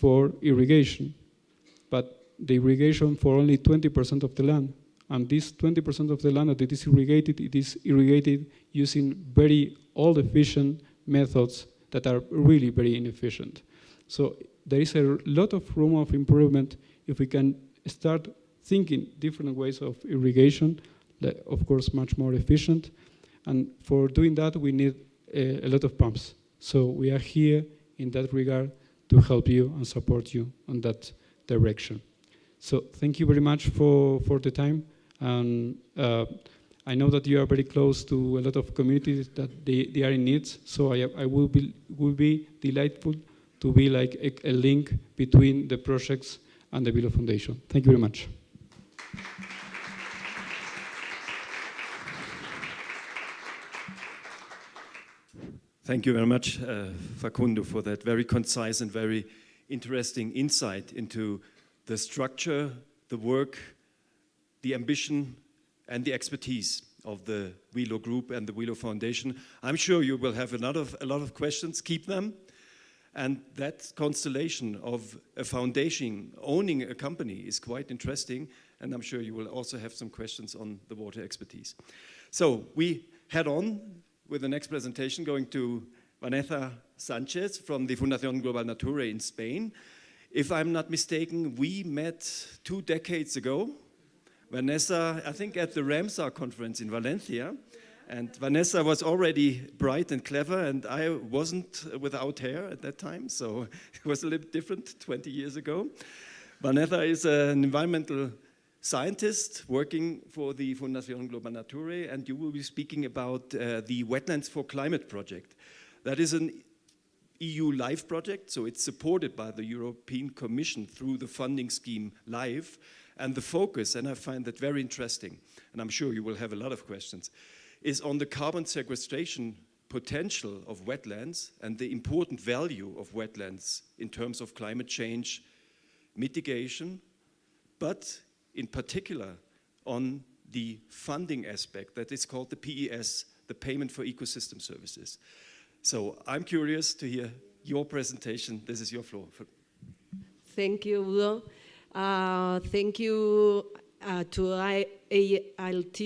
for irrigation, but the irrigation for only 20% of the land. And this 20% of the land that it is irrigated using very old efficient methods that are really very inefficient. So there is a lot of room of improvement if we can start thinking different ways of irrigation, of course much more efficient. And for doing that we need a lot of pumps. So we are here in that regard to help you and support you on that direction. So thank you very much for the time. And I know that you are very close to a lot of communities that they are in need. So I will be delightful to be like a link between the projects and the Below Foundation. Thank you very much. Thank you very much, Facundo, for that very concise and very interesting insight into the structure, the work, the ambition, and the expertise of the WELO Group and the WELO Foundation. I'm sure you will have a lot of questions. Keep them. And that constellation of a foundation owning a company is quite interesting, and I'm sure you will also have some questions on the water expertise. So we head on with the next presentation, going to Vanessa Sanchez from the Fundación Global Nature in Spain. If I'm not mistaken, we met 2 decades ago. Vanessa, I think at the Ramsar conference in Valencia. And Vanessa was already bright and clever, and I wasn't without hair at that time, so it was a little different 20 years ago. Vanessa is an environmental scientist working for the Fundación Global Nature, and you will be speaking about the Wetlands for Climate project. That is an EU LIFE project, so it's supported by the European Commission through the funding scheme LIFE. And the focus, and I find that very interesting, and I'm sure you will have a lot of questions, is on the carbon sequestration potential of wetlands and the important value of wetlands in terms of climate change mitigation, but in particular on the funding aspect that is called the PES, the Payment for Ecosystem Services. So I'm curious to hear your presentation. This is your floor. Thank you, Udo. Thank you to ALT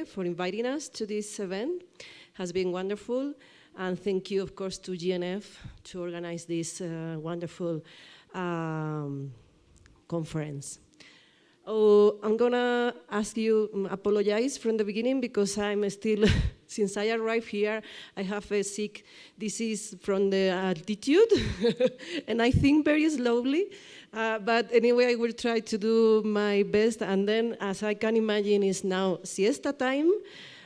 for inviting us to this event. It has been wonderful. And thank you, of course, to GNF to organize this wonderful conference. Oh, I'm gonna ask you, apologize from the beginning because I'm still, since I arrived here, I have a sick disease from the altitude and I think very slowly. But anyway, I will try to do my best. And then, as I can imagine, it's now siesta time.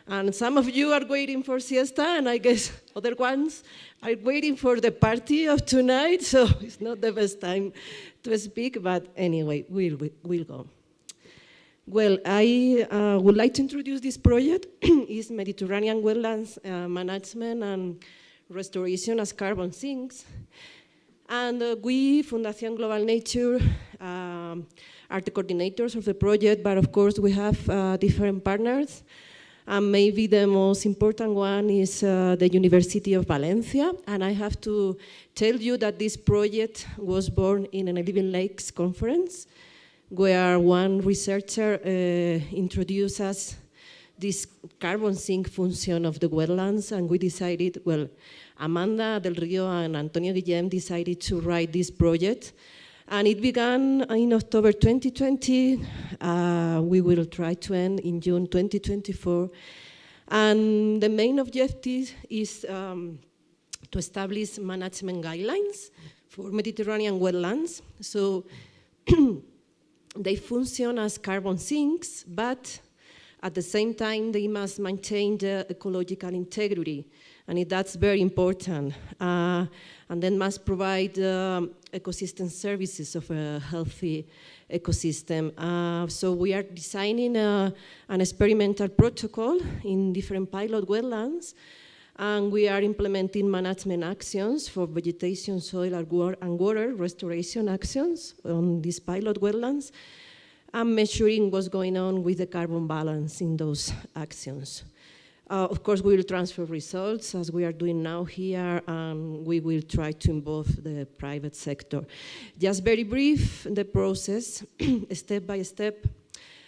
And some of you are waiting for siesta, and I guess other ones are waiting for the party of tonight. So it's not the best time to speak, but anyway, we'll go. Well, I would like to introduce this project. It's Mediterranean Wetlands Management and Restoration as Carbon Sinks. And we, Fundación Global Nature, are the coordinators of the project, but of course we have different partners. And maybe the most important one is the University of Valencia. And I have to tell you that this project was born in an 11 Lakes conference, where one researcher introduced us this carbon sink function of the wetlands, and we decided, well, Amanda Del Rio and Antonio Guillem decided to write this project. And it began in October 2020. We will try to end in June 2024. And the main objective is to establish management guidelines for Mediterranean wetlands. So they function as carbon sinks, but at the same time, they must maintain the ecological integrity. And that's very important. And then must provide ecosystem services of a healthy ecosystem. So we are designing an experimental protocol in different pilot wetlands, and we are implementing management actions for vegetation, soil, and water restoration actions on these pilot wetlands, and measuring what's going on with the carbon balance in those actions. Of course, we will transfer results as we are doing now here, and we will try to involve the private sector. Just very brief, the process, step by step.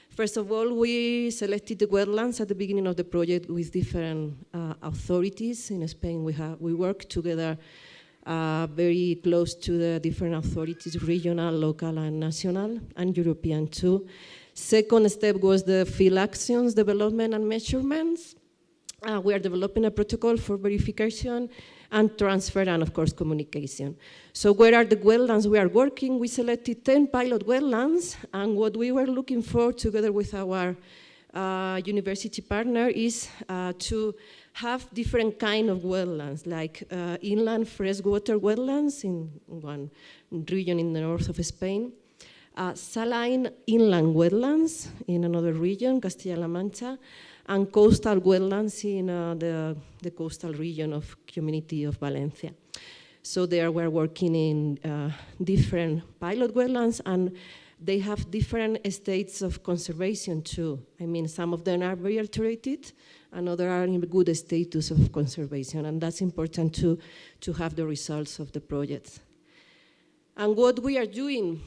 First of all, we selected the wetlands at the beginning of the project with different authorities. In Spain, we work together very close to the different authorities, regional, local, and national, and European too. Second step was the field actions, development, and measurements. We are developing a protocol for verification and transfer, and of course communication. So where are the wetlands we are working? We selected 10 pilot wetlands, and what we were looking for together with our university partner is to have different kind of wetlands, like inland freshwater wetlands in one region in the north of Spain, saline inland wetlands in another region, Castilla-La Mancha, and coastal wetlands in the coastal region of Community of Valencia. So there we're working in different pilot wetlands, and they have different states of conservation too. I mean, some of them are very alterated, and others are in a good status of conservation, and that's important to have the results of the projects. And what we are doing,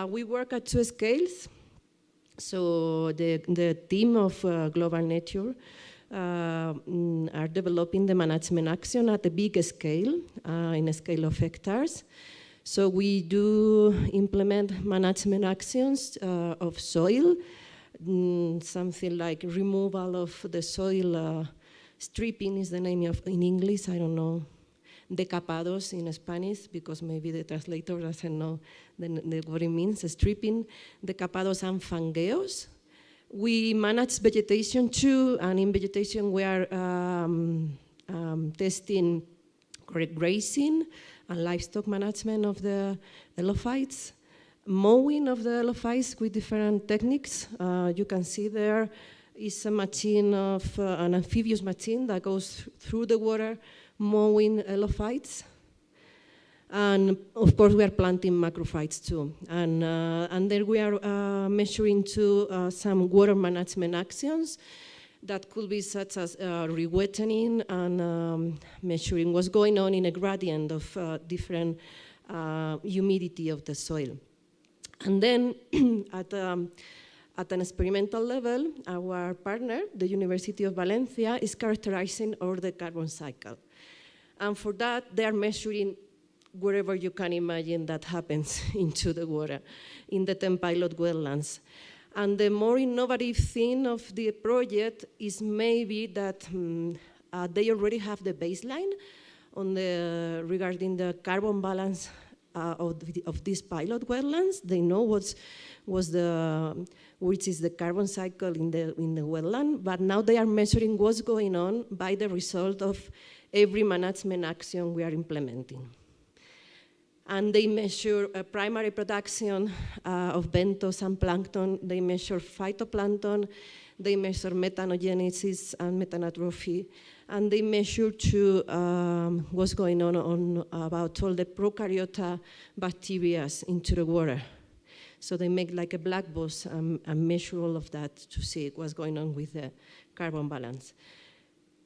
we work at 2 scales. So the team of Global Nature are developing the management action at a big scale, in a scale of hectares. So we do implement management actions of soil, something like removal of the soil, stripping is the name of in English, I don't know, decapados in Spanish, because maybe the translator doesn't know what it means, stripping, decapados and fangeos. We manage vegetation too, and in vegetation we are testing correct grazing and livestock management of the elophytes, mowing of the elophytes with different techniques. You can see there is a machine of an amphibious machine that goes through the water mowing elophytes. And of course we are planting macrophytes too. And then we are measuring too some water management actions that could be such as rewetting and measuring what's going on in a gradient of different humidity of the soil. And then at an experimental level, our partner, the University of Valencia, is characterizing all the carbon cycle. And for that, they are measuring wherever you can imagine that happens into the water, in the 10 pilot wetlands. And the more innovative thing of the project is maybe that they already have the baseline on regarding the carbon balance of these pilot wetlands. They know which is the carbon cycle in the wetland, but now they are measuring what's going on by the result of every management action we are implementing. And they measure primary production of benthos and plankton, they measure phytoplankton, they measure methanogenesis and methanatrophy, and they measure too what's going on about all the prokaryote bacteria into the water. So they make like a black box and measure all of that to see what's going on with the carbon balance.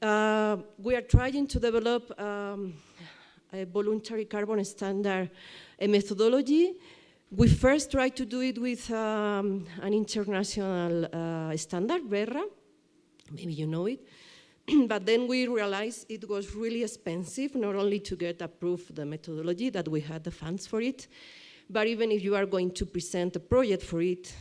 We are trying to develop a voluntary carbon standard, a methodology. We first tried to do it with an international standard, BERRA, maybe you know it, but then we realized it was really expensive, not only to get approved the methodology, that we had the funds for it, but even if you are going to present a project for it,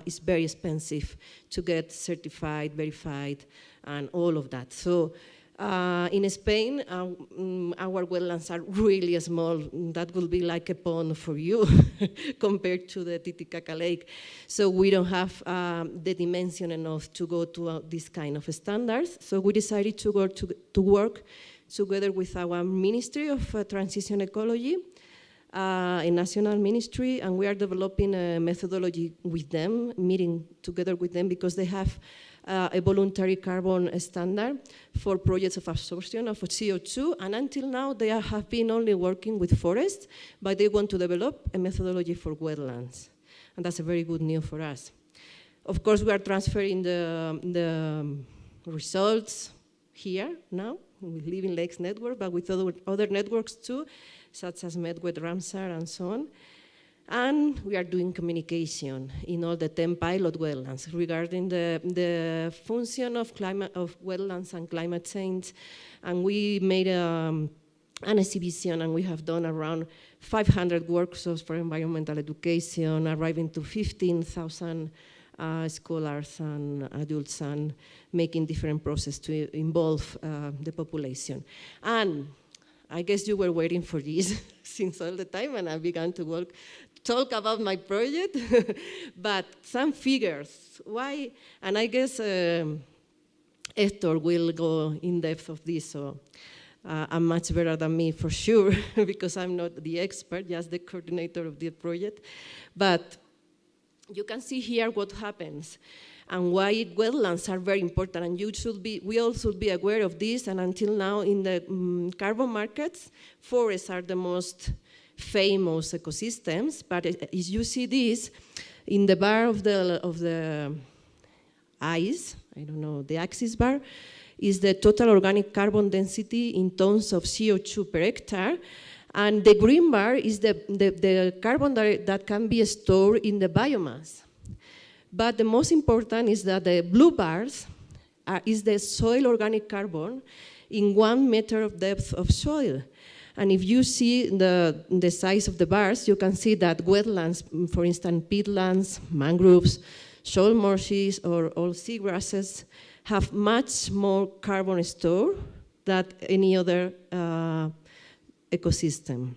it's very expensive to get certified, verified, and all of that. So in Spain, our wetlands are really small. That will be like a pond for you compared to the Titicaca Lake. So we don't have the dimension enough to go to this kind of standards. So we decided to go to work together with our Ministry of Transition Ecology, a national ministry, and we are developing a methodology with them, meeting together with them, because they have a voluntary carbon standard for projects of absorption of CO2, and until now they have been only working with forests, but they want to develop a methodology for wetlands, and that's a very good news for us. Of course, we are transferring the results here now with Living Lakes Network, but with other networks too, such as MedWet, Ramsar, and so on. And we are doing communication in all the 10 pilot wetlands regarding the function of wetlands and climate change. And we made an exhibition, and we have done around 500 workshops for environmental education, arriving to 15,000 scholars and adults, and making different processes to involve the population. And I guess you were waiting for this since all the time, and I began to talk about my project, but some figures. Why? And I guess Hector will go in depth of this, so I'm much better than me for sure, because I'm not the expert, just the coordinator of the project. But you can see here what happens and why wetlands are very important, and we all should be aware of this. And until now, in the carbon markets, forests are the most famous ecosystems. But as you see this, in the bar of the ice, I don't know, the axis bar, is the total organic carbon density in tons of CO2 per hectare. And the green bar is the carbon that can be stored in the biomass. But the most important is that the blue bars is the soil organic carbon in 1 meter of depth of soil. And if you see the size of the bars, you can see that wetlands, for instance, peatlands, mangroves, shoal marshes, or all seagrasses, have much more carbon stored than any other ecosystem.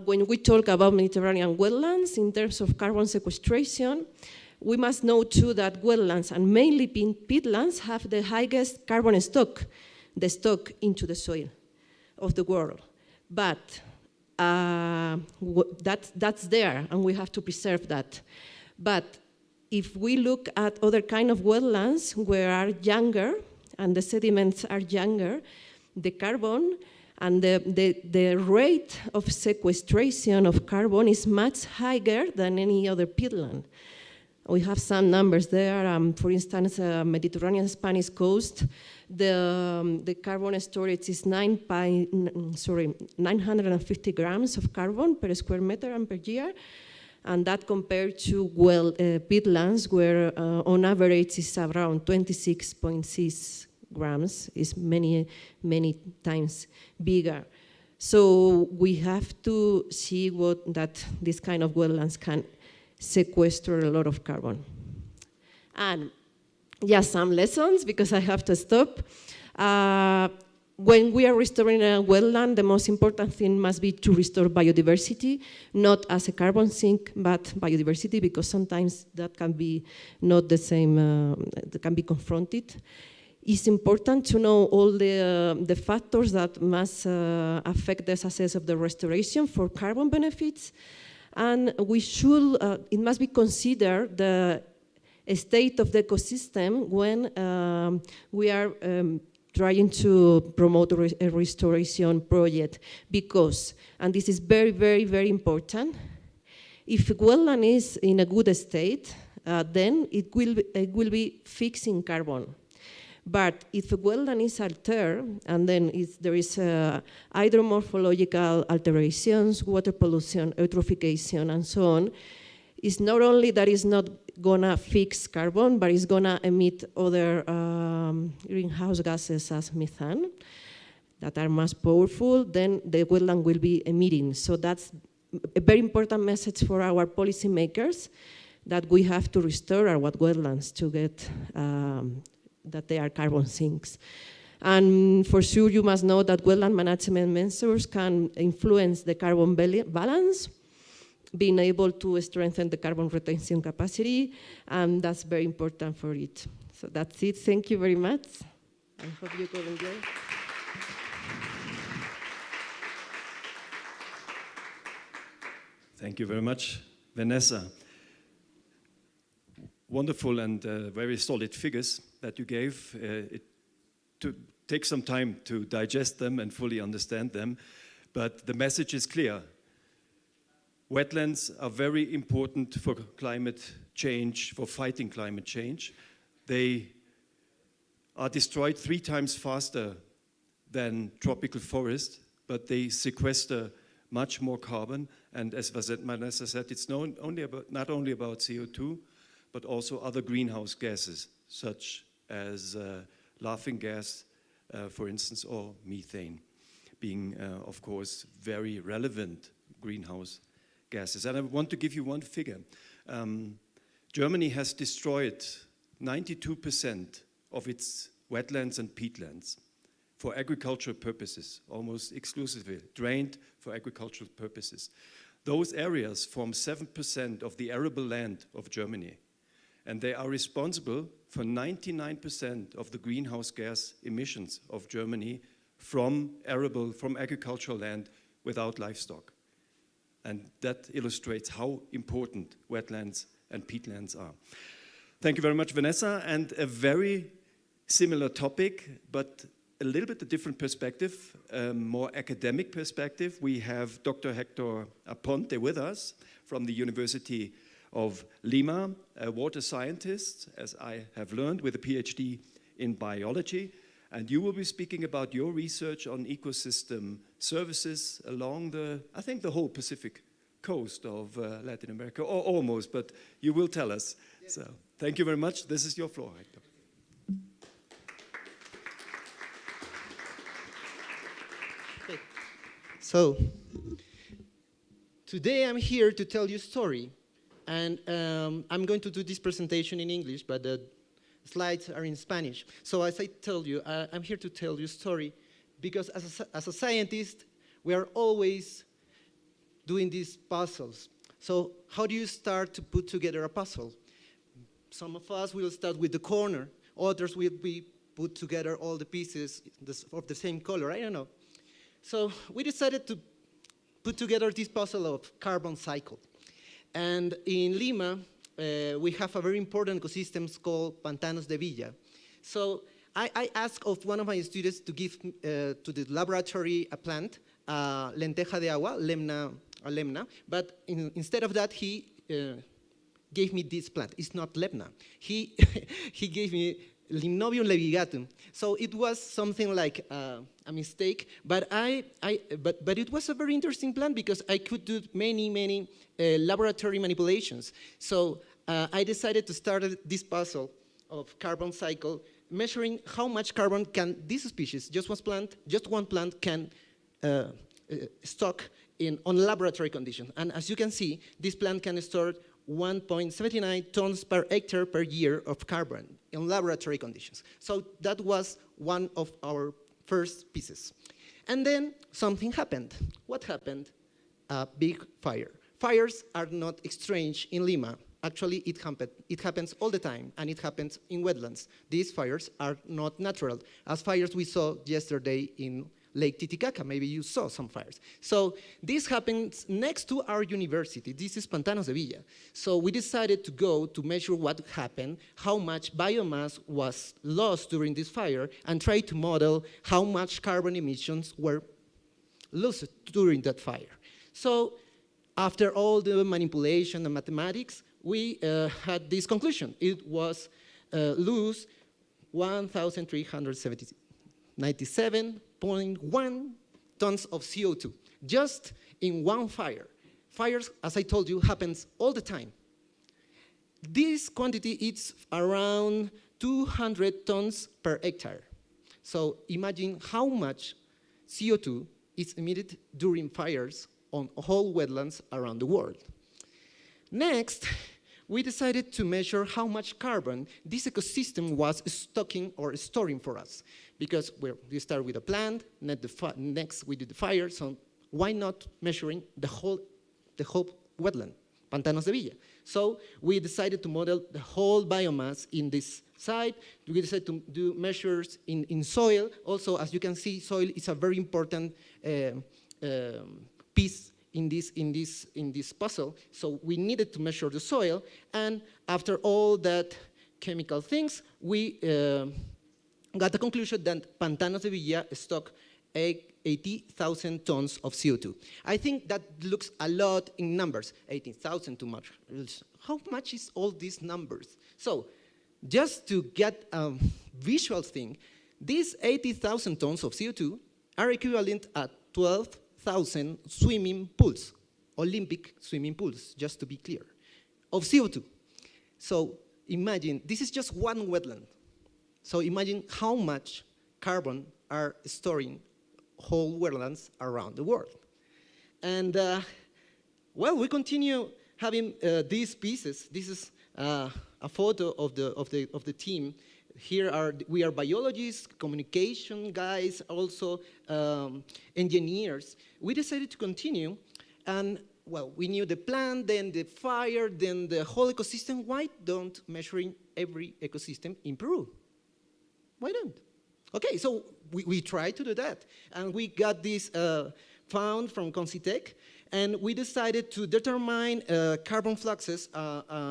When we talk about Mediterranean wetlands in terms of carbon sequestration, we must know too that wetlands, and mainly peatlands, have the highest carbon stock, the stock into the soil of the world. But that's there, and we have to preserve that. But if we look at other kind of wetlands where are younger, and the sediments are younger, the carbon and the rate of sequestration of carbon is much higher than any other peatland. We have some numbers there. For instance, Mediterranean Spanish coast, the carbon storage is 950 grams of carbon per square meter and per year. And that compared to peatlands, where on average is around 26.6 grams, is many times bigger. So we have to see that this kind of wetlands can sequester a lot of carbon. And just some lessons, because I have to stop. When we are restoring a wetland, the most important thing must be to restore biodiversity, not as a carbon sink, but biodiversity, because sometimes that can be not the same, that can be confronted. It's important to know all the factors that must affect the success of the restoration for carbon benefits. And it must be considered the state of the ecosystem when we are trying to promote a restoration project, because, and this is very, very, very important, if a wetland is in a good state, then it will be fixing carbon. But if a wetland is altered, and then there is hydromorphological alterations, water pollution, eutrophication, and so on, it's not only that it's not gonna fix carbon, but it's gonna emit other greenhouse gases as methane that are much powerful, then the wetland will be emitting. So that's a very important message for our policymakers, that we have to restore our wetlands to get that they are carbon sinks. And for sure, you must know that wetland management measures can influence the carbon balance, being able to strengthen the carbon retention capacity, and that's very important for it. So that's it. Thank you very much. I hope you could enjoy. Thank you very much, Vanessa. Wonderful and very solid figures that you gave. It takes some time to digest them and fully understand them, but the message is clear. Wetlands are very important for climate change, for fighting climate change. They are destroyed 3 times faster than tropical forest, but they sequester much more carbon. And as Vanessa said, it's not only about CO2, but also other greenhouse gases, such as laughing gas, for instance, or methane, being, of course, very relevant greenhouse gases. And I want to give you one figure. Germany has destroyed 92% of its wetlands and peatlands for agricultural purposes, almost exclusively, drained for agricultural purposes. Those areas form 7% of the arable land of Germany, and they are responsible for 99% of the greenhouse gas emissions of Germany from agricultural land without livestock. And that illustrates how important wetlands and peatlands are. Thank you very much, Vanessa. And a very similar topic, but a little bit a different perspective, a more academic perspective. We have Dr. Hector Aponte with us from the University of Lima, a water scientist, as I have learned, with a PhD in biology. And you will be speaking about your research on ecosystem services along I think the whole Pacific coast of Latin America, or almost, but you will tell us. Yes. So thank you very much. This is your floor, Hector. Okay. So today I'm here to tell you a story. And I'm going to do this presentation in English, but the slides are in Spanish. So as I told you, I'm here to tell you a story because as a scientist, we are always doing these puzzles. So how do you start to put together a puzzle? Some of us will start with the corner. Others will be put together all the pieces of the same color. I don't know. So we decided to put together this puzzle of carbon cycle. And in Lima, we have a very important ecosystem called Pantanos de Villa. So I asked of one of my students to give to the laboratory a plant, lenteja de agua, lemna, but instead of that, he gave me this plant. It's not lemna. He gave me Limnobium levigatum. So it was something like a mistake, but it was a very interesting plant because I could do many laboratory manipulations. So I decided to start this puzzle of carbon cycle, measuring how much carbon can this species, just one plant can stock on laboratory conditions. And as you can see, this plant can store 1.79 tons per hectare per year of carbon in laboratory conditions. So that was one of our first pieces. And then something happened. What happened? A big fire. Fires are not strange in Lima. Actually, it happens all the time, and it happens in wetlands. These fires are not natural, as fires we saw yesterday in Lake Titicaca. Maybe you saw some fires. So this happens next to our university. This is Pantanos de Villa. So we decided to go to measure what happened, how much biomass was lost during this fire, and try to model how much carbon emissions were lost during that fire. So after all the manipulation and mathematics, we had this conclusion. It was lose 1,397.1 tons of CO2, just in one fire. Fires, as I told you, happens all the time. This quantity is around 200 tons per hectare. So imagine how much CO2 is emitted during fires on whole wetlands around the world. Next, we decided to measure how much carbon this ecosystem was stocking or storing for us. Because we start with a plant, next we do the fire, so why not measuring the whole wetland, Pantanos de Villa? So we decided to model the whole biomass in this site. We decided to do measures in soil. Also, as you can see, soil is a very important piece in this puzzle. So we needed to measure the soil, and after all that chemical things, we got the conclusion that Pantanos de Villa stock 80,000 tons of CO2. I think that looks a lot in numbers. 18,000 too much. How much is all these numbers? So just to get a visual thing, these 80,000 tons of CO2 are equivalent at 12,000 swimming pools, Olympic swimming pools, just to be clear, of CO2. So imagine, this is just one wetland. So imagine how much carbon are storing whole wetlands around the world. And well, we continue having these pieces. This is a photo of the team. Here we are biologists, communication guys, also engineers. We decided to continue, and well, we knew the plant, then the fire, then the whole ecosystem. Why don't measuring every ecosystem in Peru? Why don't? Okay, so we tried to do that, and we got this found from Concitec, and we decided to determine carbon fluxes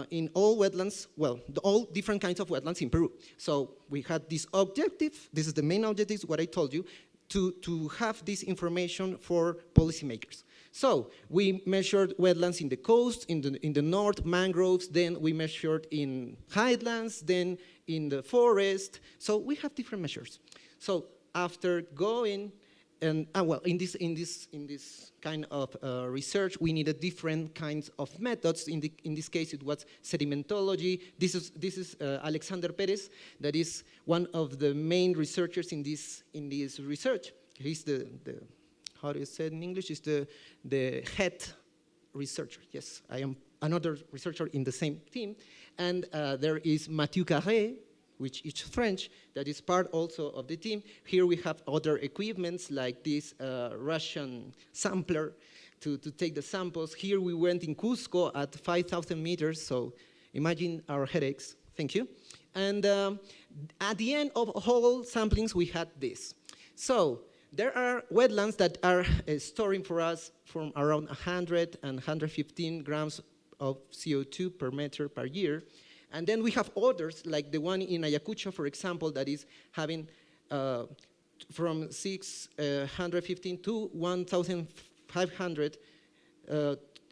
in all wetlands, well, all different kinds of wetlands in Peru. So we had this objective, this is the main objective, what I told you, to have this information for policymakers. So we measured wetlands in the coast, in the north, mangroves, then we measured in highlands, then in the forest. So we have different measures. So after going, and well, in this kind of research, we needed different kinds of methods. In this case, it was sedimentology. This is Alexander Perez, that is one of the main researchers in this research. He's the how do you say it in English? Is the head researcher. Yes, I am another researcher in the same team. And there is Mathieu Carré, which is French, that is part also of the team. Here we have other equipments like this Russian sampler to take the samples. Here we went in Cusco at 5,000 meters, so imagine our headaches. Thank you. And at the end of whole samplings, we had this. So there are wetlands that are storing for us from around 100 and 115 grams of CO2 per meter per year. And then we have others, like the one in Ayacucho, for example, that is having from 615 to 1,500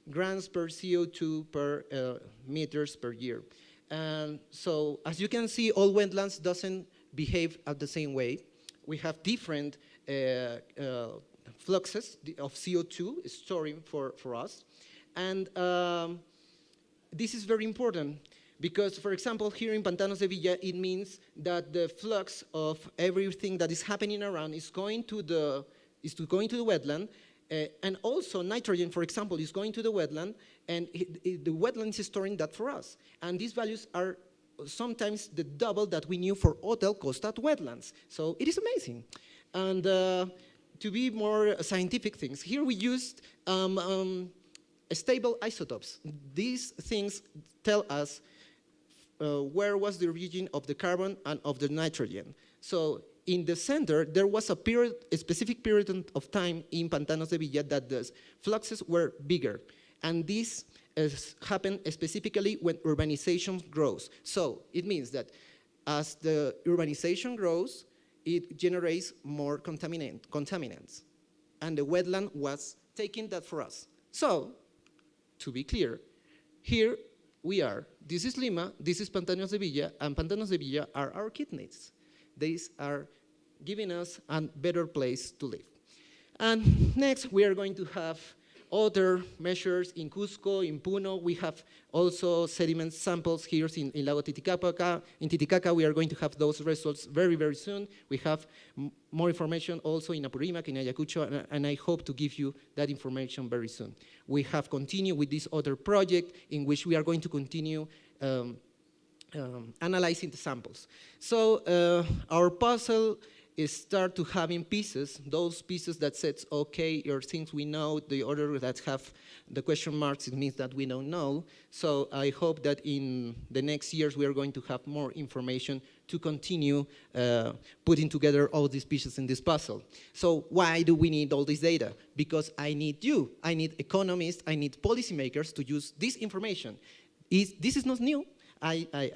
grams per CO2 per meters per year. And so, as you can see, all wetlands doesn't behave at the same way. We have different fluxes of CO2 storing for us. And this is very important because, for example, here in Pantanos de Villa, it means that the flux of everything that is happening around is going to the wetland, and also nitrogen, for example, is going to the wetland, and the wetland is storing that for us. And these values are sometimes the double that we knew for Hotel Costa wetlands. So it is amazing. And to be more scientific things, here we used stable isotopes. These things tell us where was the origin of the carbon and of the nitrogen. So in the center, there was a specific period of time in Pantanos de Villa that the fluxes were bigger. And this happened specifically when urbanization grows. So it means that as the urbanization grows, it generates more contaminants. And the wetland was taking that for us. So, to be clear, here we are. This is Lima, this is Pantanos de Villa, and Pantanos de Villa are our kidneys. These are giving us a better place to live. And next, we are going to have other measures in Cusco, in Puno. We have also sediment samples here in Lago Titicaca. In Titicaca, we are going to have those results very, very soon. We have more information also in Apurímac, in Ayacucho, and I hope to give you that information very soon. We have continued with this other project in which we are going to continue analyzing the samples. So our puzzle is start to having pieces, those pieces that says, okay, your things we know, the order that have the question marks, it means that we don't know. So I hope that in the next years we are going to have more information to continue putting together all these pieces in this puzzle. So why do we need all this data? Because I need you, I need economists, I need policymakers to use this information. This is not new.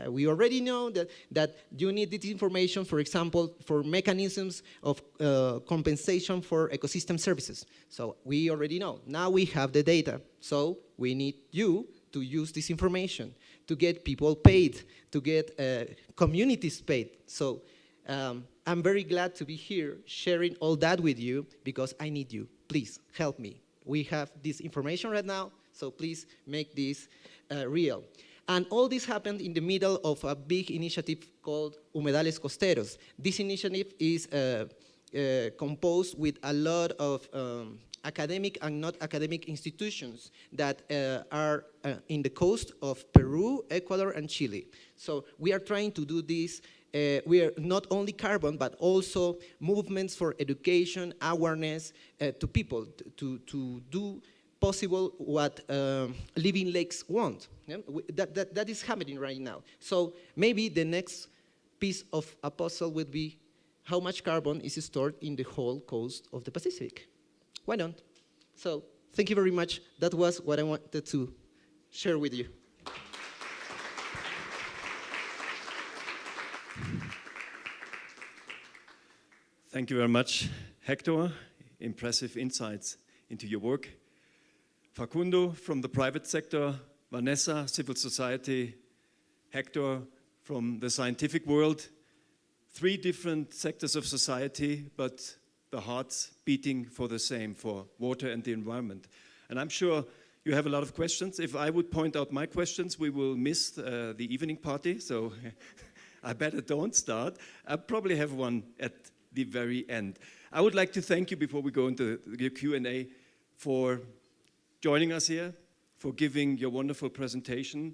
We already know that you need this information, for example, for mechanisms of compensation for ecosystem services. So we already know. Now we have the data. So we need you to use this information, to get people paid, to get communities paid. So I'm very glad to be here sharing all that with you because I need you. Please help me. We have this information right now, so please make this real. And all this happened in the middle of a big initiative called Humedales Costeros. This initiative is composed with a lot of academic and not academic institutions that are in the coast of Peru, Ecuador, and Chile. So we are trying to do this. We are not only carbon, but also movements for education, awareness to people, to do possible what living lakes want. Yeah? That is happening right now. So maybe the next piece of a puzzle would be how much carbon is stored in the whole coast of the Pacific. Why not? So thank you very much. That was what I wanted to share with you. Thank you very much, Hector. Impressive insights into your work. Facundo from the private sector, Vanessa, civil society, Hector from the scientific world. 3 different sectors of society, but the hearts beating for the same, for water and the environment. And I'm sure you have a lot of questions. If I would point out my questions, we will miss the evening party, so I better don't start. I probably have one at the very end. I would like to thank you before we go into the Q&A for joining us here, for giving your wonderful presentation,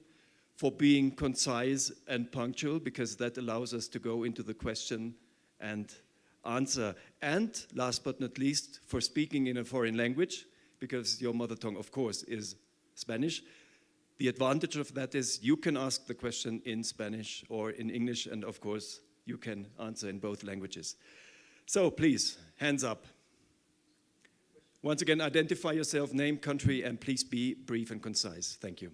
for being concise and punctual, because that allows us to go into the question and answer. And last but not least, for speaking in a foreign language, because your mother tongue, of course, is Spanish. The advantage of that is you can ask the question in Spanish or in English, and of course, you can answer in both languages. So please, hands up. Once again, identify yourself, name, country, and please be brief and concise. Thank you.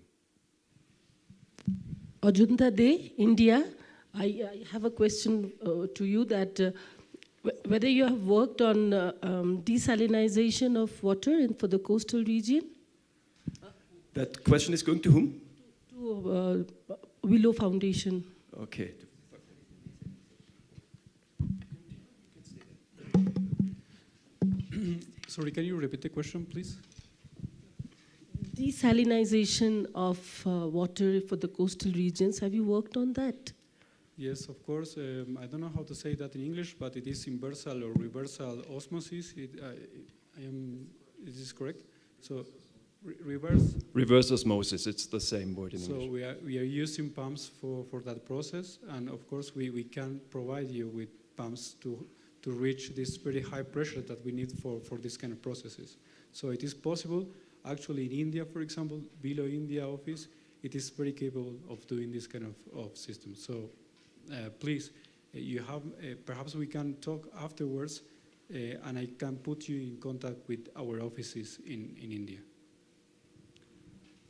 Ajunta De, India. I have a question to you that whether you have worked on desalinization of water for the coastal region? That question is going to whom? To Willow Foundation. Okay. Sorry, can you repeat the question, please? Desalinization of water for the coastal regions. Have you worked on that? Yes, of course. I don't know how to say that in English, but it is inversal or reversal osmosis. Is this correct? So, reverse? Reverse osmosis, it's the same word in so English. So we are using pumps for that process, and of course we can provide you with pumps to reach this very high pressure that we need for this kind of processes. So it is possible. Actually, in India, for example, below India office, it is very capable of doing this kind of system. So please, you have, perhaps we can talk afterwards, and I can put you in contact with our offices in India.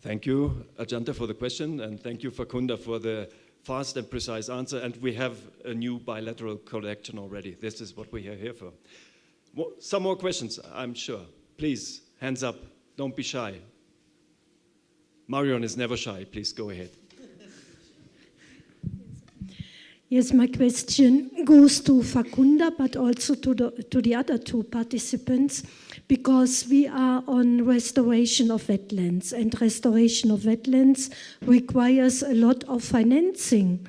Thank you, Ajanta, for the question, and thank you, Facunda, for the fast and precise answer. And we have a new bilateral collection already. This is what we are here for. Some more questions, I'm sure. Please, hands up. Don't be shy. Marion is never shy. Please go ahead. Yes, my question goes to Facunda, but also to the other 2 participants, because we are on restoration of wetlands, and restoration of wetlands requires a lot of financing,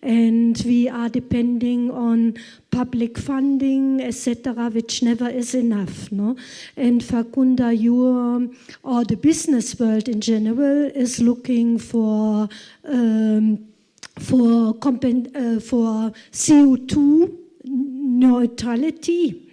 and we are depending on public funding, etc., which never is enough. No? And Facunda, you or the business world in general is looking for CO2 neutrality,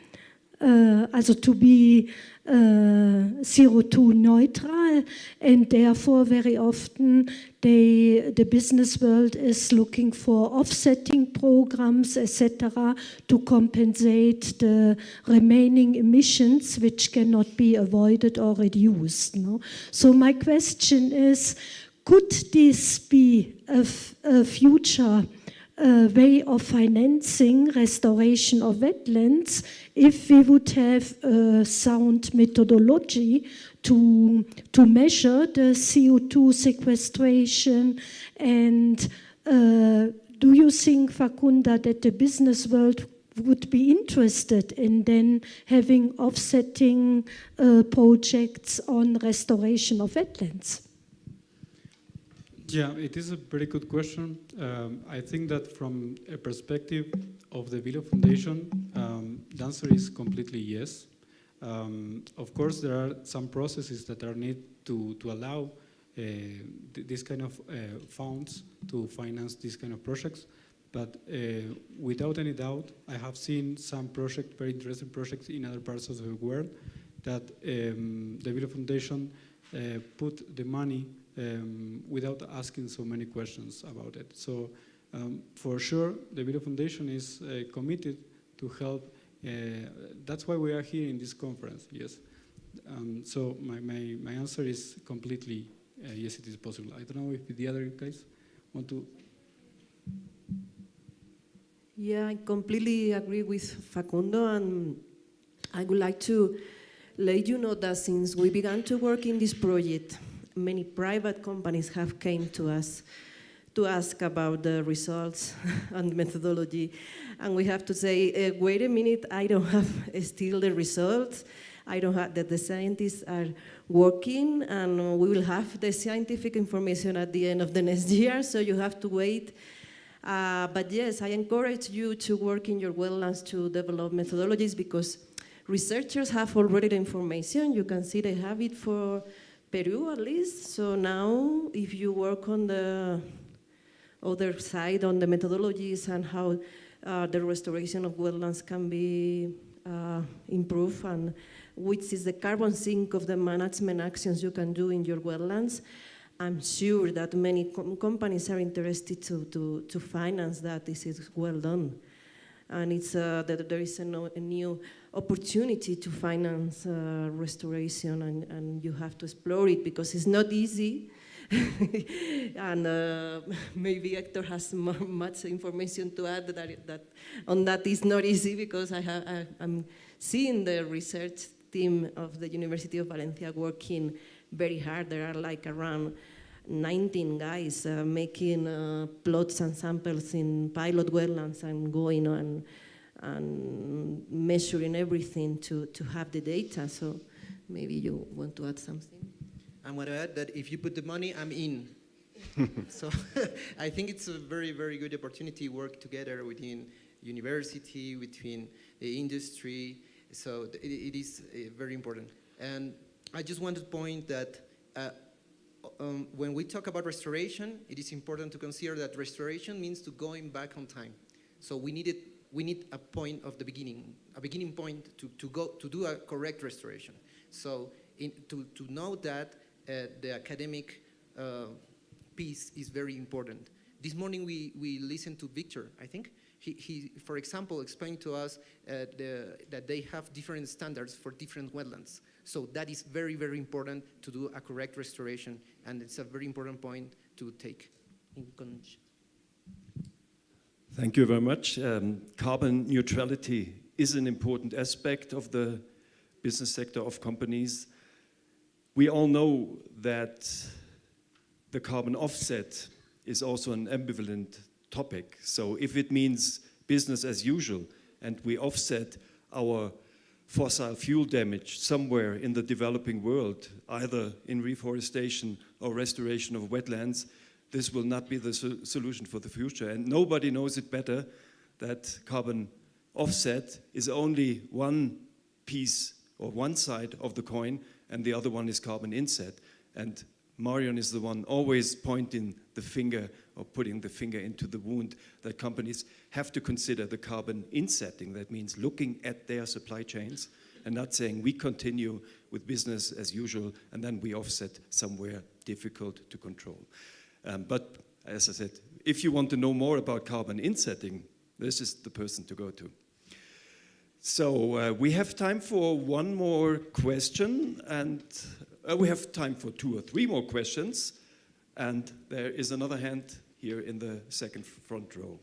also to be CO2 neutral, and therefore very often the business world is looking for offsetting programs, etc., to compensate the remaining emissions which cannot be avoided or reduced. No? So my question is, could this be a future way of financing restoration of wetlands if we would have a sound methodology to measure the CO2 sequestration? And do you think, Facunda, that the business world would be interested in then having offsetting projects on restoration of wetlands? Yeah, it is a very good question. I think that from a perspective of the Willow Foundation, the answer is completely yes. Of course, there are some processes that are needed to allow this kind of funds to finance this kind of projects. But without any doubt, I have seen some projects, very interesting projects in other parts of the world that the Willow Foundation put the money without asking so many questions about it. So for sure, the Willow Foundation is committed to help. That's why we are here in this conference, yes. So my answer is completely yes, it is possible. I don't know if the other guys want to. Yeah, I completely agree with Facundo, and I would like to let you know that since we began to work in this project, many private companies have came to us to ask about the results and the methodology. And we have to say, wait a minute, I don't have still the results. I don't have that the scientists are working, and we will have the scientific information at the end of the next year, so you have to wait. But yes, I encourage you to work in your wetlands to develop methodologies, because researchers have already the information. You can see they have it for Peru at least. So now if you work on the other side, on the methodologies and how the restoration of wetlands can be improved, and which is the carbon sink of the management actions you can do in your wetlands, I'm sure that many companies are interested to finance that. This is well done. And it's that there is a new opportunity to finance restoration, and you have to explore it, because it's not easy. And maybe Hector has much information to add that on that is not easy, because I'm seeing the research team of the University of Valencia working very hard. There are like around 19 guys making plots and samples in pilot wetlands and going on and measuring everything to have the data. So maybe you want to add something? I want to add that if you put the money, I'm in. So I think it's a very, very good opportunity to work together within university, between the industry. So it is very important. And I just want to point that when we talk about restoration, it is important to consider that restoration means to going back on time. So we need a point of the beginning, a beginning point to do a correct restoration. So to know that the academic piece is very important. This morning we listened to Victor, I think. He, for example, explained to us that they have different standards for different wetlands. So that is very, very important to do a correct restoration, and it's a very important point to take in consideration. Thank you very much. Carbon neutrality is an important aspect of the business sector of companies. We all know that the carbon offset is also an ambivalent topic. So if it means business as usual and we offset our fossil fuel damage somewhere in the developing world, either in reforestation or restoration of wetlands, this will not be the solution for the future. And nobody knows it better that carbon offset is only one piece or one side of the coin, and the other one is carbon inset. And Marion is the one always pointing the finger or putting the finger into the wound that companies have to consider the carbon insetting. That means looking at their supply chains and not saying we continue with business as usual and then we offset somewhere difficult to control. But as I said, if you want to know more about carbon insetting, this is the person to go to. So we have time for one more question, and we have time for 2 or 3 more questions. And there is another hand here in the second front row.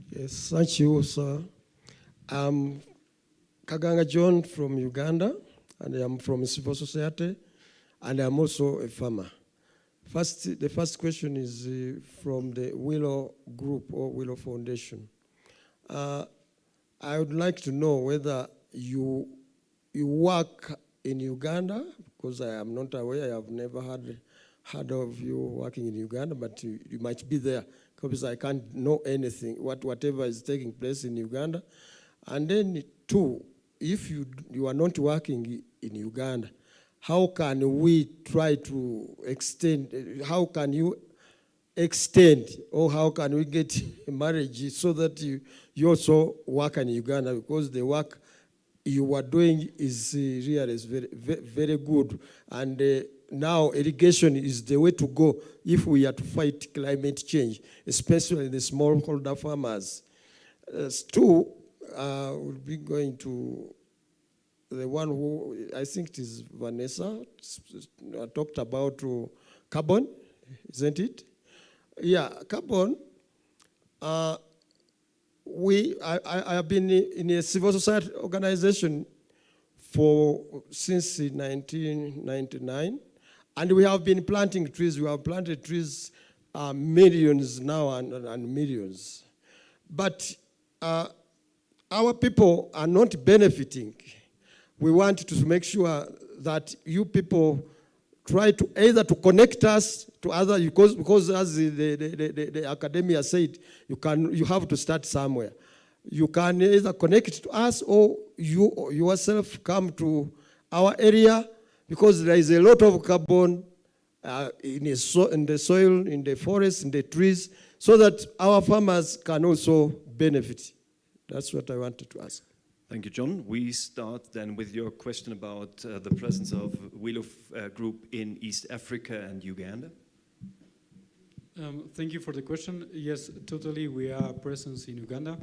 Yes, thank you, sir. I'm Kaganga John from Uganda, and I'm from civil society, and I'm also a farmer. The first question is from the Willow Group or Willow Foundation. I would like to know whether you work in Uganda, because I am not aware, I have never heard of you working in Uganda, but you might be there, because I can't know anything, whatever is taking place in Uganda. And then two, if you are not working in Uganda, how can we try to extend, how can you extend, or how can we get marriage so that you also work in Uganda, because the work you are doing is really very, very good. And now irrigation is the way to go if we are to fight climate change, especially the smallholder farmers. Two, we'll be going to the one who, I think it is Vanessa, talked about carbon, isn't it? Yeah, carbon. I have been in a civil society organization since 1999, and we have been planting trees. We have planted trees millions now and millions. But our people are not benefiting. We want to make sure that you people try to either to connect us to other, because as the academia said, you have to start somewhere. You can either connect to us, or you yourself come to our area, because there is a lot of carbon in the soil, in the forest, in the trees, so that our farmers can also benefit. That's what I wanted to ask. Thank you, John. We start then with your question about the presence of Willow Group in East Africa and Uganda. Thank you for the question. Yes, totally, we are present in Uganda.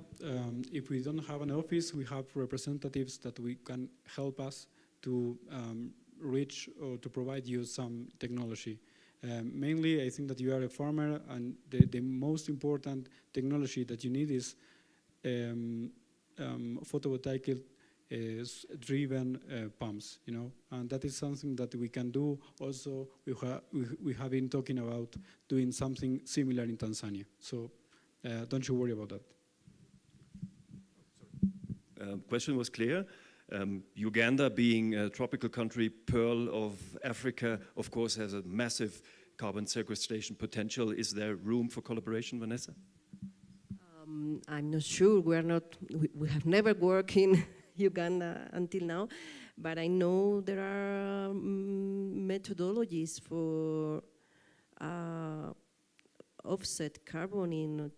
If we don't have an office, we have representatives that we can help us to reach or to provide you some technology. Mainly, I think that you are a farmer, and the most important technology that you need is photovoltaic driven pumps, and that is something that we can do. Also, we have been talking about doing something similar in Tanzania. So don't you worry about that. Question was clear. Uganda, being a tropical country, pearl of Africa, of course, has a massive carbon sequestration potential. Is there room for collaboration, Vanessa? I'm not sure. We have never worked in Uganda until now, but I know there are methodologies for offset carbon in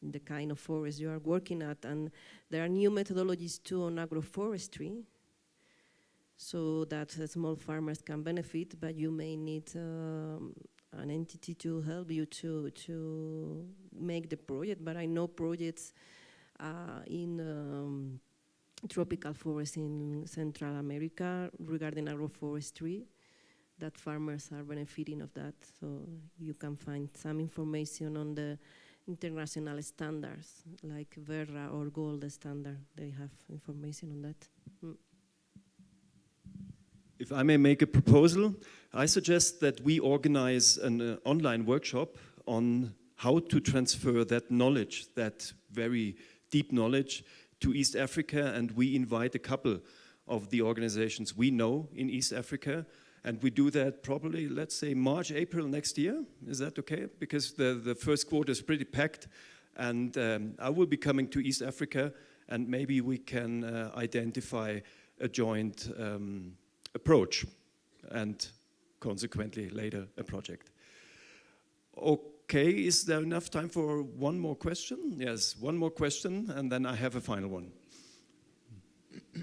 the kind of forest you are working at, and there are new methodologies too on agroforestry, so that small farmers can benefit, but you may need an entity to help you to make the project. But I know projects in tropical forests in Central America regarding agroforestry, that farmers are benefiting of that. So you can find some information on the international standards like Verra or Gold standard. They have information on that. If I may make a proposal, I suggest that we organize an online workshop on how to transfer that knowledge, that very deep knowledge, to East Africa, and we invite a couple of the organizations we know in East Africa, and we do that probably, let's say, March, April next year. Is that okay? Because the first quarter is pretty packed, and I will be coming to East Africa, and maybe we can identify a joint approach, and consequently later a project. Okay, is there enough time for one more question? Yes, one more question, and then I have a final one.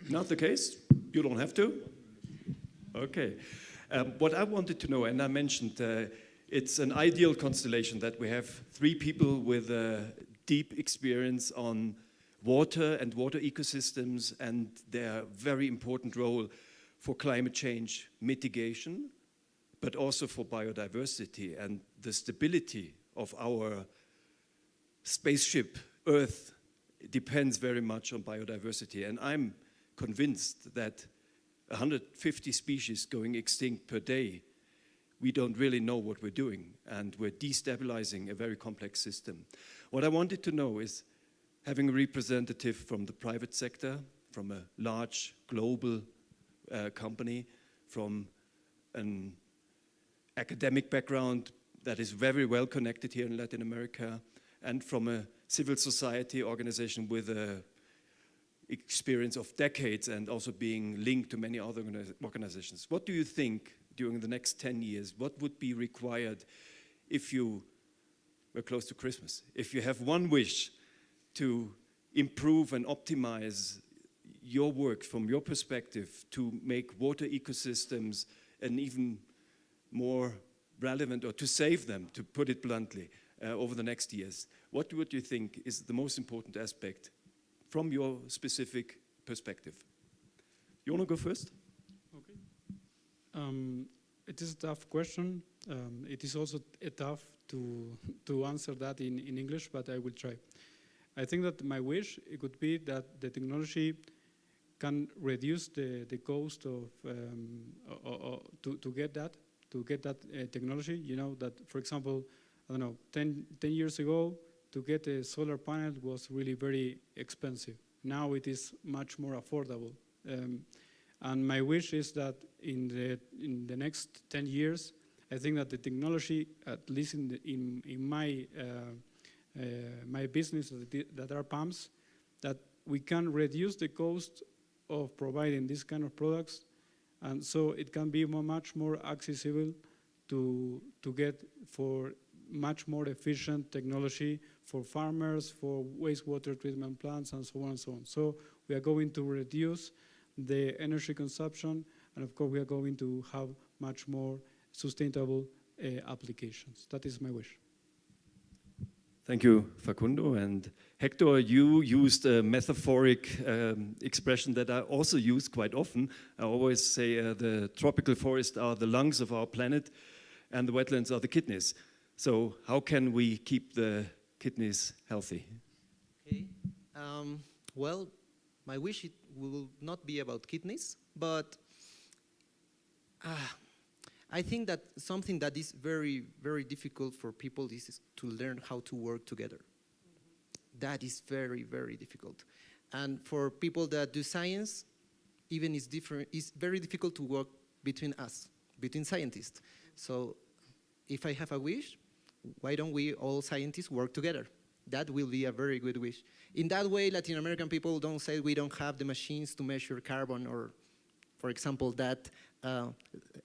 Not the case? You don't have to? Okay. What I wanted to know, and I mentioned, it's an ideal constellation that we have three people with a deep experience on water and water ecosystems and their very important role for climate change mitigation, but also for biodiversity and the stability of our spaceship, Earth, depends very much on biodiversity. And I'm convinced that 150 species going extinct per day, we don't really know what we're doing, and we're destabilizing a very complex system. What I wanted to know is, having a representative from the private sector, from a large global company, from an academic background that is very well connected here in Latin America, and from a civil society organization with a experience of decades and also being linked to many other organizations. What do you think during the next 10 years, what would be required if you were close to Christmas? If you have one wish to improve and optimize your work from your perspective to make water ecosystems an even more relevant, or to save them, to put it bluntly, over the next years, what would you think is the most important aspect from your specific perspective? You want to go first? Okay. It is a tough question. It is also tough to answer that in English, but I will try. I think that my wish, it could be that the technology can reduce the cost of to get that technology. You know that, for example, I don't know, 10 years ago, to get a solar panel was really very expensive. Now it is much more affordable. And my wish is that in the next 10 years, I think that the technology, at least in my my business that are pumps, that we can reduce the cost of providing this kind of products, and so it can be much more accessible to get for much more efficient technology for farmers, for wastewater treatment plants, and so on and so on. So we are going to reduce the energy consumption, and of course we are going to have much more sustainable applications. That is my wish. Thank you, Facundo. And Hector, you used a metaphoric expression that I also use quite often. I always say the tropical forests are the lungs of our planet and the wetlands are the kidneys. So how can we keep the kidneys healthy? Okay. Well, my wish it will not be about kidneys, but I think that something that is very, very difficult for people is to learn how to work together. That is very, very difficult. And for people that do science, even it's very difficult to work between us, between scientists. So if I have a wish, why don't we all scientists work together? That will be a very good wish. In that way, Latin American people don't say we don't have the machines to measure carbon, or, for example, that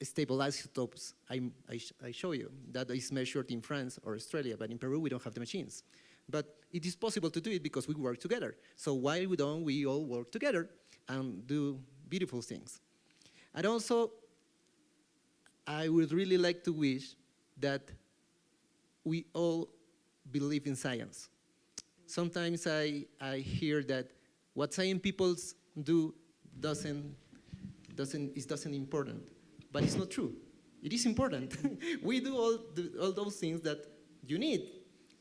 stable isotopes I show you, that is measured in France or Australia, but in Peru we don't have the machines. But it is possible to do it because we work together. So why don't we all work together and do beautiful things? And also, I would really like to wish that we all believe in science. Sometimes I hear that what science people do isn't important, but it's not true. It is important. We do all those things that you need,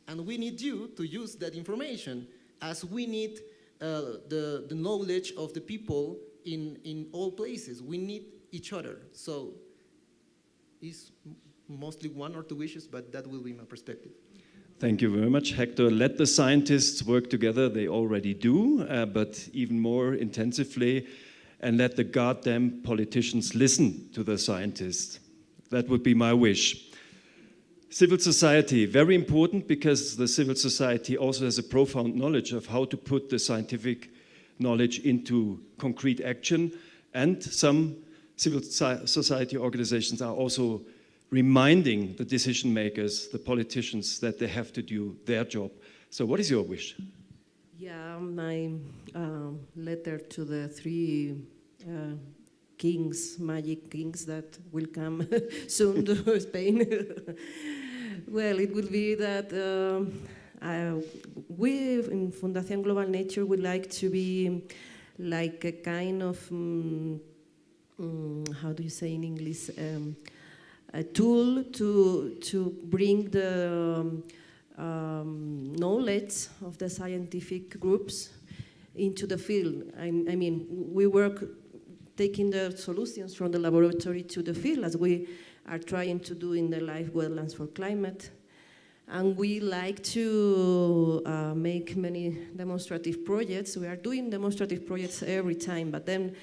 and we need you to use that information, as we need the knowledge of the people in all places. We need each other. So it's mostly one or two wishes, but that will be my perspective. Thank you very much, Hector. Let the scientists work together. They already do, but even more intensively. And let the goddamn politicians listen to the scientists. That would be my wish. Civil society, very important, because the civil society also has a profound knowledge of how to put the scientific knowledge into concrete action. And some civil society organizations are also reminding the decision makers, the politicians, that they have to do their job. So what is your wish? Yeah, my letter to the three kings, magic kings that will come soon to Spain. Well, it will be that we in Fundación Global Nature would like to be like a kind of, how do you say in English, a tool to bring the knowledge of the scientific groups into the field. I mean, we work taking the solutions from the laboratory to the field, as we are trying to do in the Live Wetlands for Climate. And we like to make many demonstrative projects. We are doing demonstrative projects every time, but then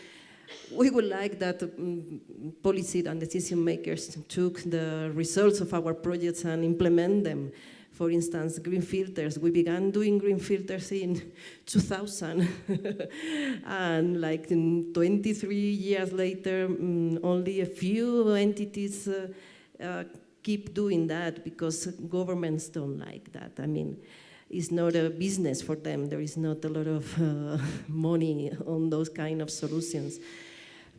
we would like that policy and decision makers took the results of our projects and implement them. For instance, green filters. We began doing green filters in 2000. And like 23 years later, only a few entities keep doing that because governments don't like that. I mean, it's not a business for them. There is not a lot of money on those kind of solutions.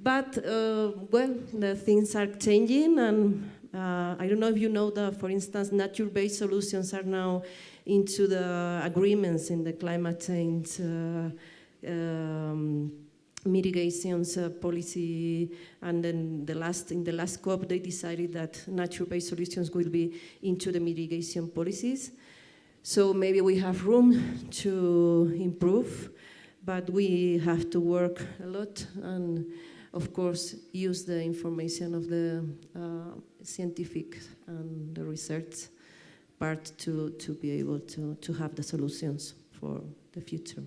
But, well, the things are changing, and I don't know if you know that, for instance, nature-based solutions are now into the agreements in the climate change mitigations policy, and then in the last COP they decided that nature-based solutions will be into the mitigation policies. So maybe we have room to improve, but we have to work a lot and, of course, use the information of the scientific and the research part to be able to have the solutions for the future.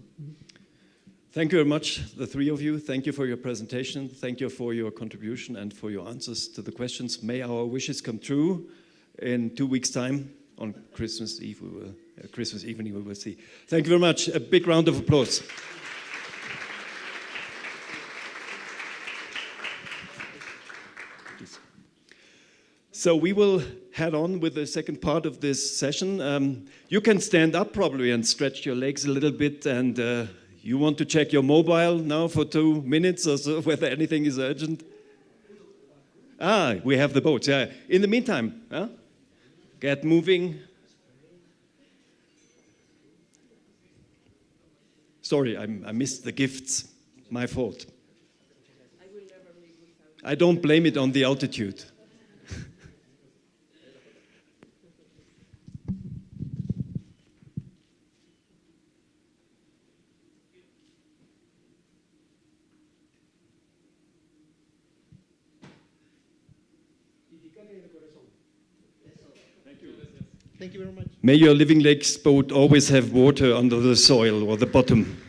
Thank you very much, the three of you. Thank you for your presentation. Thank you for your contribution and for your answers to the questions. May our wishes come true. In 2 weeks' time, on Christmas Eve, Christmas evening, we will see. Thank you very much. A big round of applause. So we will head on with the second part of this session. You can stand up probably and stretch your legs a little bit, and you want to check your mobile now for 2 minutes or so, whether anything is urgent? We have the boats, yeah. In the meantime, get moving. Sorry, I missed the gifts. My fault. I don't blame it on the altitude. Thank you very much. May your Living Lakes boat always have water under the soil or the bottom.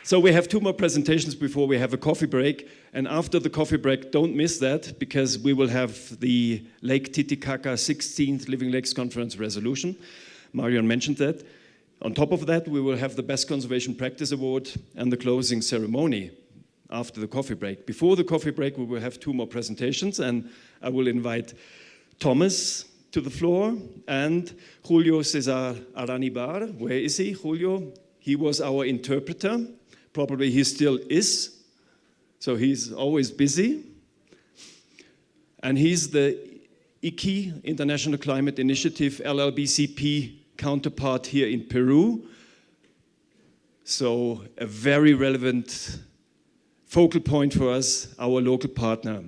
So we have 2 more presentations before we have a coffee break. And after the coffee break, don't miss that, because we will have the Lake Titicaca 16th Living Lakes Conference resolution. Marion mentioned that. On top of that, we will have the Best Conservation Practice Award and the closing ceremony after the coffee break. Before the coffee break, we will have 2 more presentations, and I will invite Thomas to the floor and Julio Cesar Aranibar. Where is he, Julio? He was our interpreter. Probably he still is. So he's always busy. And he's the ICI, International Climate Initiative, LLBCP counterpart here in Peru. So a very relevant focal point for us, our local partner.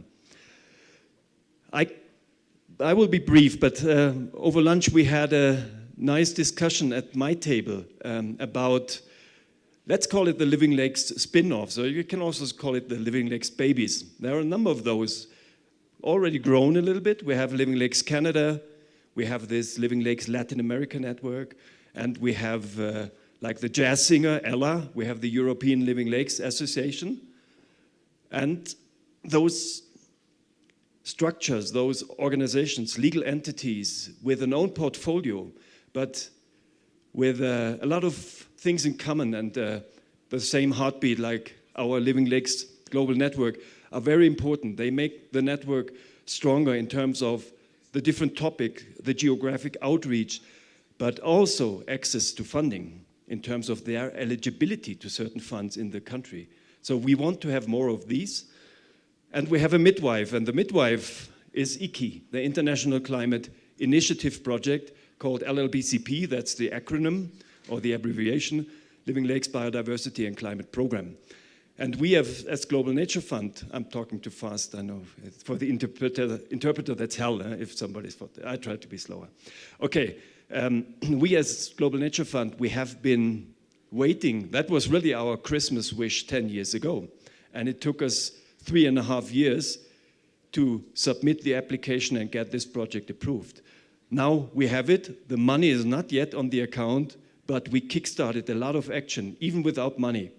I will be brief, but over lunch we had a nice discussion at my table about, let's call it the Living Lakes spin-offs, or you can also call it the Living Lakes babies. There are a number of those already grown a little bit. We have Living Lakes Canada, we have this Living Lakes Latin America network, and we have, like the jazz singer Ella, we have the European Living Lakes Association. And those structures, those organizations, legal entities with an own portfolio, but with a lot of things in common and the same heartbeat like our Living Lakes Global Network, are very important. They make the network stronger in terms of the different topic, the geographic outreach, but also access to funding in terms of their eligibility to certain funds in the country. So we want to have more of these. And we have a midwife, and the midwife is ICI, the International Climate Initiative Project, called LLBCP, that's the acronym or the abbreviation, Living Lakes Biodiversity and Climate Program. And we have, as Global Nature Fund, I'm talking too fast, I know, for the interpreter that's hell, if somebody's thought, I try to be slower. Okay, we as Global Nature Fund, we have been waiting, that was really our Christmas wish 10 years ago. And it took us 3.5 years to submit the application and get this project approved. Now we have it. The money is not yet on the account, but we kickstarted a lot of action, even without money.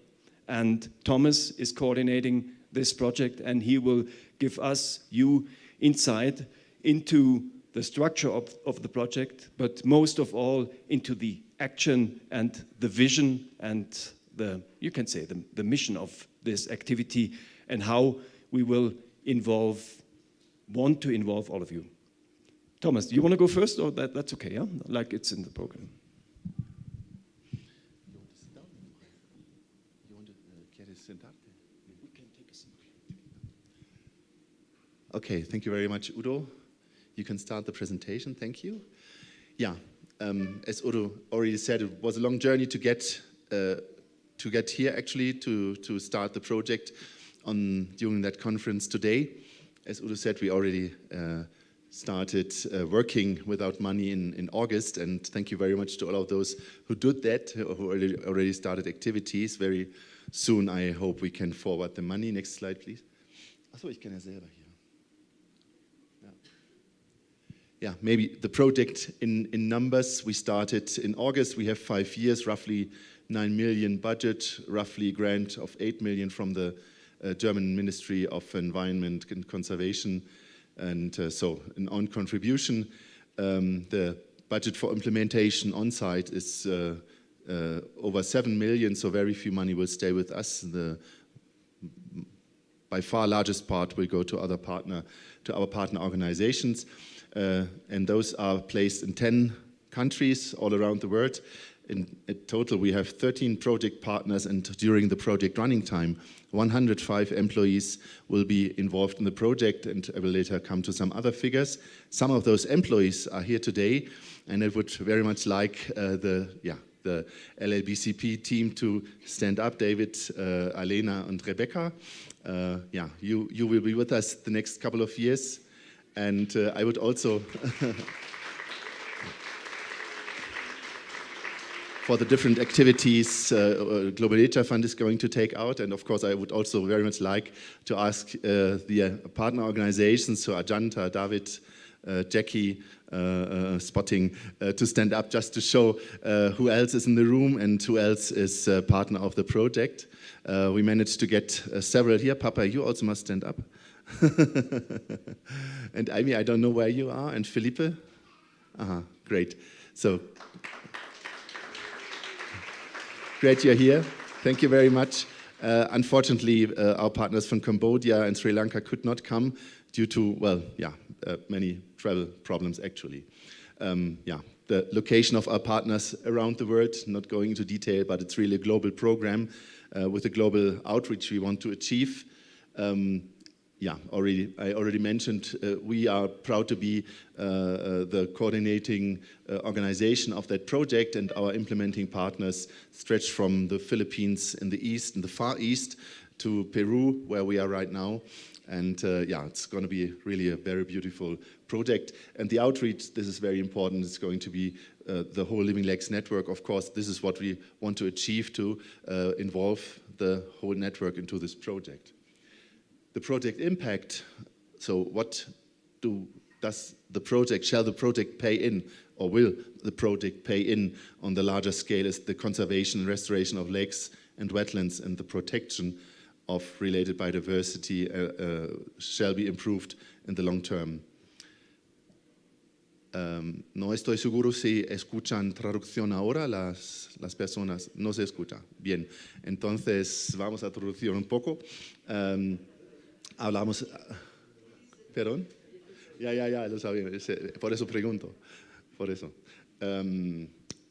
And Thomas is coordinating this project, and he will give us, you, insight into the structure of the project, but most of all into the action and the vision and the, you can say, the mission of this activity, and how we will want to involve all of you. Thomas, do you want to go first, or that's okay, yeah? Like it's in the program. Okay, thank you very much, Udo. You can start the presentation, thank you. Yeah, as Udo already said, it was a long journey to get here actually, to start the project during that conference today. As Udo said, we already started working without money in August, and thank you very much to all of those who did that, who already started activities. Very soon, I hope we can forward the money. Next slide, please. Achso, ich kann ja selber hier. Yeah, maybe the project in numbers. We started in August. We have 5 years, roughly 9 million budget, roughly grant of 8 million from the German Ministry of Environment and Conservation, and so an own contribution. The budget for implementation on site is over 7 million, so very few money will stay with us. The by far largest part will go to our partner organizations. And those are placed in 10 countries all around the world. In total, we have 13 project partners, and during the project running time, 105 employees will be involved in the project, and I will later come to some other figures. Some of those employees are here today, and I would very much like the LLBCP team to stand up, David, Alena, and Rebecca. You will be with us the next couple of years. And I would also, for the different activities Global Nature Fund is going to take out, and of course I would also very much like to ask the partner organizations, so Ajanta, David, Jackie, Spotting, to stand up just to show who else is in the room and who else is partner of the project. We managed to get several here. Papa, you also must stand up. And Amy, I don't know where you are, and Felipe? Great. So, great you're here. Thank you very much. Unfortunately, our partners from Cambodia and Sri Lanka could not come due to, many travel problems actually. The location of our partners around the world, not going into detail, but it's really a global program with a global outreach we want to achieve. I already mentioned we are proud to be the coordinating organization of that project, and our implementing partners stretch from the Philippines in the east, in the far east, to Peru, where we are right now. And it's going to be really a very beautiful project. And the outreach, this is very important, it's going to be the whole Living Lakes network. Of course, this is what we want to achieve, to involve the whole network into this project. The project impact, so what shall the project pay in, or will the project pay in on the larger scale, is the conservation and restoration of lakes and wetlands, and the protection of related biodiversity shall be improved in the long term. No estoy seguro si escuchan traducción ahora las personas. No se escucha. Bien, entonces vamos a traducir un poco. Hablamos, ¿perdón? Ya, lo sabía, por eso pregunto, por eso.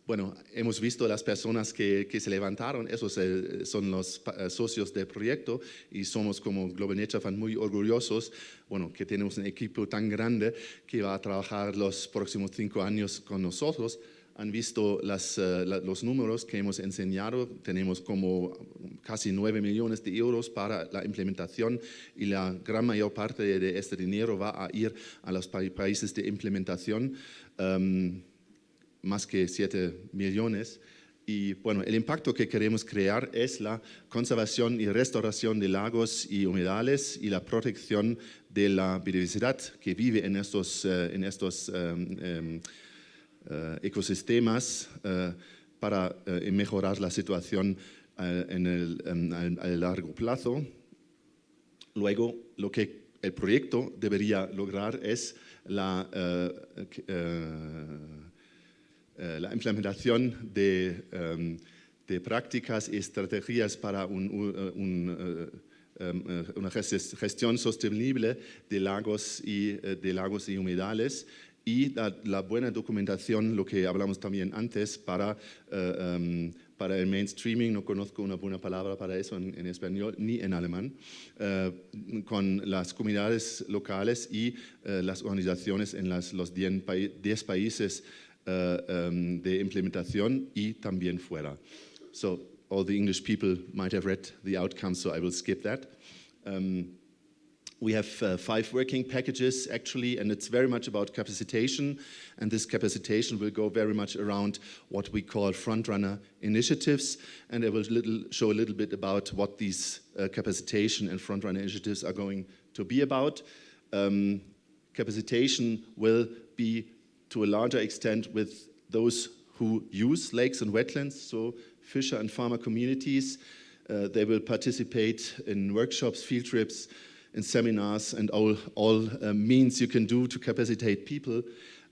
Bueno, hemos visto las personas que se levantaron, esos son los socios del proyecto, y somos como Global Nature Fund muy orgullosos, bueno, que tenemos un equipo tan grande que va a trabajar los próximos 5 años con nosotros. Han visto los números que hemos enseñado. Tenemos como casi 9 millones de euros para la implementación, y la gran mayor parte de este dinero va a ir a los países de implementación, más que 7 millones. Y bueno, el impacto que queremos crear es la conservación y restauración de lagos y humedales y la protección de la biodiversidad que vive en estos ecosistemas para mejorar la situación a largo plazo. Luego, lo que el proyecto debería lograr es la implementación de prácticas y estrategias para una gestión sostenible de lagos y humedales y la buena documentación, lo que hablamos también antes, para el mainstreaming. No conozco una buena palabra para eso en español ni en alemán, con las comunidades locales y las organizaciones en los 10 países de implementación y también fuera. So all the English people might have read the outcomes, so I will skip that. We have 5 working packages actually, and it's very much about capacitation, and this capacitation will go very much around what we call frontrunner initiatives, and I will show a little bit about what these capacitation and frontrunner initiatives are going to be about. Capacitation will be to a larger extent with those who use lakes and wetlands, so fisher and farmer communities. They will participate in workshops, field trips, in seminars, and all means you can do to capacitate people.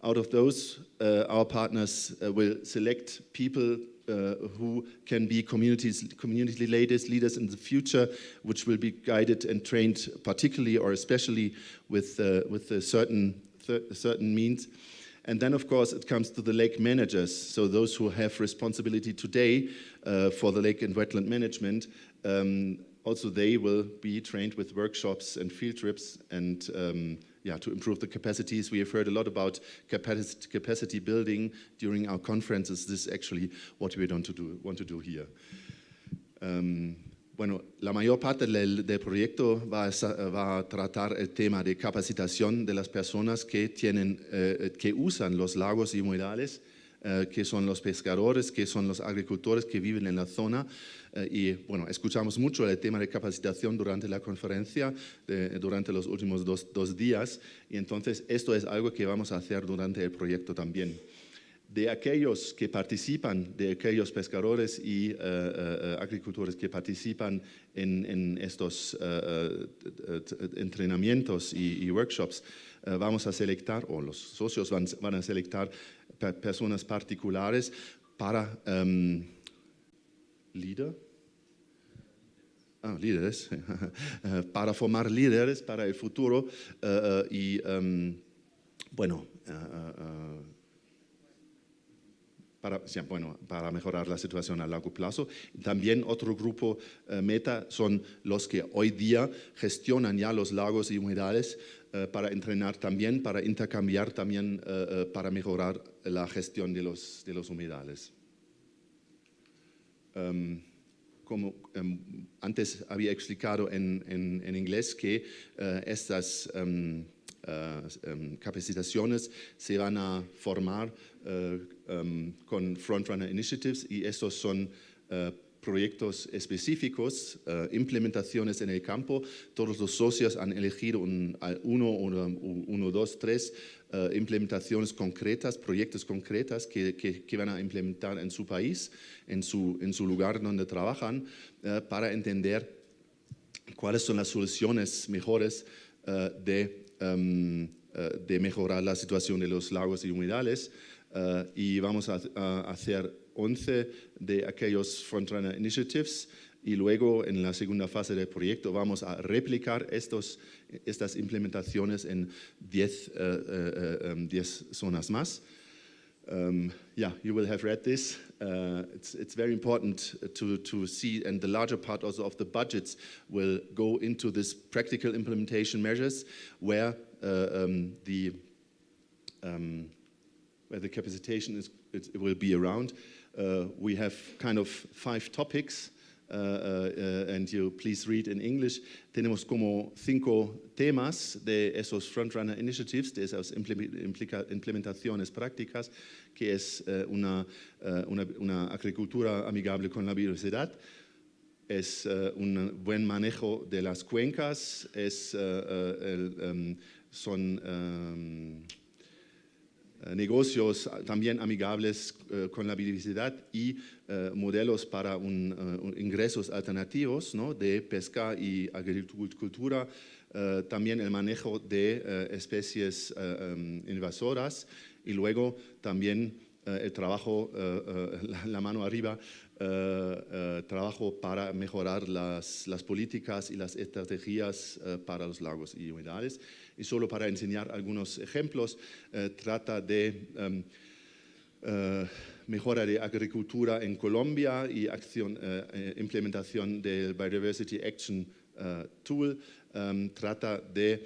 Out of those, our partners will select people who can be community leaders in the future, which will be guided and trained particularly or especially with certain means. And then, of course, it comes to the lake managers, so those who have responsibility today for the lake and wetland management. Also, they will be trained with workshops and field trips and to improve the capacities. We have heard a lot about capacity building during our conferences. This is actually what we want to do here. Bueno, la mayor parte del proyecto va a tratar el tema de capacitación de las personas que usan los lagos y humedales, que son los pescadores, que son los agricultores que viven en la zona. Y bueno, escuchamos mucho el tema de capacitación durante la conferencia, durante los últimos dos días, y entonces esto es algo que vamos a hacer durante el proyecto también. De aquellos que participan, de aquellos pescadores y agricultores que participan en estos entrenamientos y workshops, vamos a selectar, o los socios van a selectar personas particulares para líderes, para formar líderes para el futuro para mejorar la situación a largo plazo. También otro grupo meta son los que hoy día gestionan ya los lagos y humedales para entrenar también, para intercambiar también, para mejorar la gestión de los humedales. Como antes había explicado en inglés que estas capacitaciones se van a formar con Frontrunner Initiatives y estos son proyectos específicos, implementaciones en el campo. Todos los socios han elegido uno, dos, tres implementaciones concretas, proyectos concretos que van a implementar en su país, en su lugar donde trabajan, para entender cuáles son las soluciones mejores de mejorar la situación de los lagos y humedales. Y vamos a hacer 11 de aquellos Frontrunner Initiatives y luego en la segunda fase del proyecto vamos a replicar estas implementaciones en 10 zonas más. You will have read this. It's very important to see, and the larger part also of the budgets will go into this practical implementation measures where the capacitation it will be around. We have kind of 5 topics and you please read in English. Tenemos como 5 temas de esos Frontrunner Initiatives, de esas implementaciones prácticas, que es una agricultura amigable con la biodiversidad, es un buen manejo de las cuencas, son negocios también amigables con la biodiversidad y modelos para ingresos alternativos, ¿no? De pesca y agricultura, también el manejo de especies invasoras y luego también el trabajo, la mano arriba, trabajo para mejorar las políticas y las estrategias para los lagos y humedales. Y solo para enseñar algunos ejemplos, trata de mejora de agricultura en Colombia y implementación del Biodiversity Action Tool. Trata de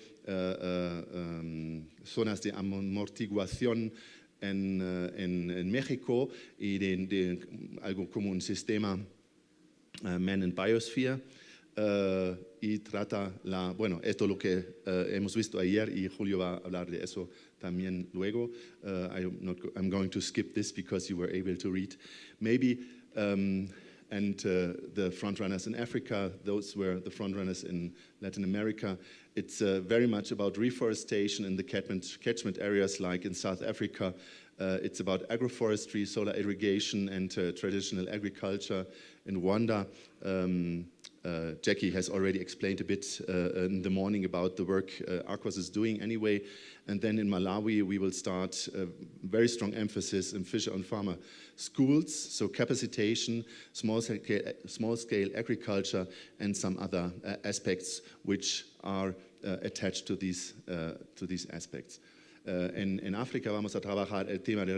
zonas de amortiguación en México y de algo como un sistema Man and Biosphere. Y trata bueno, esto es lo que hemos visto ayer y Julio va a hablar de eso también luego. I'm going to skip this because you were able to read. Maybe, and the frontrunners in Africa, those were the frontrunners in Latin America. It's very much about reforestation in the catchment areas like in South Africa. It's about agroforestry, solar irrigation, and traditional agriculture. In Rwanda, Jackie has already explained a bit in the morning about the work Aquas is doing anyway. And then in Malawi, we will start a very strong emphasis in fisher and farmer schools, so capacitation, small-scale agriculture, and some other aspects which are attached to these aspects. En África vamos a trabajar el tema de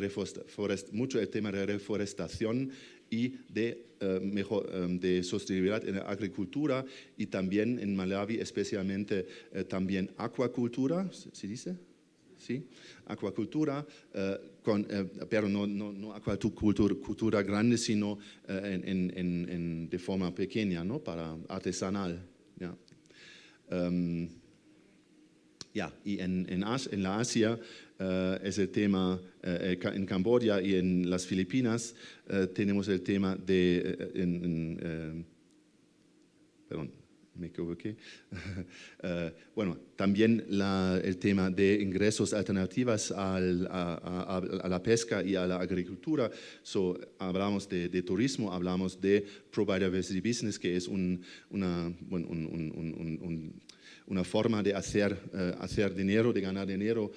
mucho el tema de reforestación y de sostenibilidad en la agricultura y también en Malawi especialmente también acuacultura, ¿se dice? Sí, acuacultura, pero no acuacultura grande, sino de forma pequeña, ¿no? Para artesanal. Y en la Asia es el tema, en Camboya y en las Filipinas tenemos el tema de, perdón, me equivoqué. Bueno, también el tema de ingresos alternativos a la pesca y a la agricultura. Hablamos de turismo, hablamos de Biodiversity Business, que es una forma de hacer dinero, de ganar dinero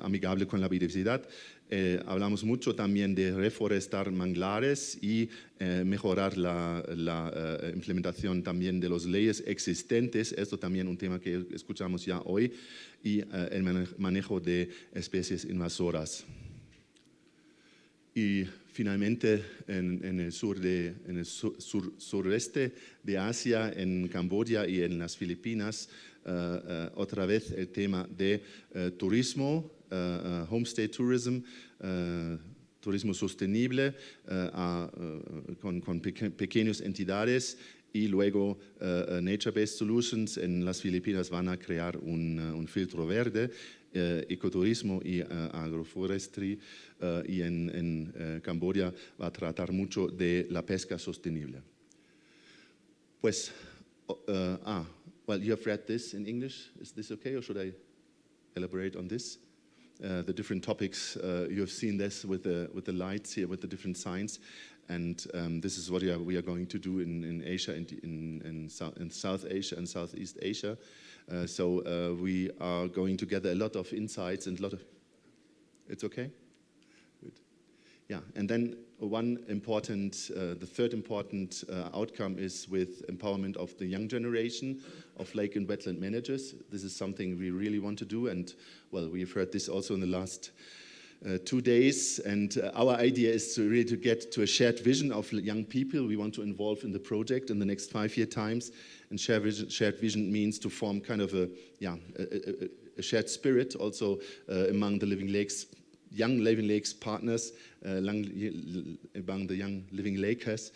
amigable con la biodiversidad. Hablamos mucho también de reforestar manglares y mejorar la implementación también de las leyes existentes. Esto también es un tema que escuchamos ya hoy. Y el manejo de especies invasoras. Y finalmente en el sureste de Asia, en Camboya y en las Filipinas, otra vez el tema de turismo, homestay tourism, turismo sostenible con pequeñas entidades y luego nature-based solutions. En las Filipinas van a crear un filtro verde, ecoturismo y agroforestry, y en Camboya va a tratar mucho de la pesca sostenible. Pues, well, you have read this in English. Is this okay, or should I elaborate on this? The different topics, you have seen this with the lights here, with the different signs, and this is what we are going to do in Asia, in South Asia and Southeast Asia. So we are going to gather a lot of insights and a lot of... It's okay? Good. Yeah, and then the third important outcome is with empowerment of the young generation of lake and wetland managers. This is something we really want to do, and well, we've heard this also in the last 2 days, and our idea is to really get to a shared vision of young people we want to involve in the project in the next 5-year times. And shared vision means to form kind of a shared spirit also among the living lakes young Living Lakes partners, among the young Living Lakers,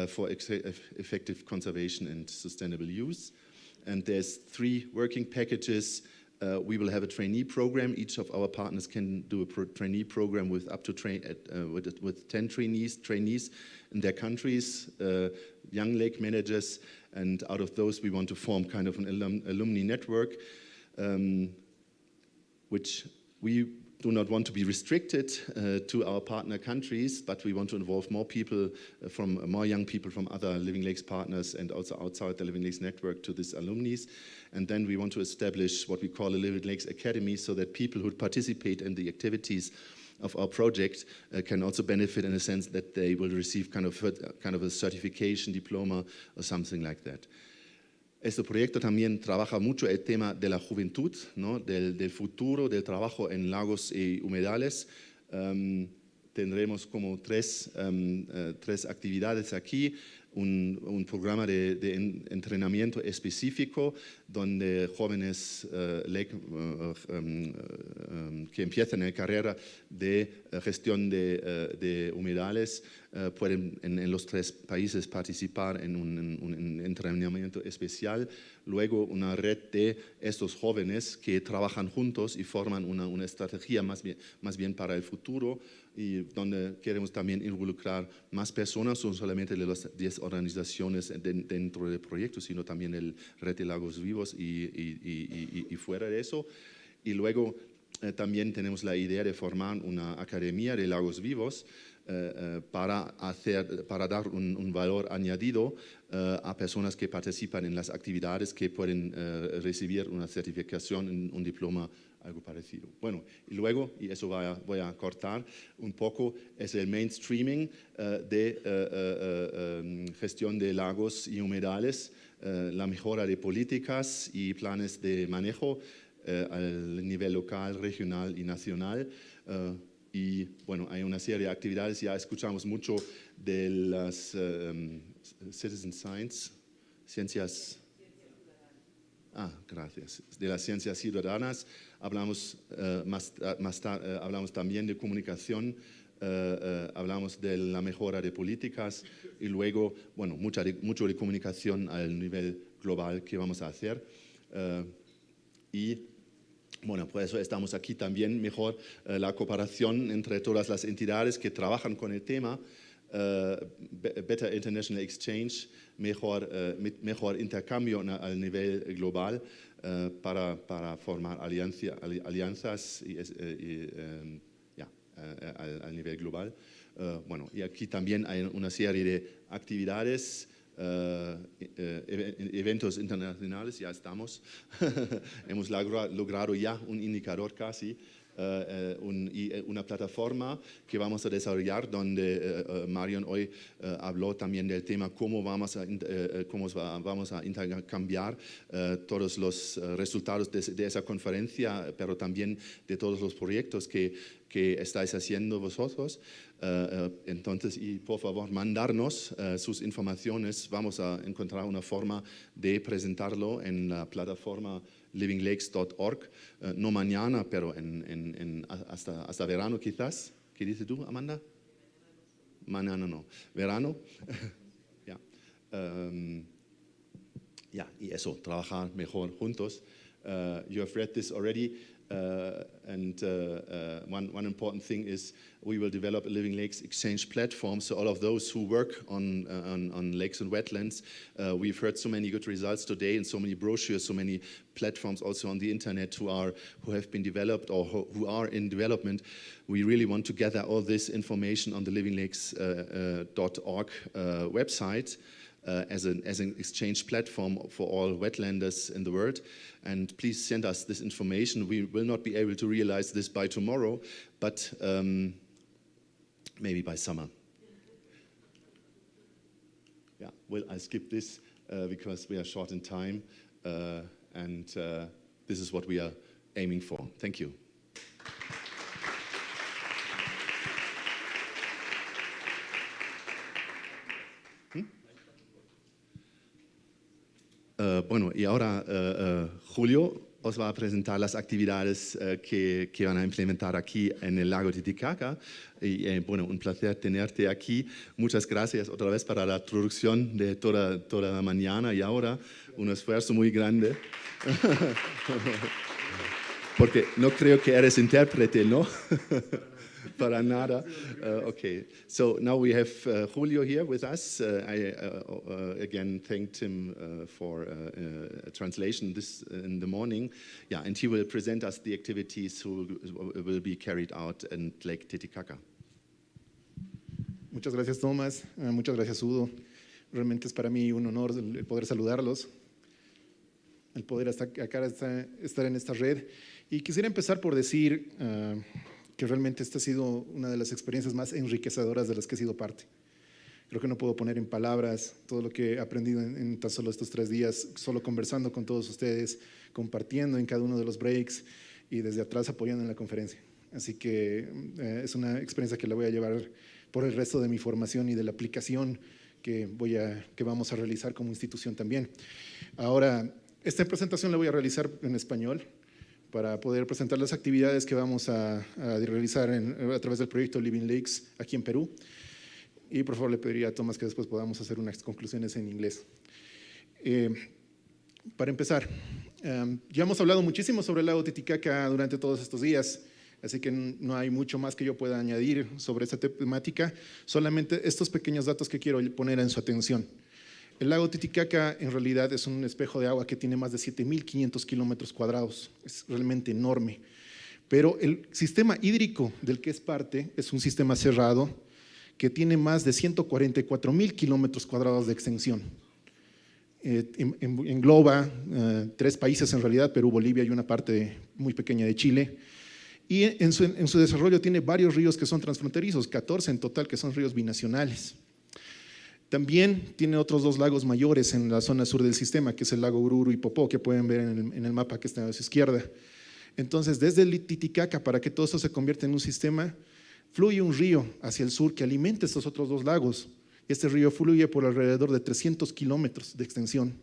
for effective conservation and sustainable use. And there's 3 working packages. We will have a trainee program. Each of our partners can do a trainee program with up to 10 trainees in their countries, young lake managers, and out of those we want to form kind of an alumni network, which we do not want to be restricted to our partner countries, but we want to involve more people, more young people from other Living Lakes partners and also outside the Living Lakes network to this alumni. And then we want to establish what we call a Living Lakes Academy, so that people who participate in the activities of our project can also benefit, in a sense that they will receive kind of a certification, diploma or something like that. Este proyecto también trabaja mucho el tema de la juventud, ¿no? del futuro, del trabajo en lagos y humedales. Tendremos como tres actividades aquí. Un programa de entrenamiento específico donde jóvenes que empiezan en la carrera de gestión de humedales pueden en los 3 países participar en un entrenamiento especial. Luego una red de estos jóvenes que trabajan juntos y forman una estrategia más bien para el futuro, y donde queremos también involucrar más personas, no solamente de las 10 organizaciones dentro del proyecto, sino también el Red de Lagos Vivos y fuera de eso. Y luego también tenemos la idea de formar una academia de lagos vivos para dar un valor añadido a personas que participan en las actividades, que pueden recibir una certificación, un diploma, algo parecido. Bueno, y luego, y eso voy a cortar un poco, es el mainstreaming de gestión de lagos y humedales, la mejora de políticas y planes de manejo al nivel local, regional y nacional. Y bueno, hay una serie de actividades, ya escuchamos mucho de las citizen science, ciencias. Gracias. De las ciencias ciudadanas. Hablamos hablamos también de comunicación, hablamos de la mejora de políticas y luego, bueno, mucho de comunicación al nivel global que vamos a hacer. Y bueno, por eso estamos aquí también, mejor la cooperación entre todas las entidades que trabajan con el tema, better international exchange, mejor intercambio al nivel global para formar alianzas al nivel global. Bueno, y aquí también hay una serie de actividades, eventos internacionales, ya estamos. Hemos logrado ya un indicador casi. Una plataforma que vamos a desarrollar, donde Marion hoy habló también del tema cómo vamos a intercambiar todos los resultados de esa conferencia, pero también de todos los proyectos que estáis haciendo vosotros. Entonces, y por favor, mandarnos sus informaciones. Vamos a encontrar una forma de presentarlo en la plataforma livinglakes.org, no mañana, pero hasta verano quizás. ¿Qué dices tú, Amanda? Mañana no. ¿Verano? Y eso, trabajar mejor juntos. You have read this already. And one important thing is we will develop a Living Lakes exchange platform, so all of those who work on lakes and wetlands, we've heard so many good results today and so many brochures, so many platforms also on the internet who have been developed or who are in development. We really want to gather all this information on the livinglakes.org website. As an exchange platform for all wetlanders in the world. And please send us this information. We will not be able to realize this by tomorrow, but maybe by summer. Yeah, well, I skip this because we are short in time, and this is what we are aiming for. Thank you. Bueno, y ahora Julio os va a presentar las actividades que van a implementar aquí en el lago Titicaca. Y bueno, un placer tenerte aquí. Muchas gracias otra vez para la traducción de toda la mañana y ahora. Un esfuerzo muy grande. Porque no creo que eres intérprete, ¿no? Para nada. Okay, so now we have Julio here with us. I again thanked him for translation this in the morning. Yeah, and he will present us the activities who will be carried out in Lake Titicaca. Muchas gracias, Tomás. Muchas gracias, Udo. Realmente es para mí un honor el poder saludarlos, el poder estar en esta red. Y quisiera empezar por decir que realmente esta ha sido una de las experiencias más enriquecedoras de las que he sido parte. Creo que no puedo poner en palabras todo lo que he aprendido en tan solo estos 3 días, solo conversando con todos ustedes, compartiendo en cada uno de los breaks y desde atrás apoyando en la conferencia. Así que es una experiencia que la voy a llevar por el resto de mi formación y de la aplicación que vamos a realizar como institución también. Ahora, esta presentación la voy a realizar en español, para poder presentar las actividades que vamos a realizar a través del proyecto Living Lakes aquí en Perú. Y por favor le pediría a Tomás que después podamos hacer unas conclusiones en inglés. Para empezar, ya hemos hablado muchísimo sobre el lago Titicaca durante todos estos días, así que no hay mucho más que yo pueda añadir sobre esta temática, solamente estos pequeños datos que quiero poner en su atención. El lago Titicaca en realidad es un espejo de agua que tiene más de 7.500 kilómetros cuadrados, es realmente enorme. Pero el sistema hídrico del que es parte es un sistema cerrado que tiene más de 144.000 kilómetros cuadrados de extensión. Engloba 3 países en realidad, Perú, Bolivia y una parte muy pequeña de Chile. Y en su desarrollo tiene varios ríos que son transfronterizos, 14 en total que son ríos binacionales. También tiene otros 2 lagos mayores en la zona sur del sistema, que es el lago Ururu y Popó, que pueden ver en el mapa que está a su izquierda. Entonces, desde el Titicaca, para que todo esto se convierta en un sistema, fluye un río hacia el sur que alimenta estos otros 2 lagos. Este río fluye por alrededor de 300 kilómetros de extensión.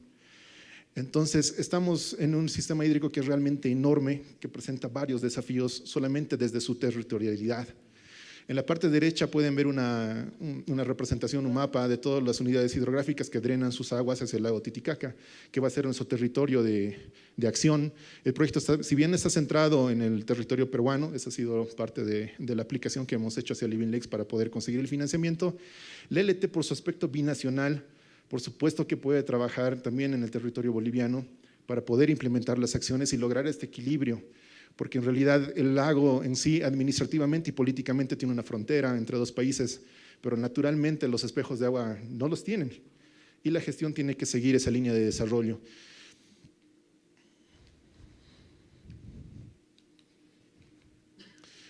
Entonces, estamos en un sistema hídrico que es realmente enorme, que presenta varios desafíos solamente desde su territorialidad. En la parte derecha pueden ver una representación, un mapa de todas las unidades hidrográficas que drenan sus aguas hacia el lago Titicaca, que va a ser nuestro territorio de acción. El proyecto, si bien está centrado en el territorio peruano, esa ha sido parte de la aplicación que hemos hecho hacia Living Lakes para poder conseguir el financiamiento. La LT, por su aspecto binacional, por supuesto que puede trabajar también en el territorio boliviano para poder implementar las acciones y lograr este equilibrio, porque en realidad el lago en sí administrativamente y políticamente tiene una frontera entre 2 países, pero naturalmente los espejos de agua no los tienen y la gestión tiene que seguir esa línea de desarrollo.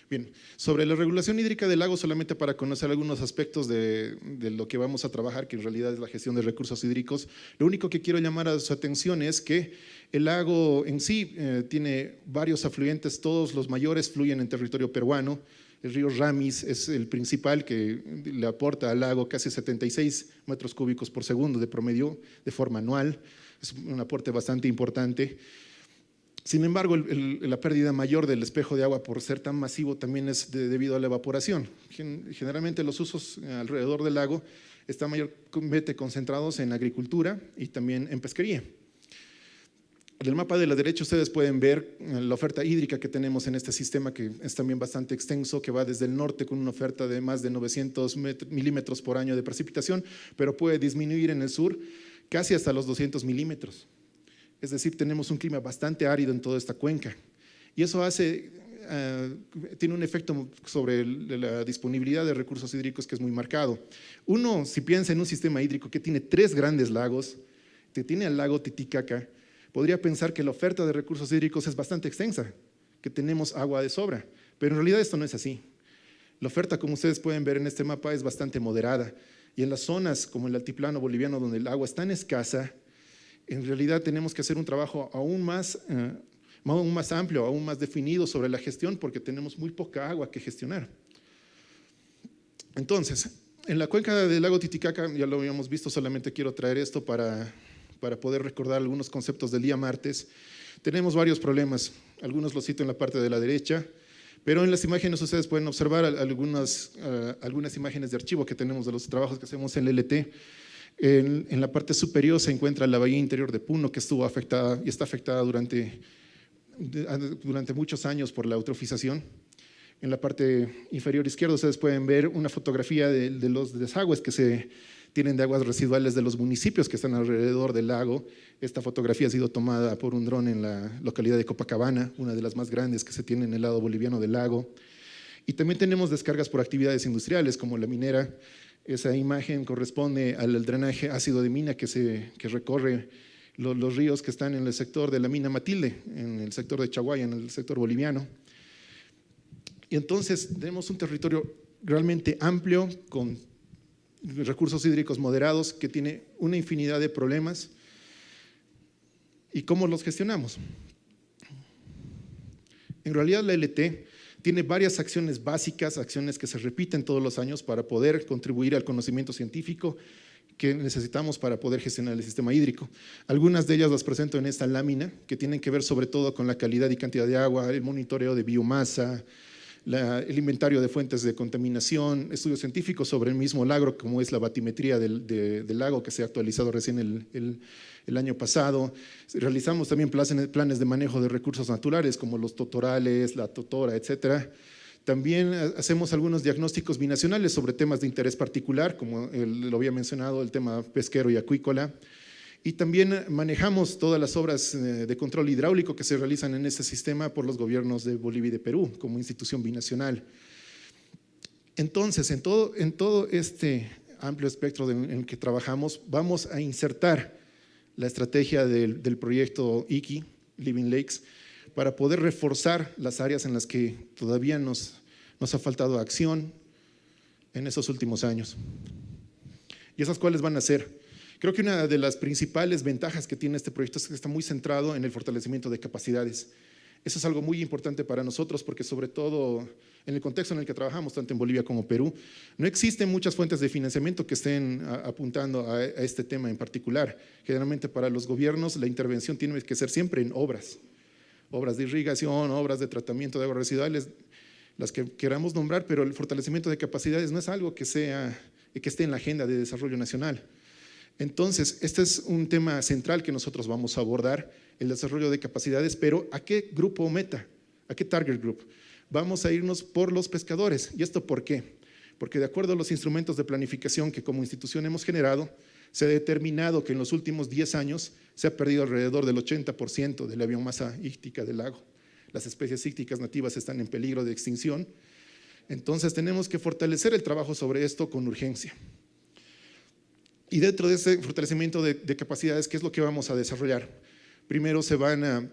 Bien, sobre la regulación hídrica del lago, solamente para conocer algunos aspectos de lo que vamos a trabajar, que en realidad es la gestión de recursos hídricos, lo único que quiero llamar a su atención es que el lago en sí tiene varios afluentes, todos los mayores fluyen en territorio peruano. El río Ramis es el principal que le aporta al lago casi 76 metros cúbicos por segundo de promedio de forma anual, es un aporte bastante importante. Sin embargo, la pérdida mayor del espejo de agua por ser tan masivo también es debido a la evaporación. Generalmente los usos alrededor del lago están mayormente concentrados en agricultura y también en pesquería. En el mapa de la derecha ustedes pueden ver la oferta hídrica que tenemos en este sistema, que es también bastante extenso, que va desde el norte con una oferta de más de 900 milímetros por año de precipitación, pero puede disminuir en el sur casi hasta los 200 milímetros. Es decir, tenemos un clima bastante árido en toda esta cuenca. Y eso tiene un efecto sobre la disponibilidad de recursos hídricos que es muy marcado. Uno, si piensa en un sistema hídrico que tiene 3 grandes lagos, que tiene el lago Titicaca, podría pensar que la oferta de recursos hídricos es bastante extensa, que tenemos agua de sobra, pero en realidad esto no es así. La oferta, como ustedes pueden ver en este mapa, es bastante moderada, y en las zonas como el altiplano boliviano, donde el agua es tan escasa, en realidad tenemos que hacer un trabajo aún más amplio, aún más definido sobre la gestión, porque tenemos muy poca agua que gestionar. Entonces, en la cuenca del lago Titicaca, ya lo habíamos visto, solamente quiero traer esto para poder recordar algunos conceptos del día martes. Tenemos varios problemas, algunos los cito en la parte de la derecha, pero en las imágenes ustedes pueden observar algunas imágenes de archivo que tenemos de los trabajos que hacemos en el LT. En la parte superior se encuentra la bahía interior de Puno, que estuvo afectada y está afectada durante muchos años por la eutrofización. En la parte inferior izquierda ustedes pueden ver una fotografía de los desagües que se tienen de aguas residuales de los municipios que están alrededor del lago. Esta fotografía ha sido tomada por un dron en la localidad de Copacabana, una de las más grandes que se tiene en el lado boliviano del lago. Y también tenemos descargas por actividades industriales como la minera. Esa imagen corresponde al drenaje ácido de mina que recorre los ríos que están en el sector de la mina Matilde, en el sector de Chaguaya, en el sector boliviano. Y entonces tenemos un territorio realmente amplio, con recursos hídricos moderados, que tiene una infinidad de problemas. ¿Y cómo los gestionamos? En realidad la LT tiene varias acciones básicas, acciones que se repiten todos los años para poder contribuir al conocimiento científico que necesitamos para poder gestionar el sistema hídrico. Algunas de ellas las presento en esta lámina, que tienen que ver sobre todo con la calidad y cantidad de agua, el monitoreo de biomasa, el inventario de fuentes de contaminación, estudios científicos sobre el mismo lago, como es la batimetría del lago, que se ha actualizado recién el año pasado. Realizamos también planes de manejo de recursos naturales, como los totorales, la totora, etcétera. También hacemos algunos diagnósticos binacionales sobre temas de interés particular, como lo había mencionado, el tema pesquero y acuícola. Y también manejamos todas las obras de control hidráulico que se realizan en este sistema por los gobiernos de Bolivia y de Perú, como institución binacional. Entonces, en todo este amplio espectro en el que trabajamos, vamos a insertar la estrategia del proyecto IKI, Living Lakes, para poder reforzar las áreas en las que todavía nos ha faltado acción en esos últimos años. ¿Y esas cuáles van a ser? Creo que una de las principales ventajas que tiene este proyecto es que está muy centrado en el fortalecimiento de capacidades. Eso es algo muy importante para nosotros porque sobre todo en el contexto en el que trabajamos, tanto en Bolivia como Perú, no existen muchas fuentes de financiamiento que estén apuntando a este tema en particular. Generalmente para los gobiernos la intervención tiene que ser siempre en obras de irrigación, obras de tratamiento de aguas residuales, las que queramos nombrar, pero el fortalecimiento de capacidades no es algo que esté en la agenda de desarrollo nacional. Entonces, este es un tema central que nosotros vamos a abordar, el desarrollo de capacidades, pero ¿a qué grupo meta? ¿A qué target group? Vamos a irnos por los pescadores. ¿Y esto por qué? Porque de acuerdo a los instrumentos de planificación que como institución hemos generado, se ha determinado que en los últimos 10 años se ha perdido alrededor del 80% de la biomasa íctica del lago. Las especies ícticas nativas están en peligro de extinción. Entonces, tenemos que fortalecer el trabajo sobre esto con urgencia. Y dentro de ese fortalecimiento de capacidades, ¿qué es lo que vamos a desarrollar? Primero se van a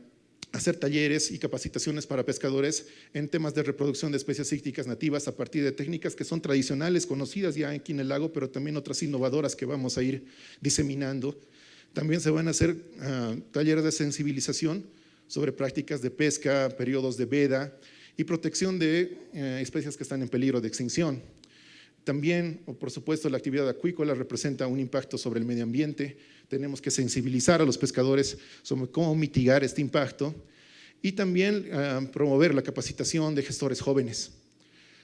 hacer talleres y capacitaciones para pescadores en temas de reproducción de especies ícticas nativas a partir de técnicas que son tradicionales, conocidas ya aquí en el lago, pero también otras innovadoras que vamos a ir diseminando. También se van a hacer talleres de sensibilización sobre prácticas de pesca, periodos de veda y protección de especies que están en peligro de extinción. También, por supuesto, la actividad acuícola representa un impacto sobre el medio ambiente. Tenemos que sensibilizar a los pescadores sobre cómo mitigar este impacto y también promover la capacitación de gestores jóvenes,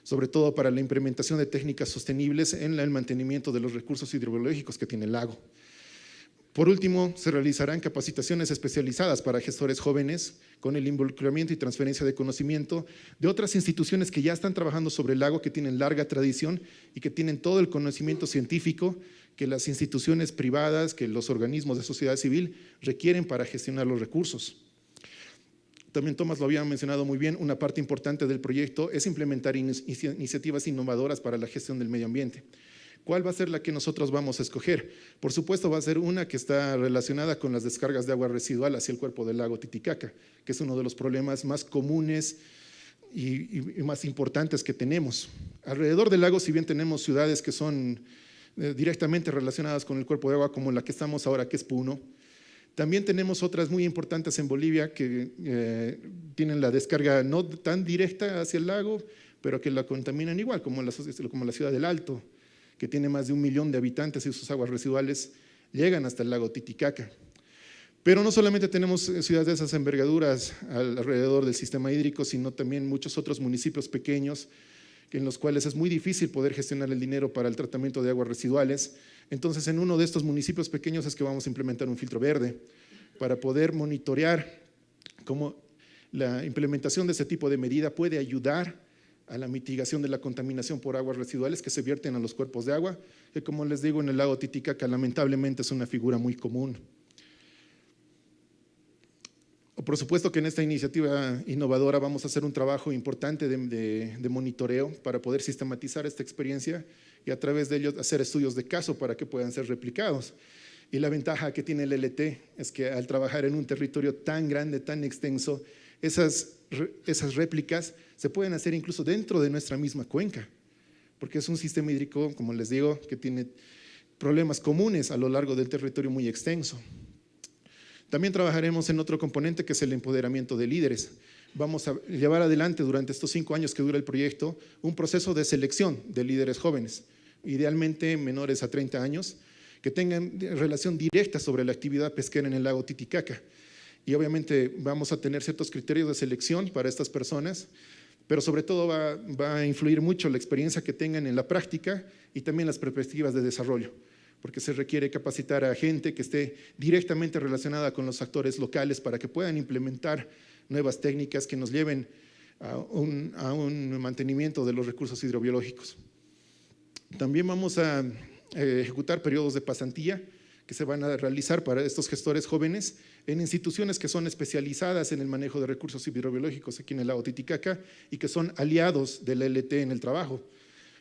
sobre todo para la implementación de técnicas sostenibles en el mantenimiento de los recursos hidrobiológicos que tiene el lago. Por último, se realizarán capacitaciones especializadas para gestores jóvenes con el involucramiento y transferencia de conocimiento de otras instituciones que ya están trabajando sobre el lago, que tienen larga tradición y que tienen todo el conocimiento científico que las instituciones privadas, que los organismos de sociedad civil requieren para gestionar los recursos. También Tomás lo había mencionado muy bien, una parte importante del proyecto es implementar iniciativas innovadoras para la gestión del medio ambiente. ¿Cuál va a ser la que nosotros vamos a escoger? Por supuesto va a ser una que está relacionada con las descargas de agua residual hacia el cuerpo del lago Titicaca, que es uno de los problemas más comunes y más importantes que tenemos. Alrededor del lago, si bien tenemos ciudades que son directamente relacionadas con el cuerpo de agua, como la que estamos ahora, que es Puno, también tenemos otras muy importantes en Bolivia que tienen la descarga no tan directa hacia el lago, pero que la contaminan igual, como la ciudad del Alto, que tiene más de 1 millón de habitantes y sus aguas residuales llegan hasta el lago Titicaca. Pero no solamente tenemos ciudades de esas envergaduras alrededor del sistema hídrico, sino también muchos otros municipios pequeños en los cuales es muy difícil poder gestionar el dinero para el tratamiento de aguas residuales. Entonces, en uno de estos municipios pequeños es que vamos a implementar un filtro verde para poder monitorear cómo la implementación de ese tipo de medida puede ayudar a la mitigación de la contaminación por aguas residuales que se vierten a los cuerpos de agua, que como les digo en el lago Titicaca lamentablemente es una figura muy común. Por supuesto que en esta iniciativa innovadora vamos a hacer un trabajo importante de monitoreo para poder sistematizar esta experiencia y a través de ello hacer estudios de caso para que puedan ser replicados. Y la ventaja que tiene el LT es que al trabajar en un territorio tan grande, tan extenso, esas réplicas se pueden hacer incluso dentro de nuestra misma cuenca, porque es un sistema hídrico, como les digo, que tiene problemas comunes a lo largo del territorio muy extenso. También trabajaremos en otro componente que es el empoderamiento de líderes. Vamos a llevar adelante durante estos 5 años que dura el proyecto un proceso de selección de líderes jóvenes, idealmente menores a 30 años, que tengan relación directa sobre la actividad pesquera en el lago Titicaca. Y obviamente vamos a tener ciertos criterios de selección para estas personas, pero sobre todo va a influir mucho la experiencia que tengan en la práctica y también las perspectivas de desarrollo, porque se requiere capacitar a gente que esté directamente relacionada con los actores locales para que puedan implementar nuevas técnicas que nos lleven a un mantenimiento de los recursos hidrobiológicos. También vamos a ejecutar periodos de pasantía que se van a realizar para estos gestores jóvenes en instituciones que son especializadas en el manejo de recursos hidrobiológicos aquí en el lago Titicaca y que son aliados del LT en el trabajo.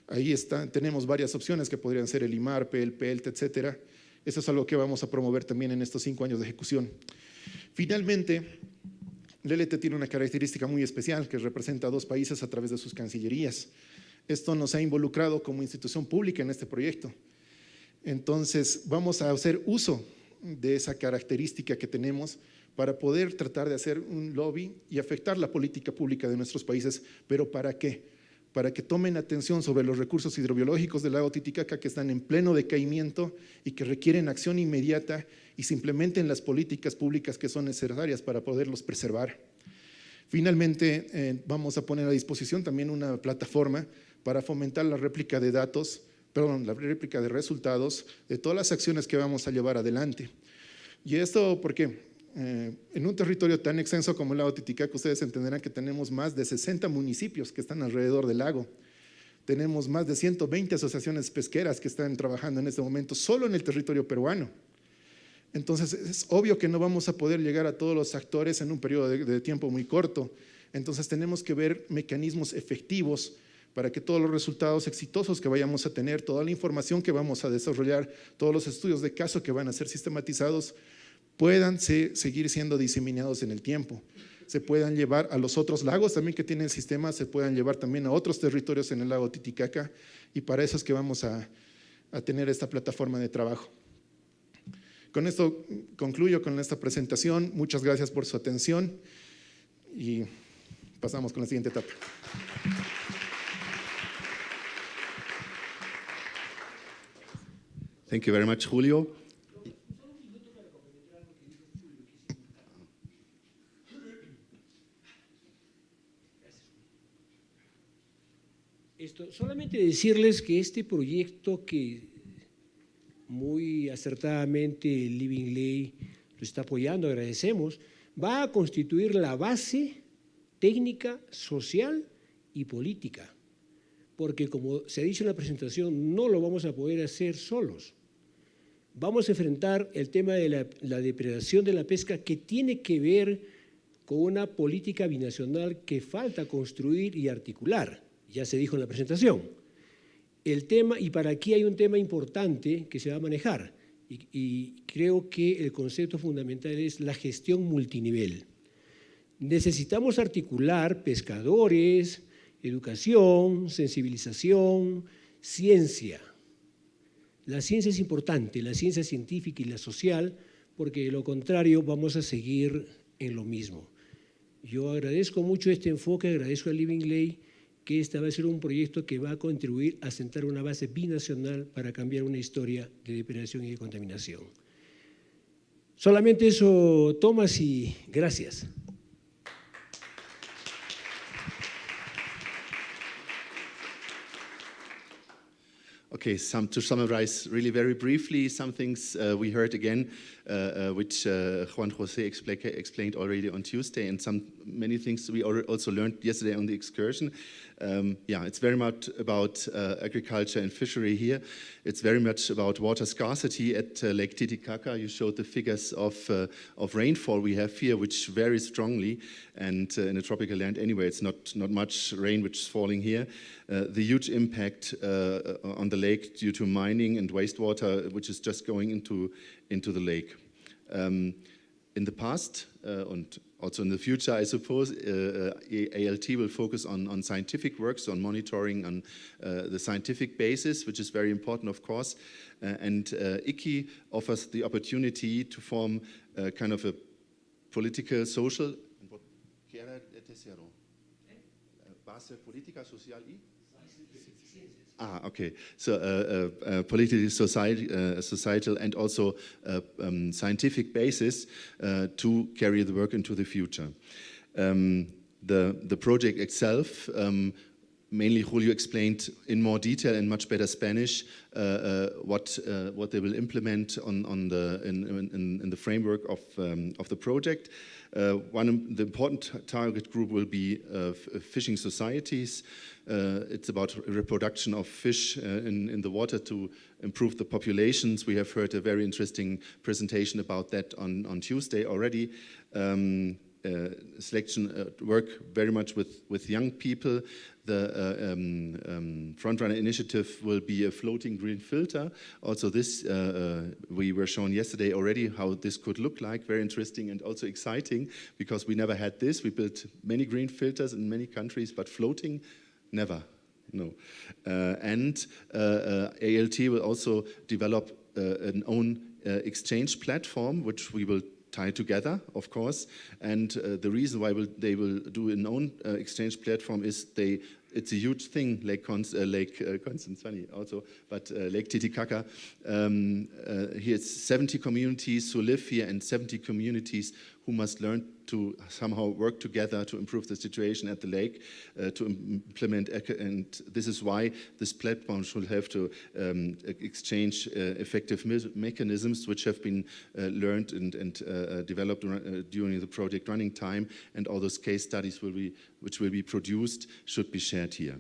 Ahí tenemos varias opciones que podrían ser el IMARPE, el PELT, etcétera. Eso es algo que vamos a promover también en estos 5 años de ejecución. Finalmente, el LT tiene una característica muy especial que representa a 2 países a través de sus cancillerías. Esto nos ha involucrado como institución pública en este proyecto. Entonces, vamos a hacer uso de esa característica que tenemos para poder tratar de hacer un lobby y afectar la política pública de nuestros países. ¿Pero para qué? Para que tomen atención sobre los recursos hidrobiológicos del lago Titicaca que están en pleno decaimiento y que requieren acción inmediata y se implementen las políticas públicas que son necesarias para poderlos preservar. Finalmente, vamos a poner a disposición también una plataforma para fomentar la réplica de datos, la réplica de resultados de todas las acciones que vamos a llevar adelante. Y esto porque en un territorio tan extenso como el lago Titicaca, ustedes entenderán que tenemos más de 60 municipios que están alrededor del lago. Tenemos más de 120 asociaciones pesqueras que están trabajando en este momento solo en el territorio peruano. Entonces, es obvio que no vamos a poder llegar a todos los actores en un periodo de tiempo muy corto. Entonces, tenemos que ver mecanismos efectivos para que todos los resultados exitosos que vayamos a tener, toda la información que vamos a desarrollar, todos los estudios de caso que van a ser sistematizados, puedan seguir siendo diseminados en el tiempo. Se puedan llevar a los otros lagos también que tienen sistemas, se puedan llevar también a otros territorios en el lago Titicaca, y para eso es que vamos a tener esta plataforma de trabajo. Con esto concluyo con esta presentación. Muchas gracias por su atención y pasamos con la siguiente etapa. Thank you very much, Julio. Solamente decirles que este proyecto que muy acertadamente el Living Ley lo está apoyando, agradecemos, va a constituir la base técnica, social y política, porque como se ha dicho en la presentación, no lo vamos a poder hacer solos. Vamos a enfrentar el tema de la depredación de la pesca, que tiene que ver con una política binacional que falta construir y articular. Ya se dijo en la presentación. El tema, y para aquí hay un tema importante que se va a manejar, y creo que el concepto fundamental es la gestión multinivel. Necesitamos articular pescadores, educación, sensibilización, ciencia. La ciencia es importante, la ciencia científica y la social, porque de lo contrario vamos a seguir en lo mismo. Yo agradezco mucho este enfoque, agradezco al Living Ley, que este va a ser un proyecto que va a contribuir a sentar una base binacional para cambiar una historia de depredación y de contaminación. Solamente eso, Tomás, y gracias. Okay, to summarize really very briefly, some things we heard again, which Juan José explained already on Tuesday, and many things we also learned yesterday on the excursion. Yeah, it's very much about agriculture and fishery here. It's very much about water scarcity at Lake Titicaca. You showed the figures of rainfall we have here, which varies strongly, and in a tropical land anyway, it's not much rain which is falling here. The huge impact on the lake due to mining and wastewater, which is just going into the lake. In the past, and also in the future, I suppose, ALT will focus on scientific works, on monitoring on the scientific basis, which is very important, of course. And ICI offers the opportunity to form kind of a political, social... Base política social y... Okay. So political, societal, and also scientific basis to carry the work into the future. The project itself, mainly Julio explained in more detail in much better Spanish what they will implement in the framework of the project. The important target group will be fishing societies. It's about reproduction of fish in the water to improve the populations. We have heard a very interesting presentation about that on Tuesday already. Selection work very much with young people. The Frontrunner initiative will be a floating green filter. Also this, we were shown yesterday already how this could look like. Very interesting and also exciting because we never had this. We built many green filters in many countries, but floating, never, no. And ALT will also develop an own exchange platform, which we will tie together, of course, and the reason why they will do an own exchange platform is it's a huge thing, Lake Constance funny also, but Lake Titicaca. Here's 70 communities who live here and 70 communities who must learn to somehow work together to improve the situation at the lake, to implement, and this is why this platform should have to exchange effective mechanisms which have been learned and developed during the project running time, and all those case studies which will be produced should be shared here.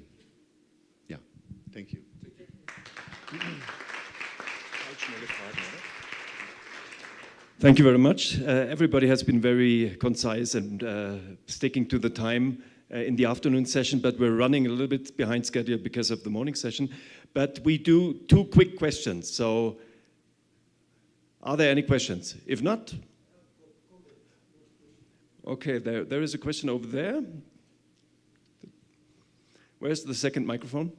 Yeah, thank you. Thank you very much. Everybody has been very concise and sticking to the time in the afternoon session, but we're running a little bit behind schedule because of the morning session. But we do 2 quick questions. So are there any questions? If not, okay, there is a question over there. Where's the second microphone?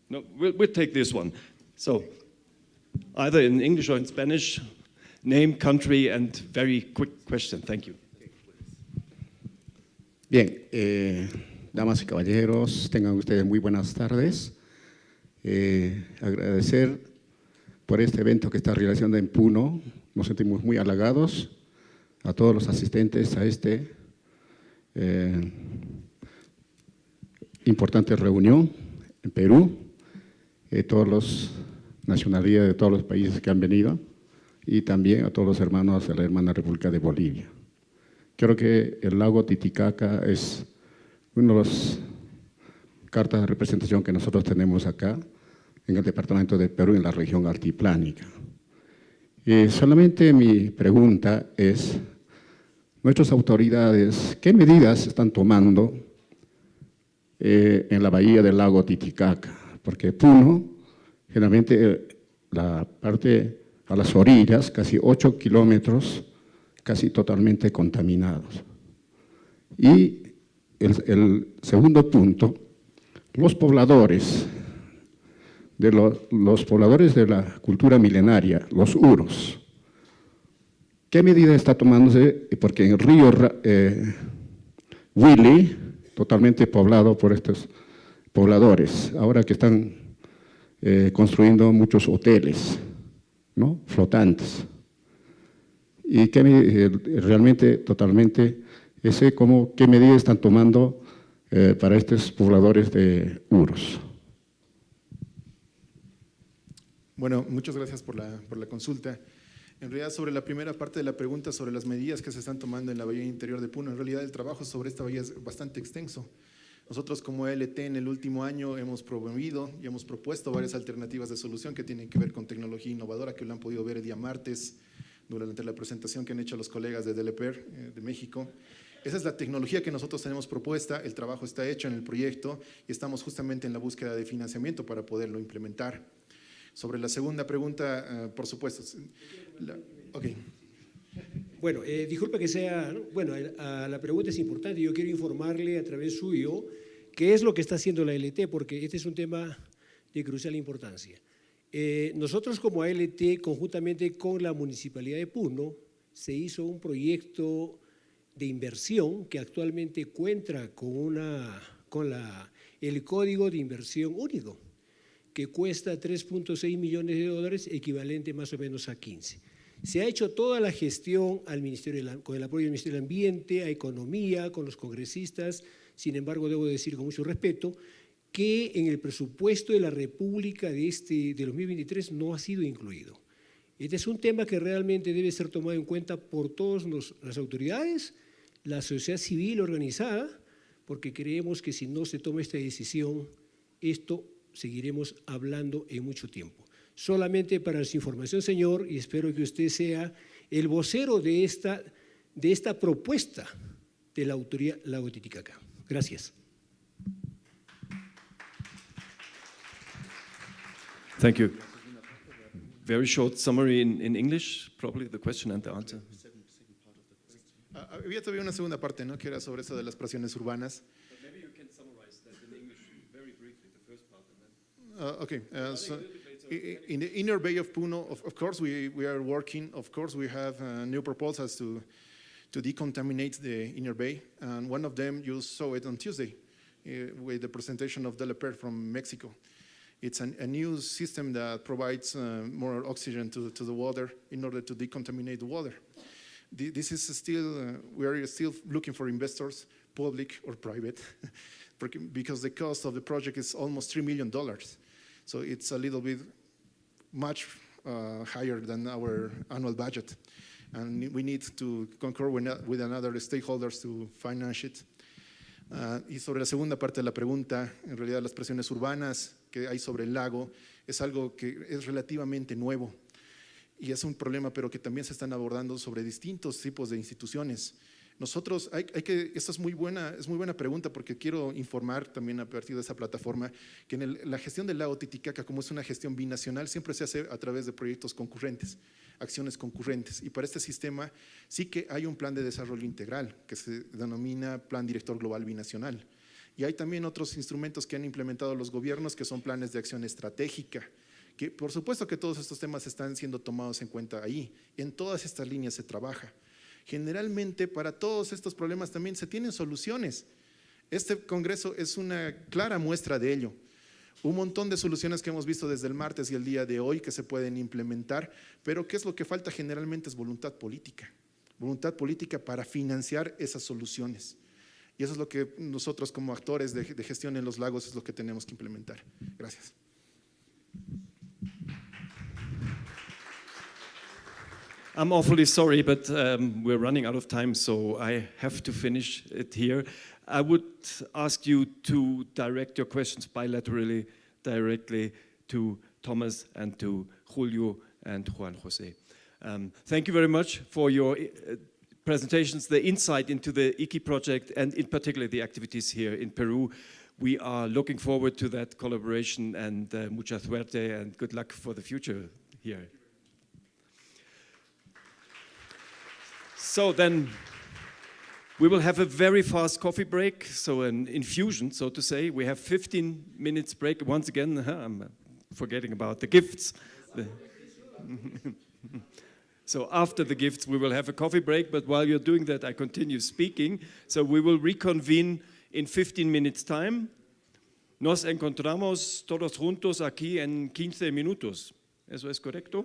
No, we'll take this one. So, either in English or in Spanish, name, country, and very quick question. Thank you. Bien, damas y caballeros, tengan ustedes muy buenas tardes. Agradecer por este evento que está realizando en Puno. Nos sentimos muy halagados a todos los asistentes a este importante reunión en Perú. Todas las nacionalidades de todos los países que han venido y también a todos los hermanos de la hermana República de Bolivia. Creo que el lago Titicaca es una de las cartas de representación que nosotros tenemos acá en el departamento de Perú, en la región altiplánica. Solamente mi pregunta es, nuestras autoridades, ¿qué medidas están tomando en la bahía del lago Titicaca? Porque Puno, generalmente la parte a las orillas, casi 8 kilómetros, casi totalmente contaminados. Y el segundo punto, los pobladores, los pobladores de la cultura milenaria, los uros, ¿qué medida está tomándose? Porque en el río Willy, totalmente poblado por estos pobladores, ahora que están construyendo muchos hoteles, ¿no? Flotantes. Y realmente, totalmente, ¿qué medidas están tomando para estos pobladores de Uros? Bueno, muchas gracias por la consulta. En realidad, sobre la primera parte de la pregunta, sobre las medidas que se están tomando en la bahía interior de Puno, en realidad el trabajo sobre esta bahía es bastante extenso. Nosotros como ELT en el último año hemos promovido y hemos propuesto varias alternativas de solución que tienen que ver con tecnología innovadora, que lo han podido ver el día martes durante la presentación que han hecho los colegas de DLPR de México. Esa es la tecnología que nosotros tenemos propuesta, el trabajo está hecho en el proyecto y estamos justamente en la búsqueda de financiamiento para poderlo implementar. Sobre la segunda pregunta, por supuesto. Ok. Bueno, disculpe que sea, bueno, la pregunta es importante. Yo quiero informarle a través suyo qué es lo que está haciendo la ALT, porque este es un tema de crucial importancia. Nosotros como ALT, conjuntamente con la Municipalidad de Puno, se hizo un proyecto de inversión que actualmente cuenta con el Código de Inversión Único, que cuesta 3.6 millones de dólares, equivalente más o menos a 15. Se ha hecho toda la gestión con el apoyo del Ministerio del Ambiente, a Economía, con los congresistas. Sin embargo, debo decir con mucho respeto que en el presupuesto de la República de 2023 no ha sido incluido. Este es un tema que realmente debe ser tomado en cuenta por todas las autoridades, la sociedad civil organizada, porque creemos que si no se toma esta decisión, esto seguiremos hablando en mucho tiempo. Solamente para su información, señor, y espero que usted sea el vocero de esta propuesta de la autoridad Lago Titicaca. Gracias. Thank you. Very short summary in English, probably the question and the answer. Había todavía una segunda parte, ¿no? Que era sobre eso de las presiones urbanas. Maybe you can summarize that in English very briefly, the first part. So in the inner bay of Puno, of course, we are working. Of course, we have new proposals to decontaminate the inner bay. And one of them, you saw it on Tuesday with the presentation of DLPR from Mexico. It's a new system that provides more oxygen to the water in order to decontaminate the water. This is still, we are still looking for investors, public or private, because the cost of the project is almost $3 million. So it's a little bit much higher than our annual budget. And we need to concur with another stakeholders to finance it. Y sobre la segunda parte de la pregunta, en realidad las presiones urbanas que hay sobre el lago es algo que es relativamente nuevo y es un problema, pero que también se están abordando sobre distintos tipos de instituciones. Nosotros, esta es muy buena pregunta porque quiero informar también a partir de esa plataforma que la gestión del lago Titicaca, como es una gestión binacional, siempre se hace a través de proyectos concurrentes, acciones concurrentes. Y para este sistema sí que hay un plan de desarrollo integral que se denomina Plan Director Global Binacional. Y hay también otros instrumentos que han implementado los gobiernos que son planes de acción estratégica, que por supuesto que todos estos temas están siendo tomados en cuenta ahí. En todas estas líneas se trabaja. Generalmente para todos estos problemas también se tienen soluciones. Este congreso es una clara muestra de ello. Un montón de soluciones que hemos visto desde el martes y el día de hoy que se pueden implementar, pero ¿qué es lo que falta? Generalmente es voluntad política para financiar esas soluciones. Y eso es lo que nosotros como actores de gestión en los lagos es lo que tenemos que implementar. Gracias. I'm awfully sorry, but we're running out of time, so I have to finish it here. I would ask you to direct your questions bilaterally, directly to Thomas and to Julio and Juan Jose. Thank you very much for your presentations, the insight into the IKI project, and in particular the activities here in Peru. We are looking forward to that collaboration, and mucha suerte and good luck for the future here. So then we will have a very fast coffee break, so an infusion, so to say. We have 15 minutes break. Once again, I'm forgetting about the gifts. So after the gifts, we will have a coffee break, but while you're doing that, I continue speaking. So we will reconvene in 15 minutes' time. Nos encontramos todos juntos aquí en 15 minutos. ¿Eso es correcto?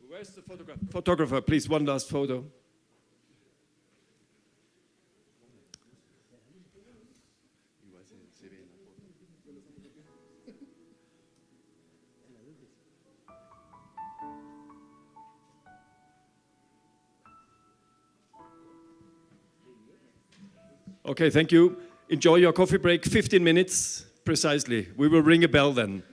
Where's the photographer? Photographer, please, one last photo. Okay, thank you. Enjoy your coffee break, 15 minutes precisely. We will ring a bell then.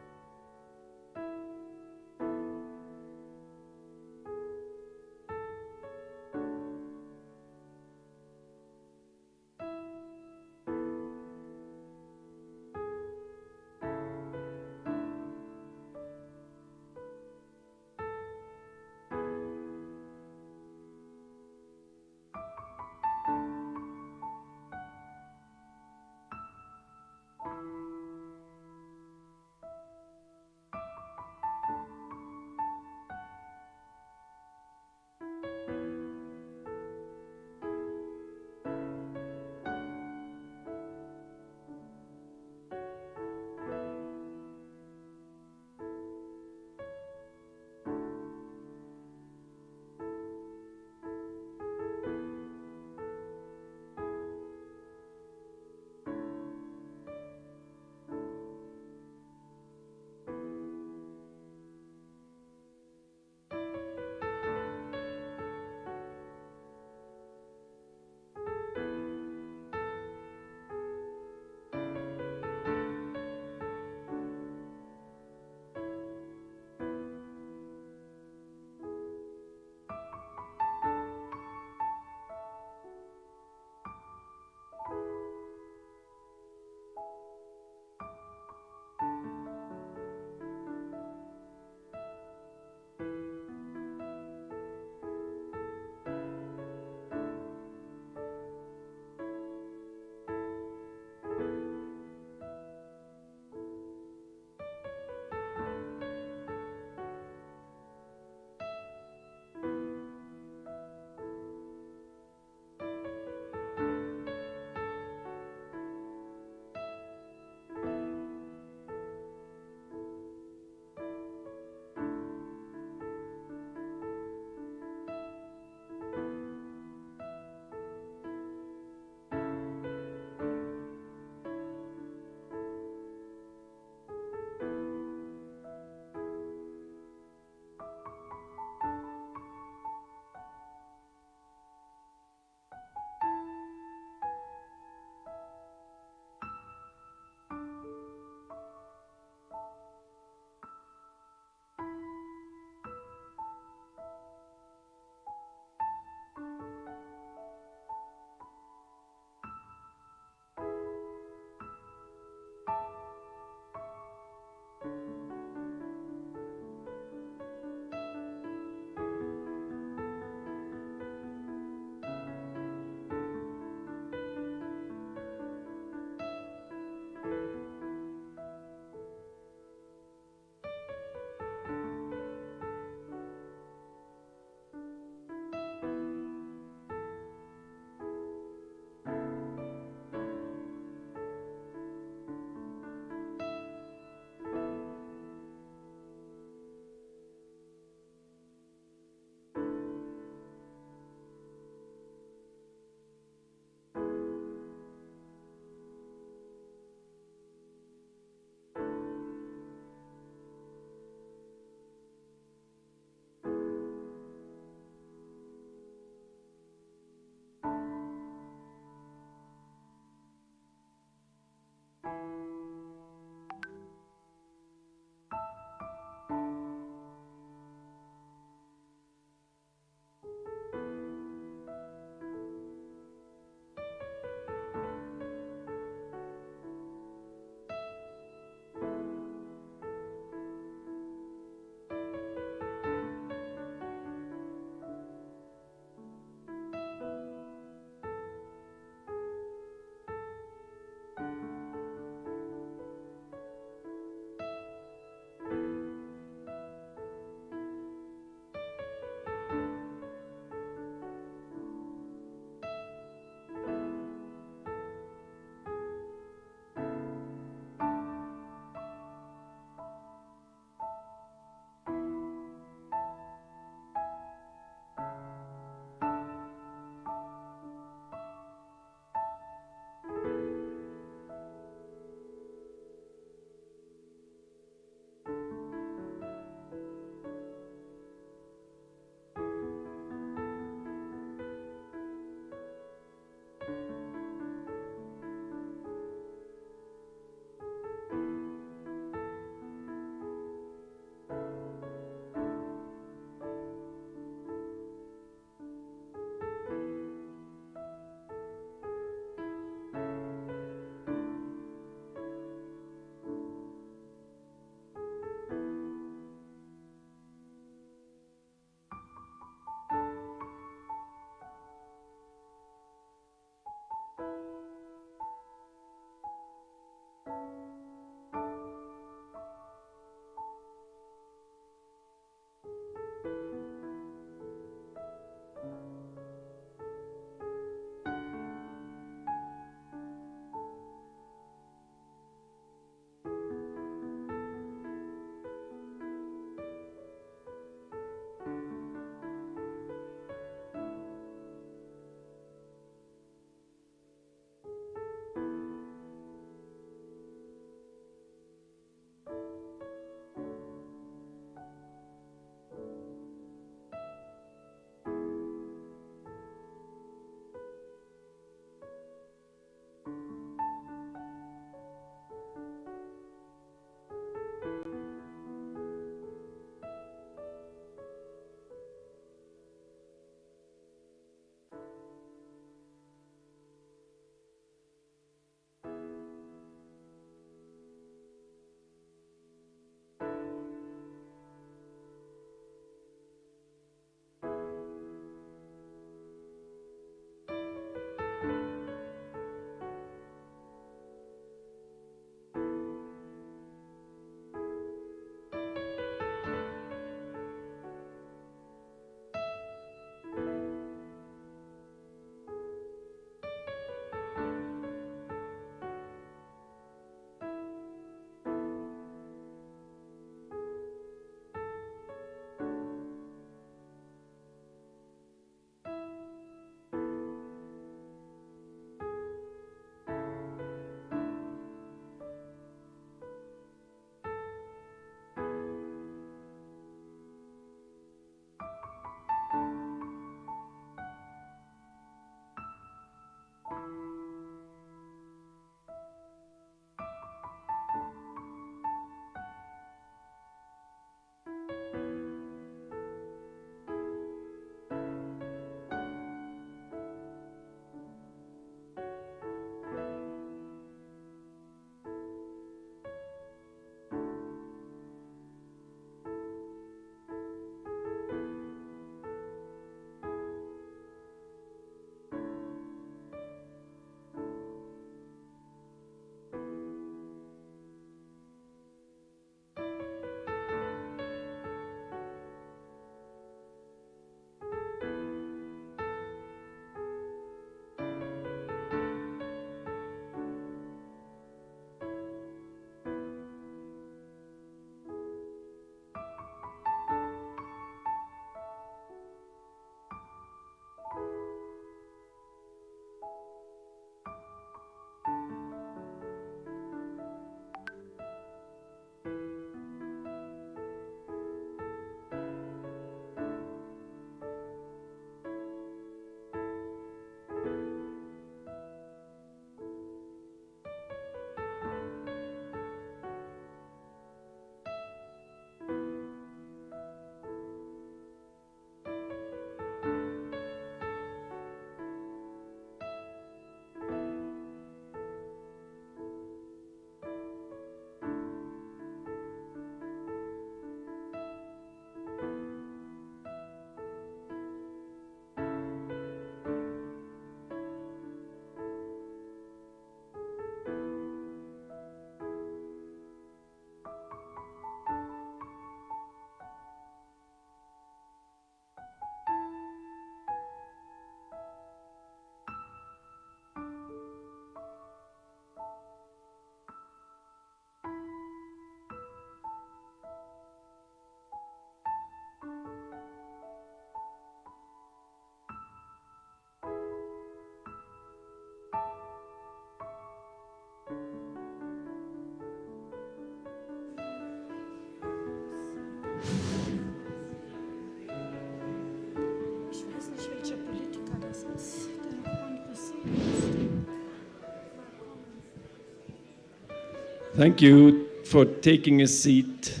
Thank you for taking a seat.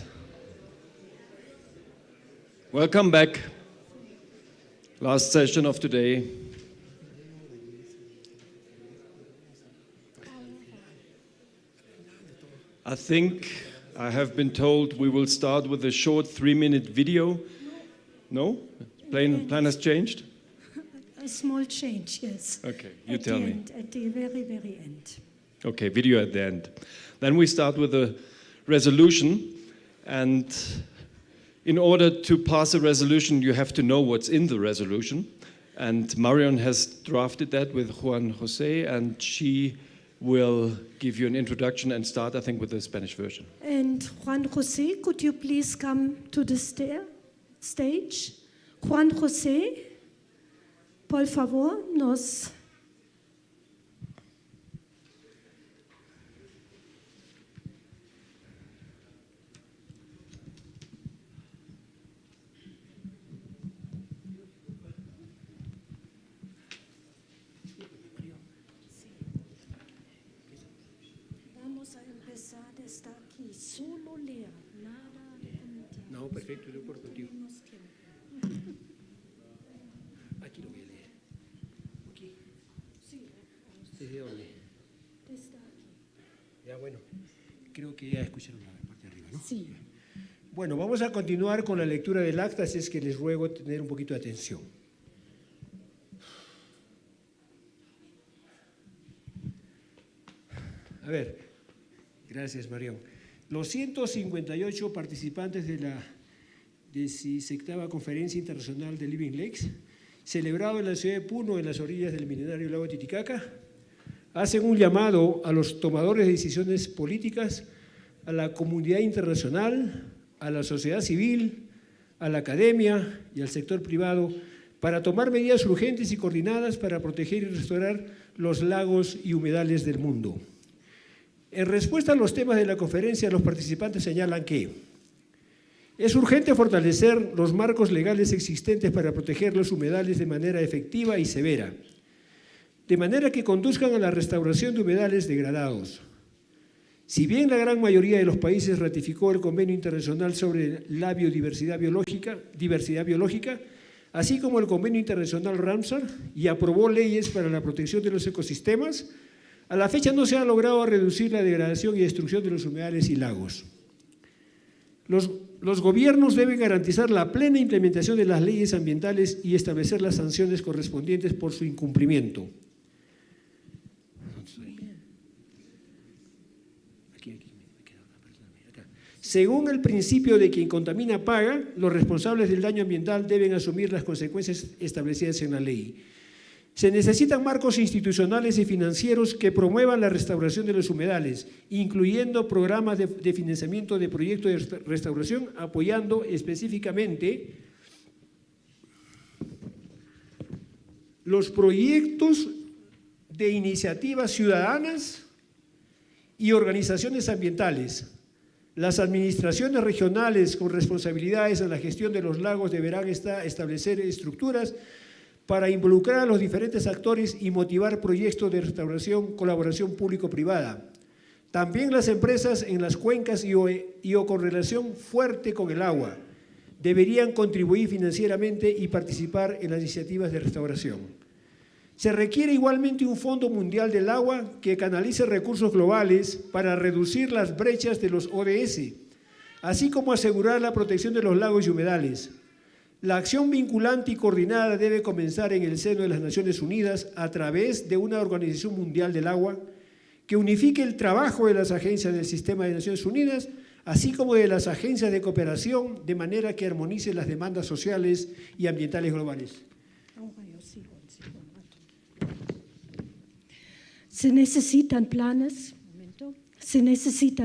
Welcome back. Last session of today. I think I have been told we will start with a short 3-minute video. No? Plan has changed? A small change, yes. Okay, you tell me. At the very, very end. Okay, video at the end. Then we start with a resolution, and in order to pass a resolution, you have to know what's in the resolution. And Marion has drafted that with Juan Jose, and she will give you an introduction and start, I think, with the Spanish version. And Juan Jose, could you please come to the stage? Juan Jose, por favor, nos... Vamos a empezar desde aquí, solo leer, nada de comentarios. No, perfecto, de acuerdo contigo. Aquí lo voy a leer. Aquí. Sí. ¿Desde dónde? Desde aquí. Ya, bueno, creo que ya escucharon la parte de arriba, ¿no? Sí. Bueno, vamos a continuar con la lectura del acta, así es que les ruego tener un poquito de atención. A ver, gracias, Marión. Los 158 participantes de la 16ª Conferencia Internacional de Living Lakes, celebrado en la ciudad de Puno, en las orillas del milenario lago Titicaca, hacen un llamado a los tomadores de decisiones políticas, a la comunidad internacional, a la sociedad civil, a la academia y al sector privado para tomar medidas urgentes y coordinadas para proteger y restaurar los lagos y humedales del mundo. En respuesta a los temas de la conferencia, los participantes señalan que es urgente fortalecer los marcos legales existentes para proteger los humedales de manera efectiva y severa, de manera que conduzcan a la restauración de humedales degradados. Si bien la gran mayoría de los países ratificó el Convenio Internacional sobre la diversidad biológica, así como el Convenio Internacional Ramsar, y aprobó leyes para la protección de los ecosistemas, a la fecha no se ha logrado reducir la degradación y destrucción de los humedales y lagos. Los gobiernos deben garantizar la plena implementación de las leyes ambientales y establecer las sanciones correspondientes por su incumplimiento. Según el principio de quien contamina paga, los responsables del daño ambiental deben asumir las consecuencias establecidas en la ley. Se necesitan marcos institucionales y financieros que promuevan la restauración de los humedales, incluyendo programas de financiamiento de proyectos de restauración, apoyando específicamente los proyectos de iniciativas ciudadanas y organizaciones ambientales. Las administraciones regionales con responsabilidades en la gestión de los lagos deberán establecer estructuras para involucrar a los diferentes actores y motivar proyectos de restauración, colaboración público-privada. También las empresas en las cuencas y o con relación fuerte con el agua deberían contribuir financieramente y participar en las iniciativas de restauración. Se requiere igualmente un Fondo Mundial del Agua que canalice recursos globales para reducir las brechas de los ODS, así como asegurar la protección de los lagos y humedales. La acción vinculante y coordinada debe comenzar en el seno de las Naciones Unidas a través de una Organización Mundial del Agua que unifique el trabajo de las agencias del Sistema de Naciones Unidas, así como de las agencias de cooperación, de manera que armonice las demandas sociales y ambientales globales. Se necesitan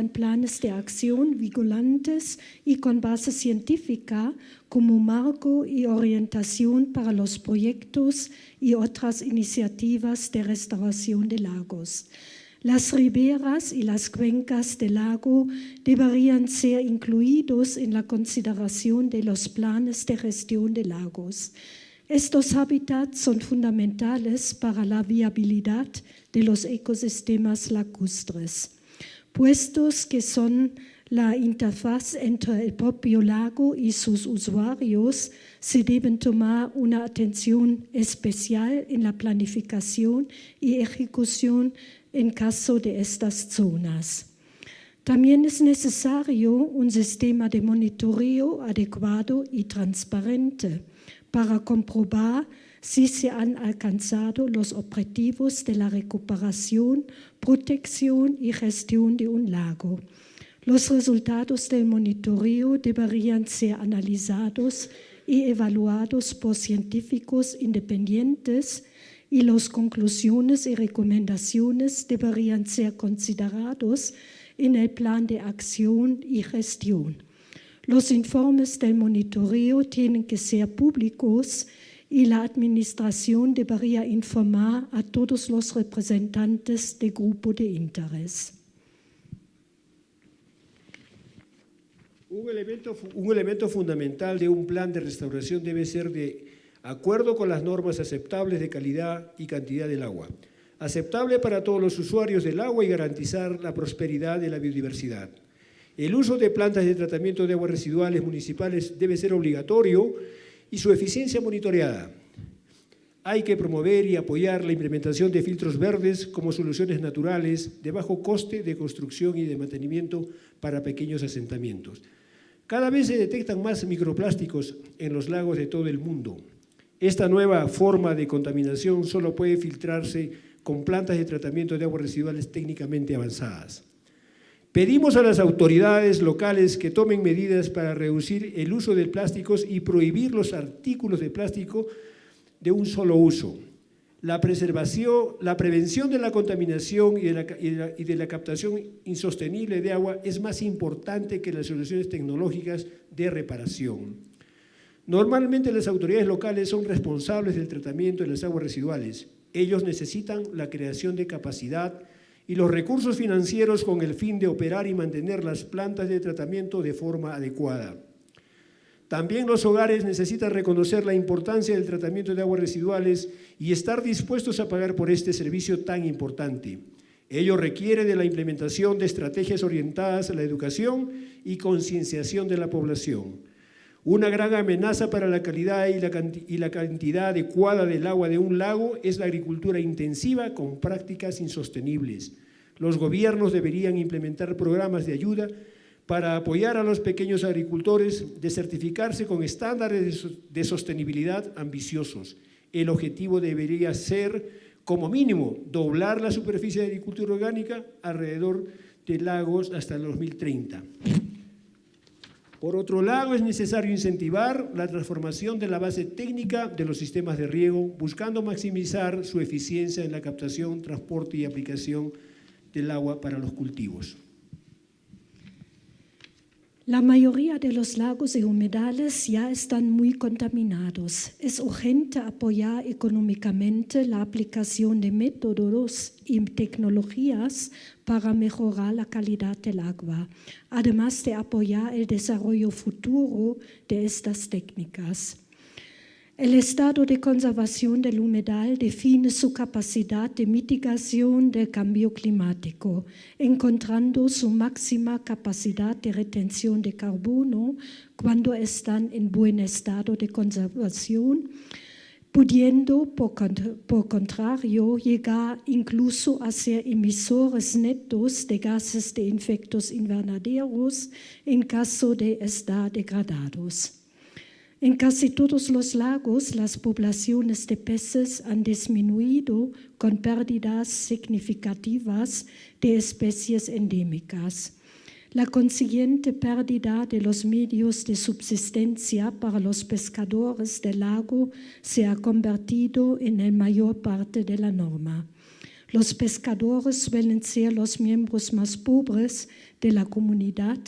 planes de acción vinculantes y con base científica como marco y orientación para los proyectos y otras iniciativas de restauración de lagos. Las riberas y las cuencas del lago deberían ser incluidos en la consideración de los planes de gestión de lagos. Estos hábitats son fundamentales para la viabilidad de los ecosistemas lacustres. puestos que son la interfaz entre el propio lago y sus usuarios, se deben tomar una atención especial en la planificación y ejecución en caso de estas zonas. También es necesario un sistema de monitoreo adecuado y transparente para comprobar si se han alcanzado los objetivos de la recuperación, protección y gestión de un lago. Los resultados del monitoreo deberían ser analizados y evaluados por científicos independientes y las conclusiones y recomendaciones deberían ser considerados en el plan de acción y gestión. Los informes del monitoreo tienen que ser públicos y la administración debería informar a todos los representantes del grupo de interés. Un elemento fundamental de un plan de restauración debe ser de acuerdo con las normas aceptables de calidad y cantidad del agua, aceptable para todos los usuarios del agua y garantizar la prosperidad de la biodiversidad. El uso de plantas de tratamiento de aguas residuales municipales debe ser obligatorio y su eficiencia monitoreada. Hay que promover y apoyar la implementación de filtros verdes como soluciones naturales de bajo coste de construcción y de mantenimiento para pequeños asentamientos. Cada vez se detectan más microplásticos en los lagos de todo el mundo. Esta nueva forma de contaminación solo puede filtrarse con plantas de tratamiento de aguas residuales técnicamente avanzadas. Pedimos a las autoridades locales que tomen medidas para reducir el uso de plásticos y prohibir los artículos de plástico de un solo uso. La prevención de la contaminación y de la captación insostenible de agua es más importante que las soluciones tecnológicas de reparación. Normalmente las autoridades locales son responsables del tratamiento de las aguas residuales. Ellos necesitan la creación de capacidad y los recursos financieros con el fin de operar y mantener las plantas de tratamiento de forma adecuada. También los hogares necesitan reconocer la importancia del tratamiento de aguas residuales y estar dispuestos a pagar por este servicio tan importante. Ello requiere de la implementación de estrategias orientadas a la educación y concienciación de la población. Una gran amenaza para la calidad y la cantidad adecuada del agua de un lago es la agricultura intensiva con prácticas insostenibles. Los gobiernos deberían implementar programas de ayuda para apoyar a los pequeños agricultores de certificarse con estándares de sostenibilidad ambiciosos. El objetivo debería ser, como mínimo, doblar la superficie de agricultura orgánica alrededor de lagos hasta el 2030. Por otro lado, es necesario incentivar la transformación de la base técnica de los sistemas de riego, buscando maximizar su eficiencia en la captación, transporte y aplicación del agua para los cultivos. La mayoría de los lagos y humedales ya están muy contaminados. Es urgente apoyar económicamente la aplicación de métodos y tecnologías para mejorar la calidad del agua, además de apoyar el desarrollo futuro de estas técnicas. El estado de conservación del humedal define su capacidad de mitigación del cambio climático, encontrando su máxima capacidad de retención de carbono cuando están en buen estado de conservación, pudiendo, por contrario, llegar incluso a ser emisores netos de gases de efectos invernaderos en caso de estar degradados. En casi todos los lagos, las poblaciones de peces han disminuido con pérdidas significativas de especies endémicas. La consiguiente pérdida de los medios de subsistencia para los pescadores del lago se ha convertido en la mayor parte de la norma. Los pescadores suelen ser los miembros más pobres de la comunidad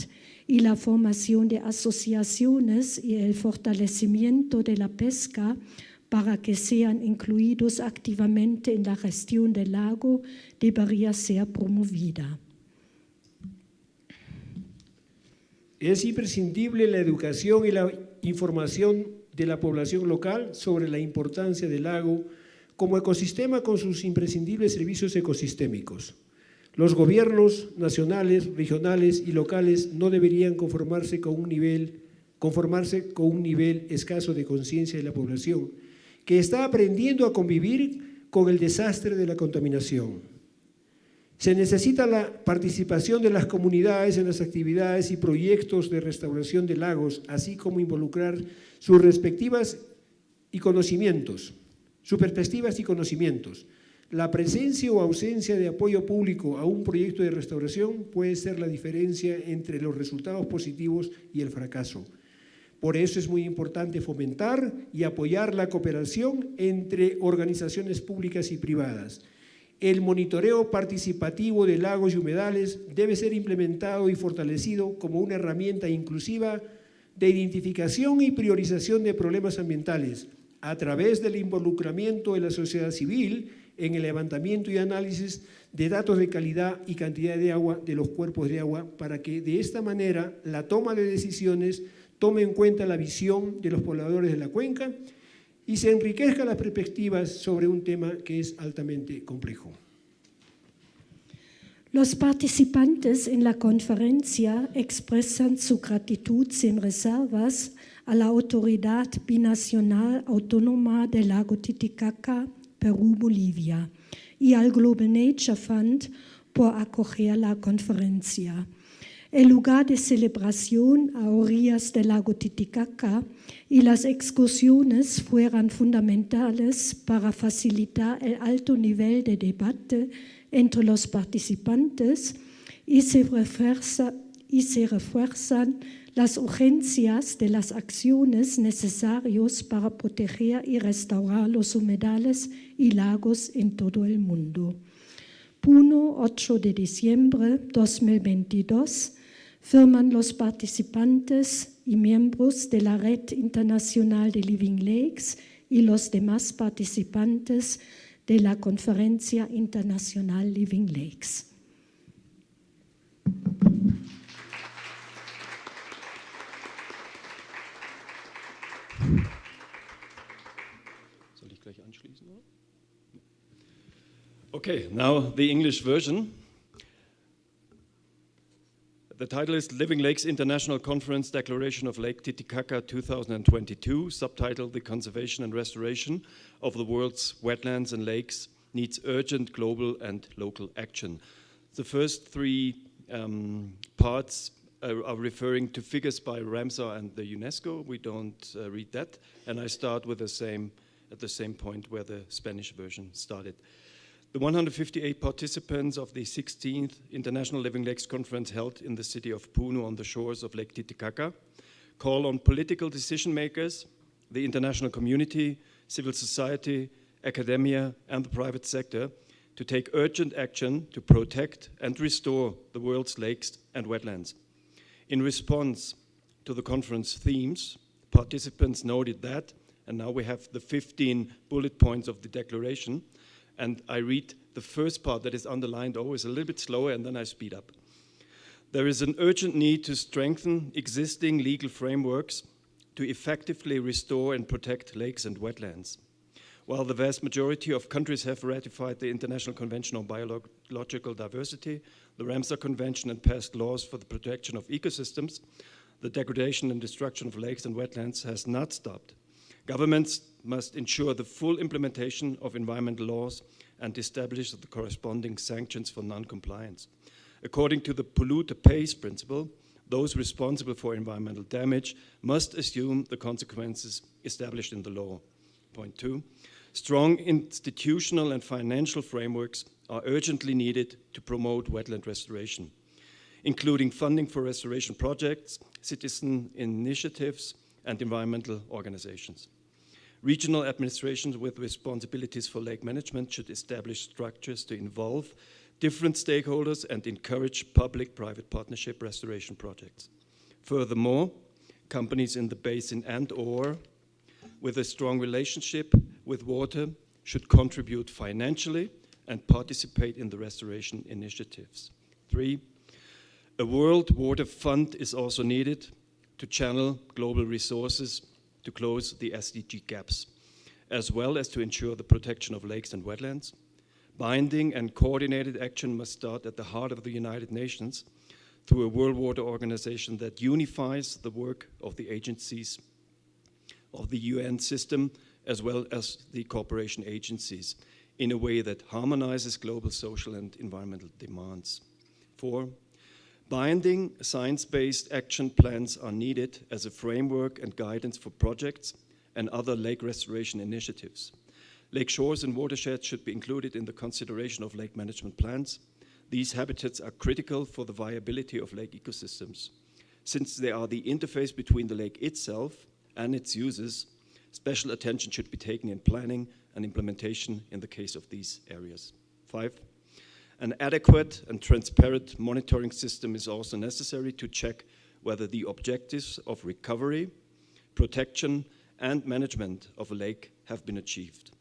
y la formación de asociaciones y el fortalecimiento de la pesca para que sean incluidos activamente en la gestión del lago debería ser promovida. Es imprescindible la educación y la información de la población local sobre la importancia del lago como ecosistema con sus imprescindibles servicios ecosistémicos. Los gobiernos nacionales, regionales y locales no deberían conformarse con un nivel escaso de conciencia de la población, que está aprendiendo a convivir con el desastre de la contaminación. Se necesita la participación de las comunidades en las actividades y proyectos de restauración de lagos, así como involucrar sus perspectivas y conocimientos. La presencia o ausencia de apoyo público a un proyecto de restauración puede ser la diferencia entre los resultados positivos y el fracaso. Por eso es muy importante fomentar y apoyar la cooperación entre organizaciones públicas y privadas. El monitoreo participativo de lagos y humedales debe ser implementado y fortalecido como una herramienta inclusiva de identificación y priorización de problemas ambientales a través del involucramiento de la sociedad civil en el levantamiento y análisis de datos de calidad y cantidad de agua de los cuerpos de agua, para que de esta manera la toma de decisiones tome en cuenta la visión de los pobladores de la cuenca y se enriquezca las perspectivas sobre un tema que es altamente complejo. Los participantes en la conferencia expresan su gratitud sin reservas a la Autoridad Binacional Autónoma del Lago Titicaca, Perú-Bolivia, y al Global Nature Fund por acoger la conferencia. El lugar de celebración a orillas del lago Titicaca y las excursiones fueron fundamentales para facilitar el alto nivel de debate entre los participantes y se refuerzan las urgencias de las acciones necesarias para proteger y restaurar los humedales y lagos en todo el mundo. Puno, 8 de diciembre 2022, firman los participantes y miembros de la Red Internacional de Living Lakes y los demás participantes de la Conferencia Internacional Living Lakes. Soll ich gleich anschließen? Oder? Okay, now the English version. The title is Living Lakes International Conference Declaration of Lake Titicaca 2022, subtitled The Conservation and Restoration of the World's Wetlands and Lakes Needs Urgent Global and Local Action. The first three parts are referring to figures by Ramsar and the UNESCO. We don't read that. And I start with at the same point where the Spanish version started. The 158 participants of the 16th International Living Lakes Conference held in the city of Puno on the shores of Lake Titicaca call on political decision makers, the international community, civil society, academia, and the private sector to take urgent action to protect and restore the world's lakes and wetlands. In response to the conference themes, participants noted that, and now we have the 15 bullet points of the declaration, and I read the first part that is underlined always a little bit slower, and then I speed up. There is an urgent need to strengthen existing legal frameworks to effectively restore and protect lakes and wetlands. While the vast majority of countries have ratified the International Convention on Biological Diversity, the Ramsar Convention, and passed laws for the protection of ecosystems, the degradation and destruction of lakes and wetlands has not stopped. Governments must ensure the full implementation of environmental laws and establish the corresponding sanctions for non-compliance. According to the polluter pays principle, those responsible for environmental damage must assume the consequences established in the law. Point 2, strong institutional and financial frameworks are urgently needed to promote wetland restoration, including funding for restoration projects, citizen initiatives, and environmental organizations. Regional administrations with responsibilities for lake management should establish structures to involve different stakeholders and encourage public-private partnership restoration projects. Furthermore, companies in the basin and/or with a strong relationship with water should contribute financially and participate in the restoration initiatives. 3, a World Water Fund is also needed to channel global resources to close the SDG gaps, as well as to ensure the protection of lakes and wetlands. Binding and coordinated action must start at the heart of the United Nations through a World Water Organization that unifies the work of the agencies of the UN system as well as the cooperation agencies in a way that harmonizes global social and environmental demands. 4, binding science-based action plans are needed as a framework and guidance for projects and other lake restoration initiatives. Lake shores and watersheds should be included in the consideration of lake management plans. These habitats are critical for the viability of lake ecosystems. Since they are the interface between the lake itself and its users, special attention should be taken in planning and implementation in the case of these areas. 5, an adequate and transparent monitoring system is also necessary to check whether the objectives of recovery, protection, and management of a lake have been achieved.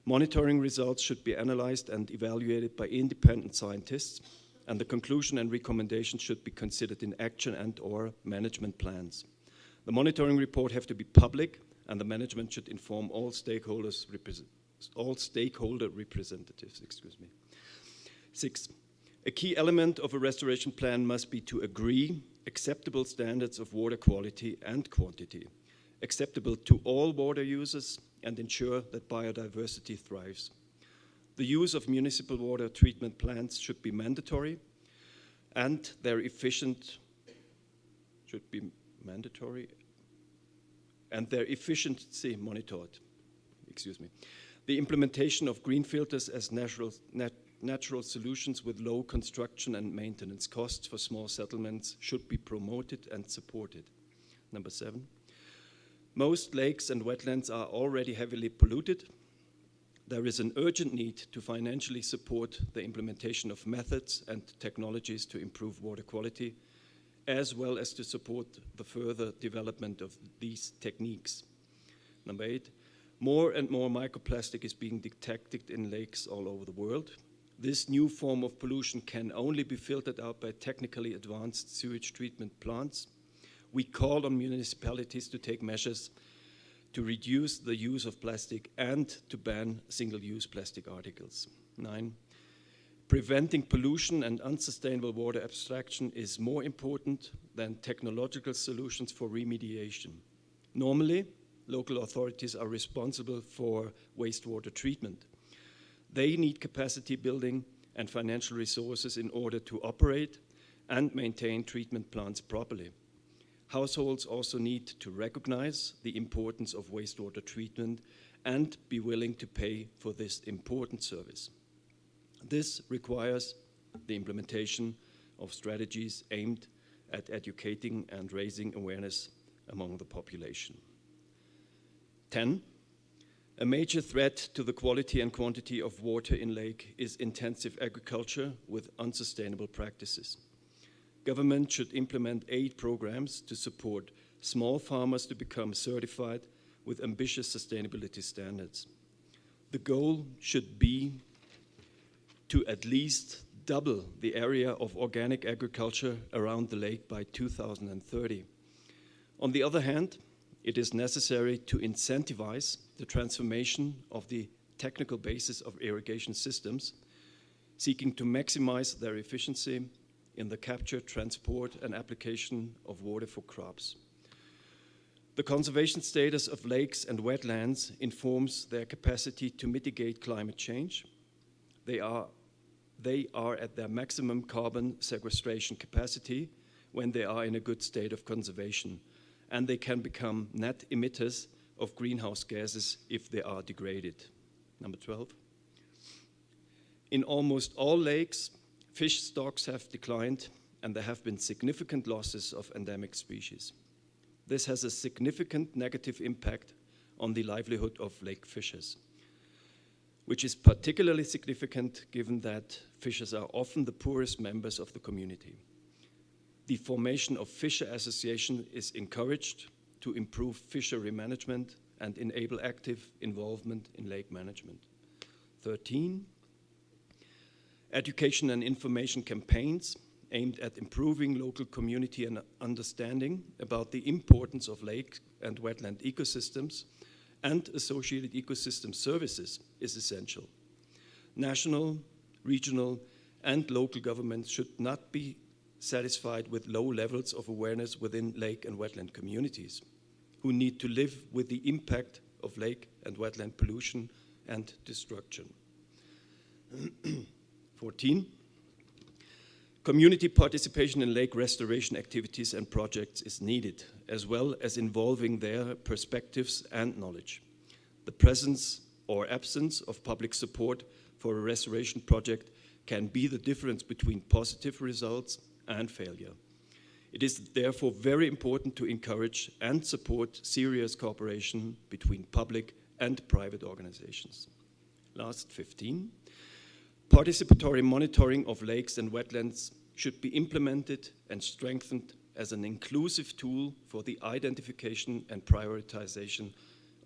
Monitoring results should be analyzed and evaluated by independent scientists, and the conclusion and recommendations should be considered in action and/or management plans. The monitoring report have to be public, and the management should inform all stakeholder representatives. 6, a key element of a restoration plan must be to agree acceptable standards of water quality and quantity, acceptable to all water users, and ensure that biodiversity thrives. The use of municipal water treatment plants should be mandatory, and their efficiency monitored. The implementation of green filters as natural solutions with low construction and maintenance costs for small settlements should be promoted and supported. 7, most lakes and wetlands are already heavily polluted. There is an urgent need to financially support the implementation of methods and technologies to improve water quality, as well as to support the further development of these techniques. 8, more and more microplastic is being detected in lakes all over the world. This new form of pollution can only be filtered out by technically advanced sewage treatment plants. We call on municipalities to take measures to reduce the use of plastic and to ban single-use plastic articles. 9, preventing pollution and unsustainable water abstraction is more important than technological solutions for remediation. Normally, local authorities are responsible for wastewater treatment. They need capacity building and financial resources in order to operate and maintain treatment plants properly. Households also need to recognize the importance of wastewater treatment and be willing to pay for this important service. This requires the implementation of strategies aimed at educating and raising awareness among the population. 10, a major threat to the quality and quantity of water in lake is intensive agriculture with unsustainable practices. Government should implement aid programs to support small farmers to become certified with ambitious sustainability standards. The goal should be to at least double the area of organic agriculture around the lake by 2030. On the other hand, it is necessary to incentivize the transformation of the technical basis of irrigation systems, seeking to maximize their efficiency in the capture, transport, and application of water for crops. The conservation status of lakes and wetlands informs their capacity to mitigate climate change. They are at their maximum carbon sequestration capacity when they are in a good state of conservation, and they can become net emitters of greenhouse gases if they are degraded. 12. In almost all lakes, fish stocks have declined and there have been significant losses of endemic species. This has a significant negative impact on the livelihood of lake fishers, which is particularly significant given that fishers are often the poorest members of the community. The formation of fisher association is encouraged to improve fishery management and enable active involvement in lake management. 13, education and information campaigns aimed at improving local community and understanding about the importance of lake and wetland ecosystems and associated ecosystem services is essential. National, regional, and local governments should not be satisfied with low levels of awareness within lake and wetland communities, who need to live with the impact of lake and wetland pollution and destruction. 14. Community participation in lake restoration activities and projects is needed, as well as involving their perspectives and knowledge. The presence or absence of public support for a restoration project can be the difference between positive results and failure. It is therefore very important to encourage and support serious cooperation between public and private organizations. Last 15. Participatory monitoring of lakes and wetlands should be implemented and strengthened as an inclusive tool for the identification and prioritization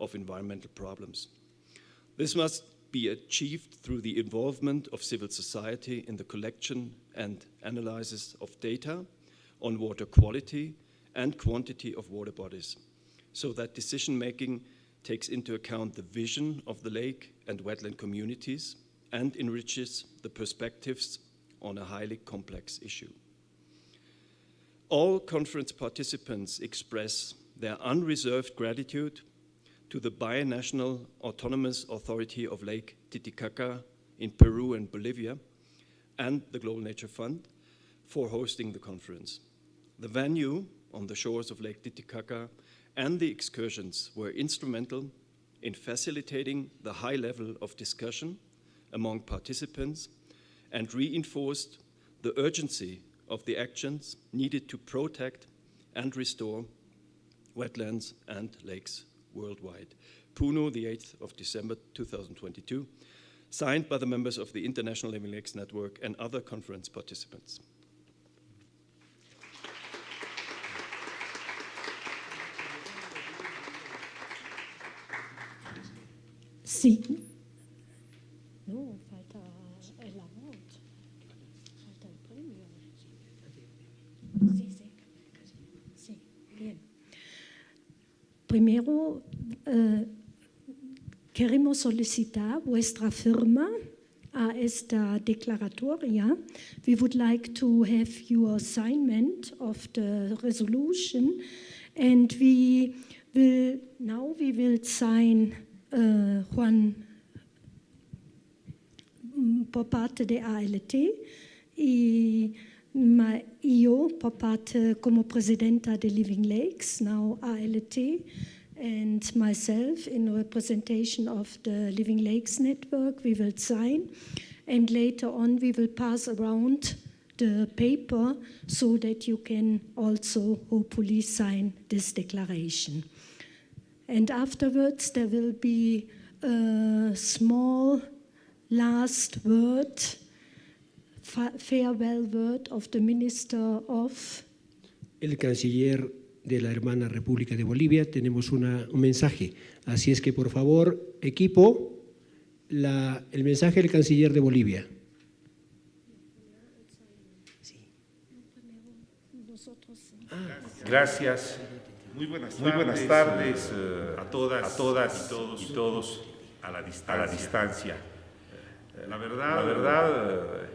of environmental problems. This must be achieved through the involvement of civil society in the collection and analysis of data on water quality and quantity of water bodies, so that decision-making takes into account the vision of the lake and wetland communities and enriches the perspectives on a highly complex issue. All conference participants express their unreserved gratitude to the Binational Autonomous Authority of Lake Titicaca in Peru and Bolivia and the Global Nature Fund for hosting the conference. The venue on the shores of Lake Titicaca and the excursions were instrumental in facilitating the high level of discussion among participants and reinforced the urgency of the actions needed to protect and restore wetlands and lakes worldwide. Puno, the 8th of December 2022, signed by the members of the International Living Lakes Network and other conference participants. Sí. No, falta el award. Falta el premio. Sí, sí. Sí, bien. Primero, queremos solicitar vuestra firma a esta declaratoria. We would like to have your assignment of the resolution, and we will sign Juan por parte de ALT y yo por parte como presidenta de Living Lakes, now ALT, and myself in representation of the Living Lakes Network, we will sign, and later on we will pass around the paper so that you can also hopefully sign this declaration. And afterwards there will be a small last word, farewell word of the Minister of... El canciller de la hermana República de Bolivia, tenemos un mensaje. Así es que, por favor, equipo, el mensaje del canciller de Bolivia. Sí. Gracias. Muy buenas tardes a todas y todos a la distancia. La verdad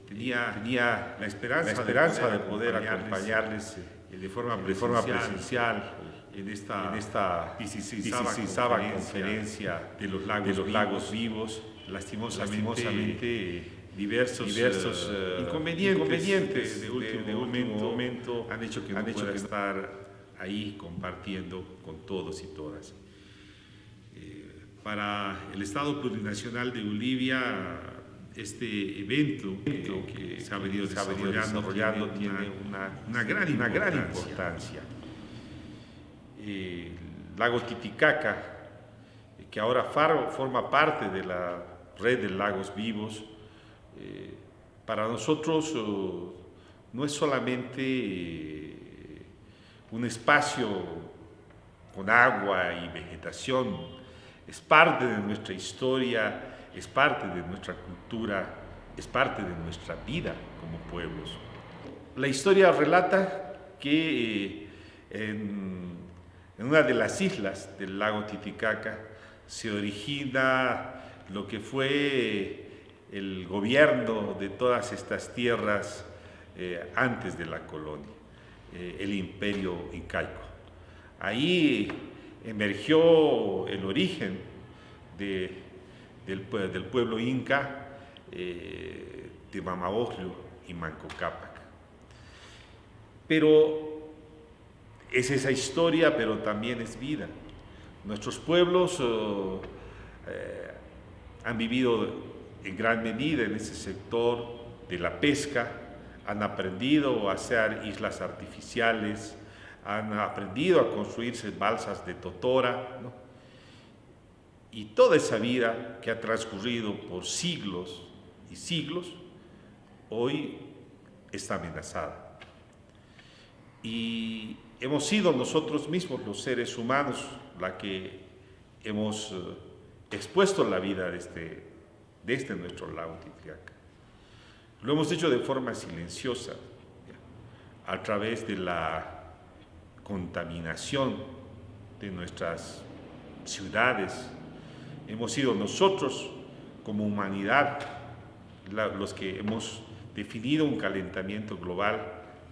tenía la esperanza de poder acompañarles de forma presencial en esta 16ª conferencia de los lagos vivos. Lastimosamente diversos inconvenientes de último momento han hecho que no pueda estar ahí compartiendo con todos y todas. Para el Estado Plurinacional de Bolivia, este evento que se ha venido desarrollando tiene una gran importancia. El lago Titicaca, que ahora forma parte de la red de lagos vivos, para nosotros no es solamente un espacio con agua y vegetación, es parte de nuestra historia, es parte de nuestra cultura, es parte de nuestra vida como pueblos. La historia relata que en una de las islas del lago Titicaca se origina lo que fue el gobierno de todas estas tierras antes de la colonia, el imperio incaico. Ahí emergió el origen del pueblo inca, de Mamaoglu y Manco Cápac. Pero es esa historia, pero también es vida. Nuestros pueblos han vivido en gran medida en ese sector de la pesca, han aprendido a hacer islas artificiales, han aprendido a construirse balsas de totora, ¿no? Y toda esa vida que ha transcurrido por siglos y siglos, hoy está amenazada. Y hemos sido nosotros mismos, los seres humanos, la que hemos expuesto la vida de este nuestro lago Titicaca. Lo hemos hecho de forma silenciosa, a través de la contaminación de nuestras ciudades. Hemos sido nosotros, como humanidad, los que hemos definido un calentamiento global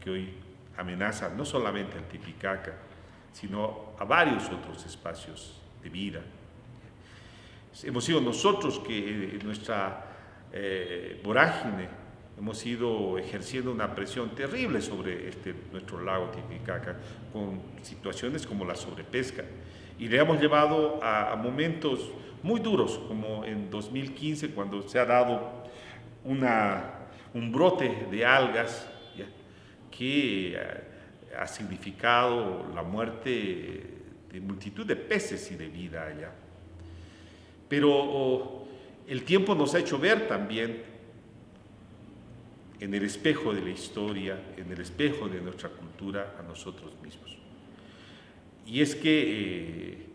que hoy amenaza no solamente al Titicaca, sino a varios otros espacios de vida. Hemos sido nosotros que en nuestra vorágine hemos ido ejerciendo una presión terrible sobre nuestro lago Titicaca, con situaciones como la sobrepesca, y le hemos llevado a momentos muy duros, como en 2015, cuando se ha dado un brote de algas, ¿ya?, que ha significado la muerte de multitud de peces y de vida allá. Pero el tiempo nos ha hecho ver también en el espejo de la historia, en el espejo de nuestra cultura, a nosotros mismos. Y es que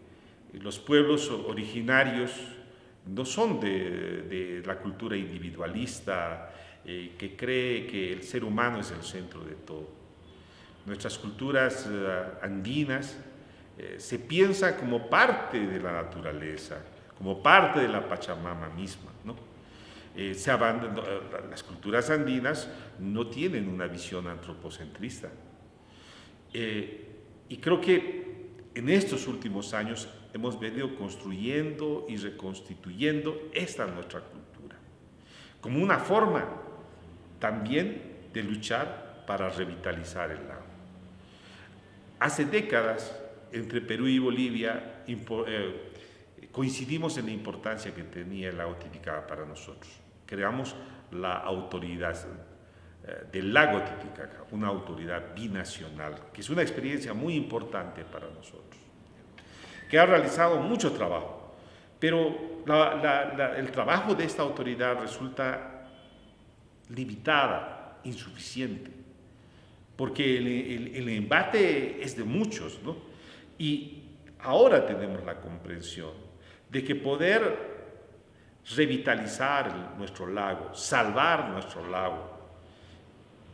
los pueblos originarios no son de la cultura individualista que cree que el ser humano es el centro de todo. Nuestras culturas andinas se piensan como parte de la naturaleza, como parte de la Pachamama misma, ¿no? Las culturas andinas no tienen una visión antropocentrista. Y creo que en estos últimos años hemos venido construyendo y reconstituyendo esta nuestra cultura, como una forma también de luchar para revitalizar el lago. Hace décadas, entre Perú y Bolivia, coincidimos en la importancia que tenía el lago Titicaca para nosotros. Creamos la autoridad del lago Titicaca, una autoridad binacional, que es una experiencia muy importante para nosotros, que ha realizado mucho trabajo, pero el trabajo de esta autoridad resulta limitada, insuficiente, porque el embate es de muchos, ¿no? Y ahora tenemos la comprensión de que poder revitalizar nuestro lago, salvar nuestro lago,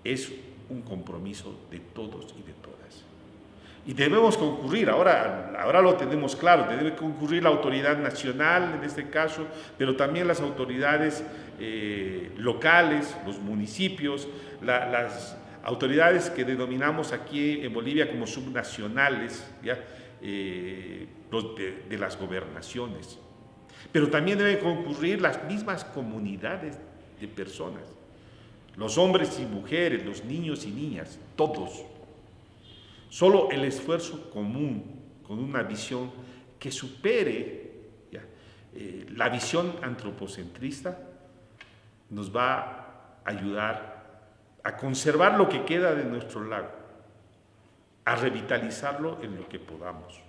es un compromiso de todos y de todas. Y debemos concurrir, ahora lo tenemos claro, debe concurrir la autoridad nacional en este caso, pero también las autoridades locales, los municipios, las autoridades que denominamos aquí en Bolivia como subnacionales, ¿ya?, de las gobernaciones. Pero también deben concurrir las mismas comunidades de personas, los hombres y mujeres, los niños y niñas, todos. Solo el esfuerzo común, con una visión que supere, ¿ya?, la visión antropocentrista, nos va a ayudar a conservar lo que queda de nuestro lago, a revitalizarlo en lo que podamos.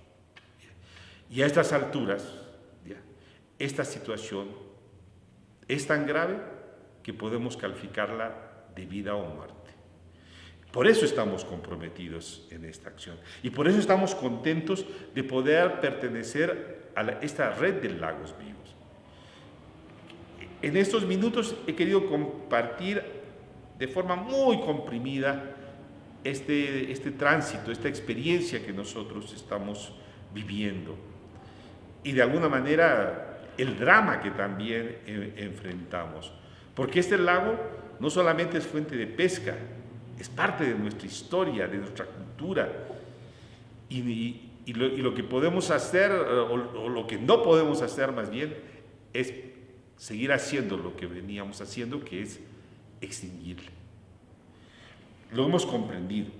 Y a estas alturas, ¿ya?, esta situación es tan grave que podemos calificarla de vida o muerte. Por eso estamos comprometidos en esta acción y por eso estamos contentos de poder pertenecer a esta red de lagos vivos. En estos minutos he querido compartir de forma muy comprimida este tránsito, esta experiencia que nosotros estamos viviendo y de alguna manera el drama que también enfrentamos. Porque este lago no solamente es fuente de pesca, es parte de nuestra historia, de nuestra cultura. Y lo que podemos hacer, o lo que no podemos hacer más bien, es seguir haciendo lo que veníamos haciendo, que es extinguirle. Lo hemos comprendido.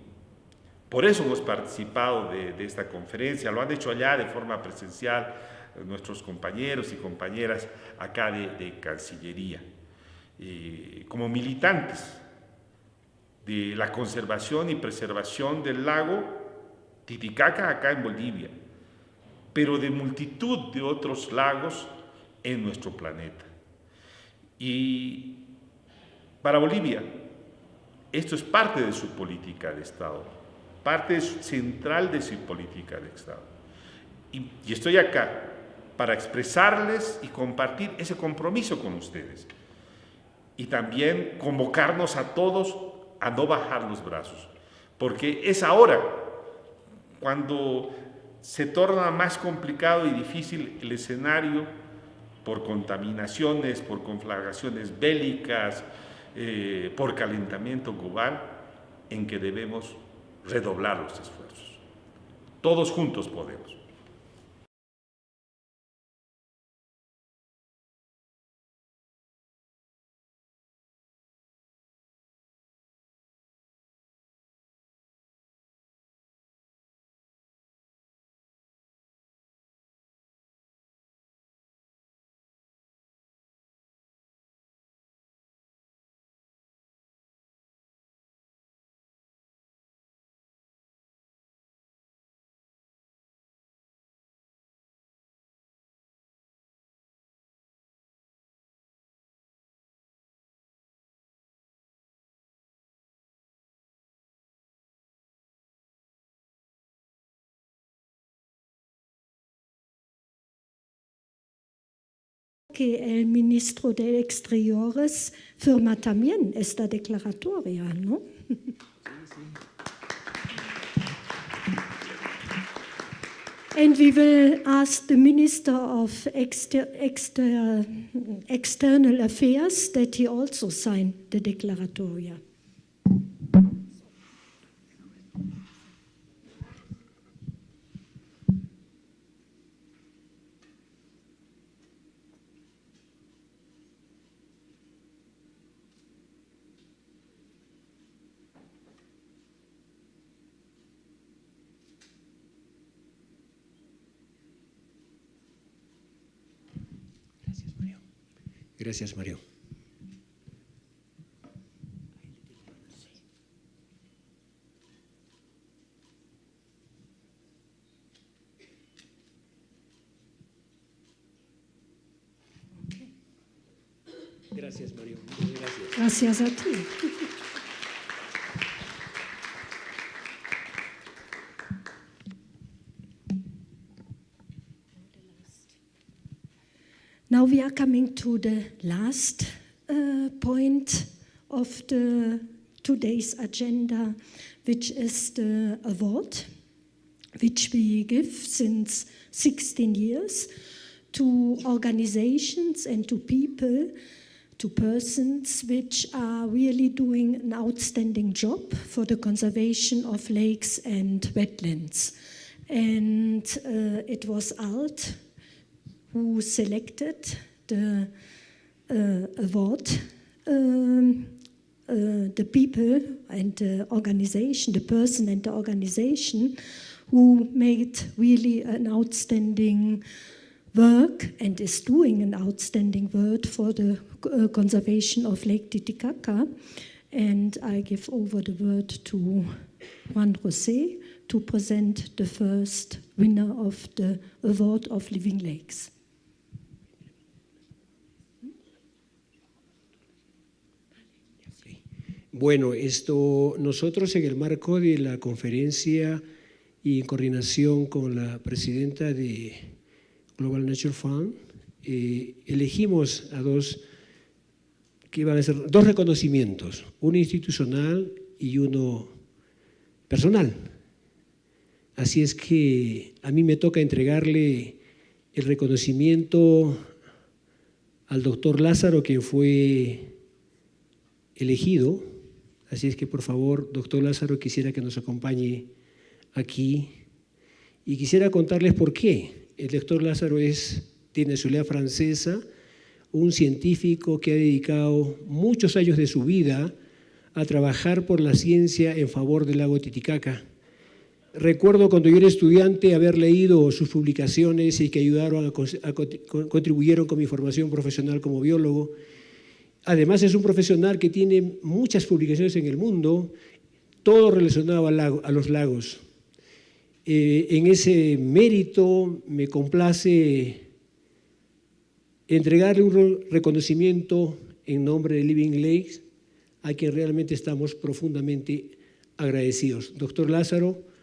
Por eso hemos participado de esta conferencia, lo han hecho allá de forma presencial nuestros compañeros y compañeras acá de Cancillería, como militantes de la conservación y preservación del lago Titicaca acá en Bolivia, pero de multitud de otros lagos en nuestro planeta. Y para Bolivia, esto es parte de su política de Estado, parte central de su política de Estado. Y estoy acá para expresarles y compartir ese compromiso con ustedes. Y también convocarnos a todos a no bajar los brazos, porque es ahora cuando se torna más complicado y difícil el escenario por contaminaciones, por conflagraciones bélicas, por calentamiento global, en que debemos redoblar los esfuerzos. Todos juntos podemos. Que el ministro de Exteriores firma también esta declaratoria, ¿no? And we will ask the Minister of External Affairs that he also sign the declaratoria. Gracias, Mario. Gracias, Mario. Muchas gracias. Gracias a ti. Now we are coming to the last point of today's agenda, which is the award, which we give since 16 years to organizations and to people, to persons which are really doing an outstanding job for the conservation of lakes and wetlands. And it was ALT who selected the award, the people and the organization, the person and the organization who made really an outstanding work and is doing an outstanding work for the conservation of Lake Titicaca. And I give over the word to Juan José to present the first winner of the Award of Living Lakes. Bueno, nosotros en el marco de la conferencia y en coordinación con la presidenta de Global Nature Fund, elegimos a dos reconocimientos, uno institucional y uno personal. Así es que a mí me toca entregarle el reconocimiento al doctor Lázaro, quien fue elegido. Así es que, por favor, doctor Lázaro, quisiera que nos acompañe aquí. Y quisiera contarles por qué. El doctor Lázaro tiene nacionalidad francesa, un científico que ha dedicado muchos años de su vida a trabajar por la ciencia en favor del lago Titicaca. Recuerdo cuando yo era estudiante haber leído sus publicaciones y que ayudaron contribuyeron con mi formación profesional como biólogo. Además es un profesional que tiene muchas publicaciones en el mundo, todo relacionado a los lagos. En ese mérito me complace entregarle un reconocimiento en nombre de Living Lakes, a quien realmente estamos profundamente agradecidos. Doctor Lázaro.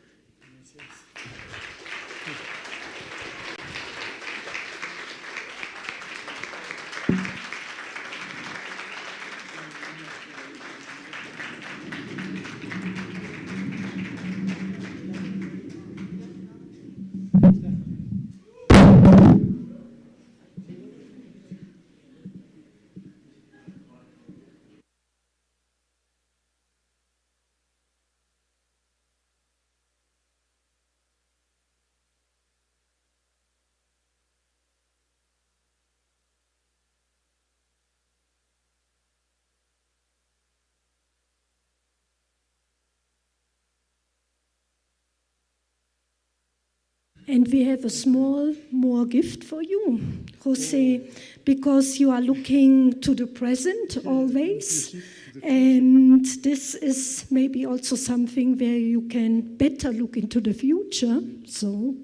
And we have a small more gift for you, Jose, because you are looking to the present always. And this is maybe also something where you can better look into the future. So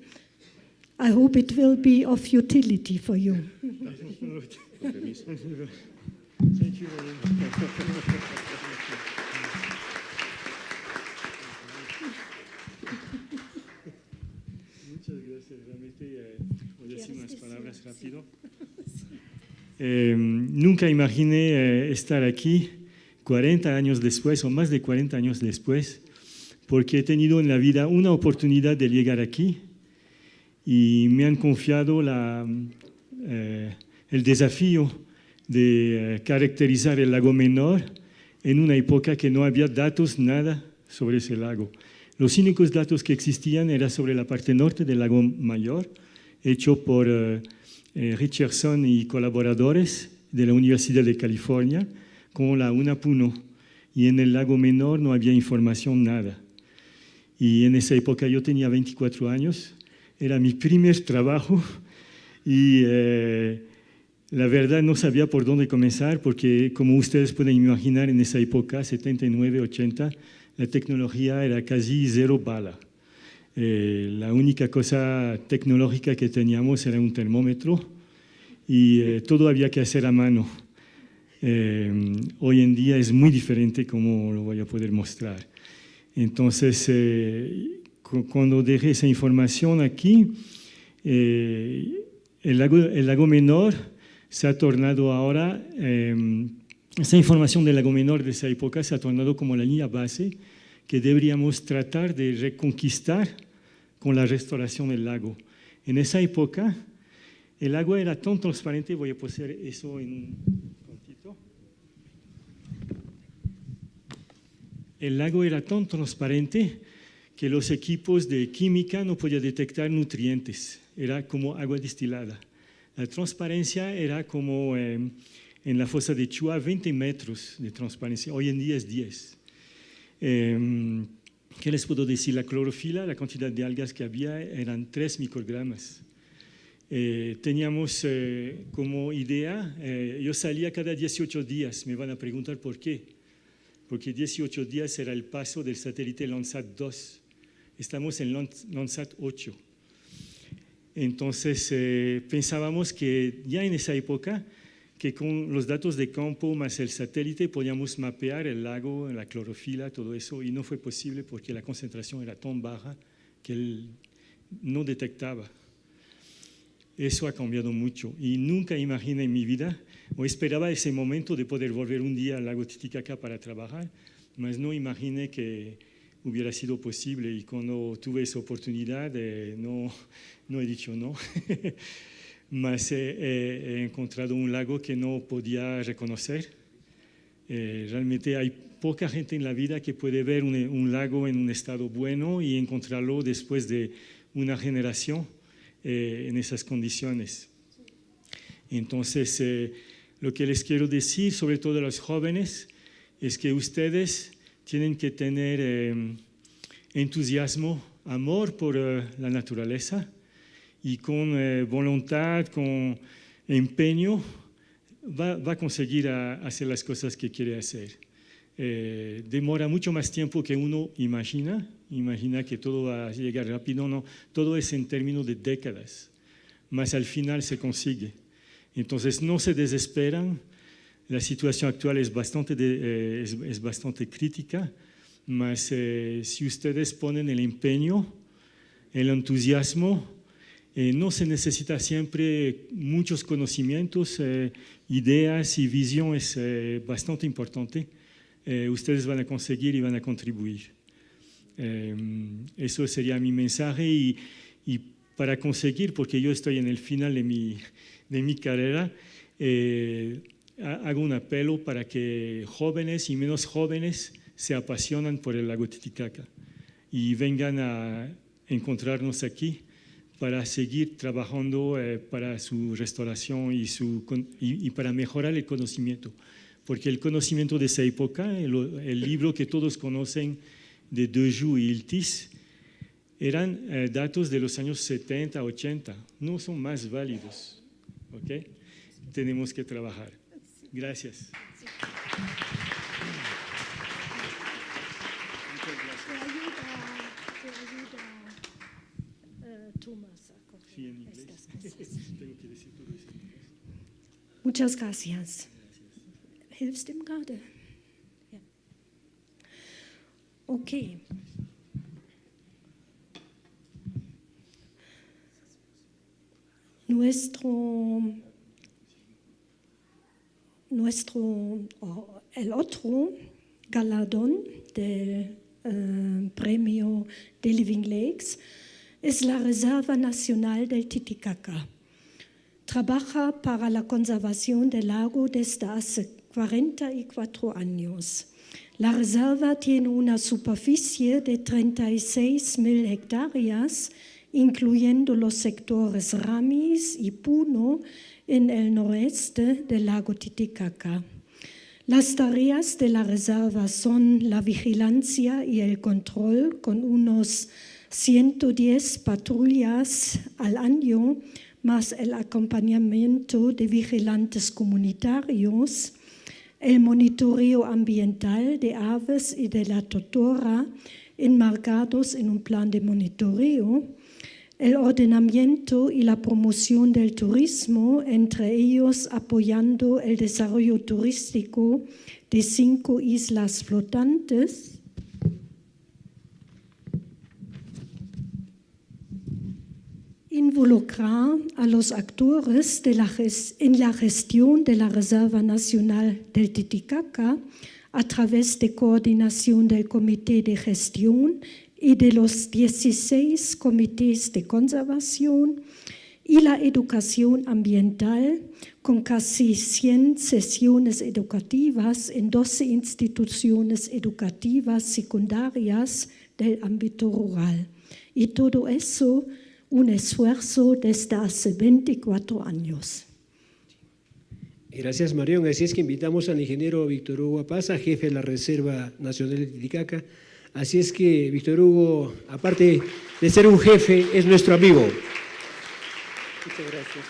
I hope it will be of utility for you. Thank you very much. Muchas gracias. Realmente voy a decir unas palabras rápido. Nunca imaginé estar aquí 40 años después, o más de 40 años después, porque he tenido en la vida una oportunidad de llegar aquí y me han confiado el desafío de caracterizar el lago Menor en una época que no había datos, nada sobre ese lago. Los únicos datos que existían eran sobre la parte norte del lago Mayor, hecho por Richardson y colaboradores de la Universidad de California, con la UNAPUNO, y en el lago Menor no había información, nada. Y en esa época yo tenía 24 años, era mi primer trabajo y la verdad no sabía por dónde comenzar porque, como ustedes pueden imaginar, en esa época, 79, 80, la tecnología era casi cero bala. La única cosa tecnológica que teníamos era un termómetro y todo había que hacer a mano. Hoy en día es muy diferente, como lo voy a poder mostrar. Entonces, cuando dejé esa información aquí, el lago Menor se ha tornado ahora, esa información del lago Menor de esa época se ha tornado como la línea base que deberíamos tratar de reconquistar con la restauración del lago. En esa época, el agua era tan transparente, voy a poner eso en un puntito. El lago era tan transparente que los equipos de química no podían detectar nutrientes, era como agua destilada. La transparencia era como en la fosa de Chua, 20 metros de transparencia, hoy en día es 10. ¿Qué les puedo decir? La clorofila, la cantidad de algas que había eran 3 microgramas. Teníamos como idea, yo salía cada 18 días, me van a preguntar por qué. Porque 18 días era el paso del satélite Landsat 2. Estamos en Landsat 8. Entonces pensábamos que ya en esa época, que con los datos de campo más el satélite podíamos mapear el lago, la clorofila, todo eso, y no fue posible porque la concentración era tan baja que él no detectaba. Eso ha cambiado mucho y nunca imaginé en mi vida, o esperaba ese momento de poder volver un día al lago Titicaca para trabajar, mas no imaginé que hubiera sido posible y cuando tuve esa oportunidad no he dicho no. Mas he encontrado un lago que no podía reconocer Realmente hay poca gente en la vida que puede ver un lago en un estado bueno y encontrarlo después de una generación en esas condiciones. Entonces, lo que les quiero decir, sobre todo a los jóvenes, es que ustedes tienen que tener entusiasmo, amor por la naturaleza y con voluntad, con empeño, va a conseguir hacer las cosas que quiere hacer. Demora mucho más tiempo que uno imagina que todo va a llegar rápido, no, todo es en términos de décadas, mas al final se consigue. Entonces no se desesperan, la situación actual es bastante crítica, mas si ustedes ponen el empeño, el entusiasmo, no se necesita siempre muchos conocimientos, ideas y visión es bastante importante. Ustedes van a conseguir y van a contribuir. Eso sería mi mensaje y para conseguir, porque yo estoy en el final de mi carrera, hago un apelo para que jóvenes y menos jóvenes se apasionan por el lago Titicaca y vengan a encontrarnos aquí para seguir trabajando para su restauración y para mejorar el conocimiento. Porque el conocimiento de esa época, el libro que todos conocen de Dejoux y Iltis, eran datos de los años 70, 80, no son más válidos. ¿Okay? Tenemos que trabajar. Gracias. Sí, en inglés. Tengo que decir todo eso en inglés. Muchas gracias. Hilfst ihm gerade? Ja. Okay. El otro galardón del premio de Living Lakes es la Reserva Nacional del Titicaca. Trabaja para la conservación del lago desde hace 44 años. La reserva tiene una superficie de 36.000 hectáreas, incluyendo los sectores Ramis y Puno en el noreste del lago Titicaca. Las tareas de la reserva son la vigilancia y el control con unos 110 patrullas al año, más el acompañamiento de vigilantes comunitarios, el monitoreo ambiental de aves y de la totora enmarcados en un plan de monitoreo, el ordenamiento y la promoción del turismo, entre ellos apoyando el desarrollo turístico de 5 islas flotantes, involucrar a los actores en la gestión de la Reserva Nacional del Titicaca a través de coordinación del Comité de Gestión y de los 16 comités de conservación y la educación ambiental con casi 100 sesiones educativas en 12 instituciones educativas secundarias del ámbito rural. Y todo eso un esfuerzo desde hace 24 años. Gracias, Marión. Así es que invitamos al ingeniero Víctor Hugo Apaza, jefe de la Reserva Nacional de Titicaca. Así es que Víctor Hugo, aparte de ser un jefe, es nuestro amigo. Muchas gracias.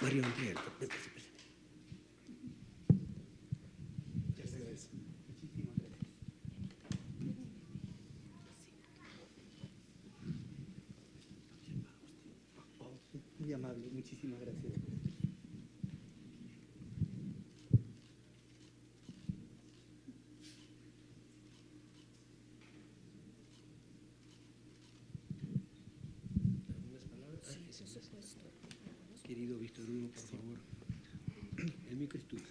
Marión, Muy amable, muchísimas gracias. Querido Víctor Hugo, por favor. El micro es tuyo.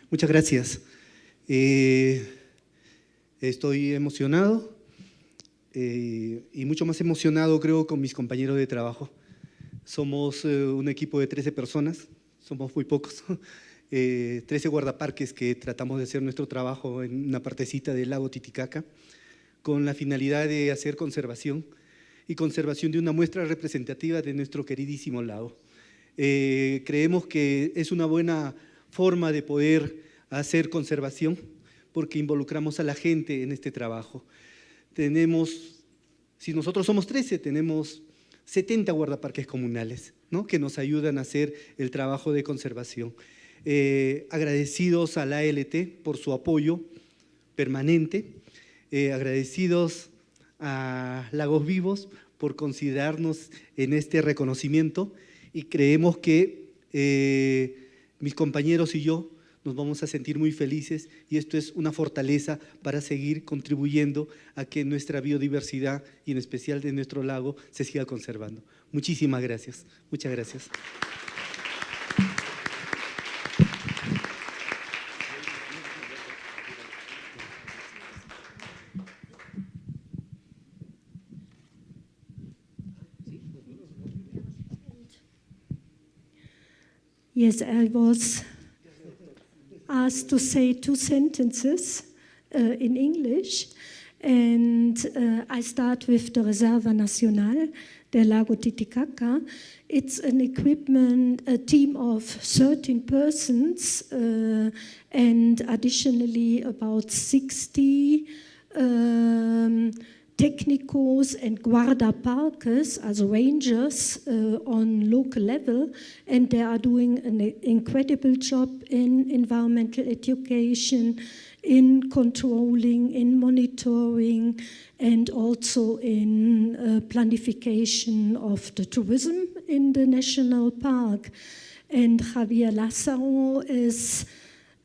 Muchas gracias. Estoy emocionado y mucho más emocionado creo con mis compañeros de trabajo. Somos un equipo de 13 personas, somos muy pocos, 13 guardaparques que tratamos de hacer nuestro trabajo en una partecita del lago Titicaca, con la finalidad de hacer conservación y conservación de una muestra representativa de nuestro queridísimo lago. Creemos que es una buena forma de poder hacer conservación porque involucramos a la gente en este trabajo. Si nosotros somos 13, tenemos 70 guardaparques comunales, ¿no?, que nos ayudan a hacer el trabajo de conservación. Agradecidos a la ALT por su apoyo permanente, agradecidos a Lagos Vivos por considerarnos en este reconocimiento, y creemos que mis compañeros y yo nos vamos a sentir muy felices, y esto es una fortaleza para seguir contribuyendo a que nuestra biodiversidad y en especial de nuestro lago se siga conservando. Muchísimas gracias. Muchas gracias. Yes, I was asked to say 2 sentences in English, and I start with the Reserva Nacional del Lago Titicaca. It's an a team of 13 persons, and additionally about 60 technicos and guardaparques, as rangers on local level, and they are doing an incredible job in environmental education, in controlling, in monitoring, and also in planification of the tourism in the national park. And Javier Lázaro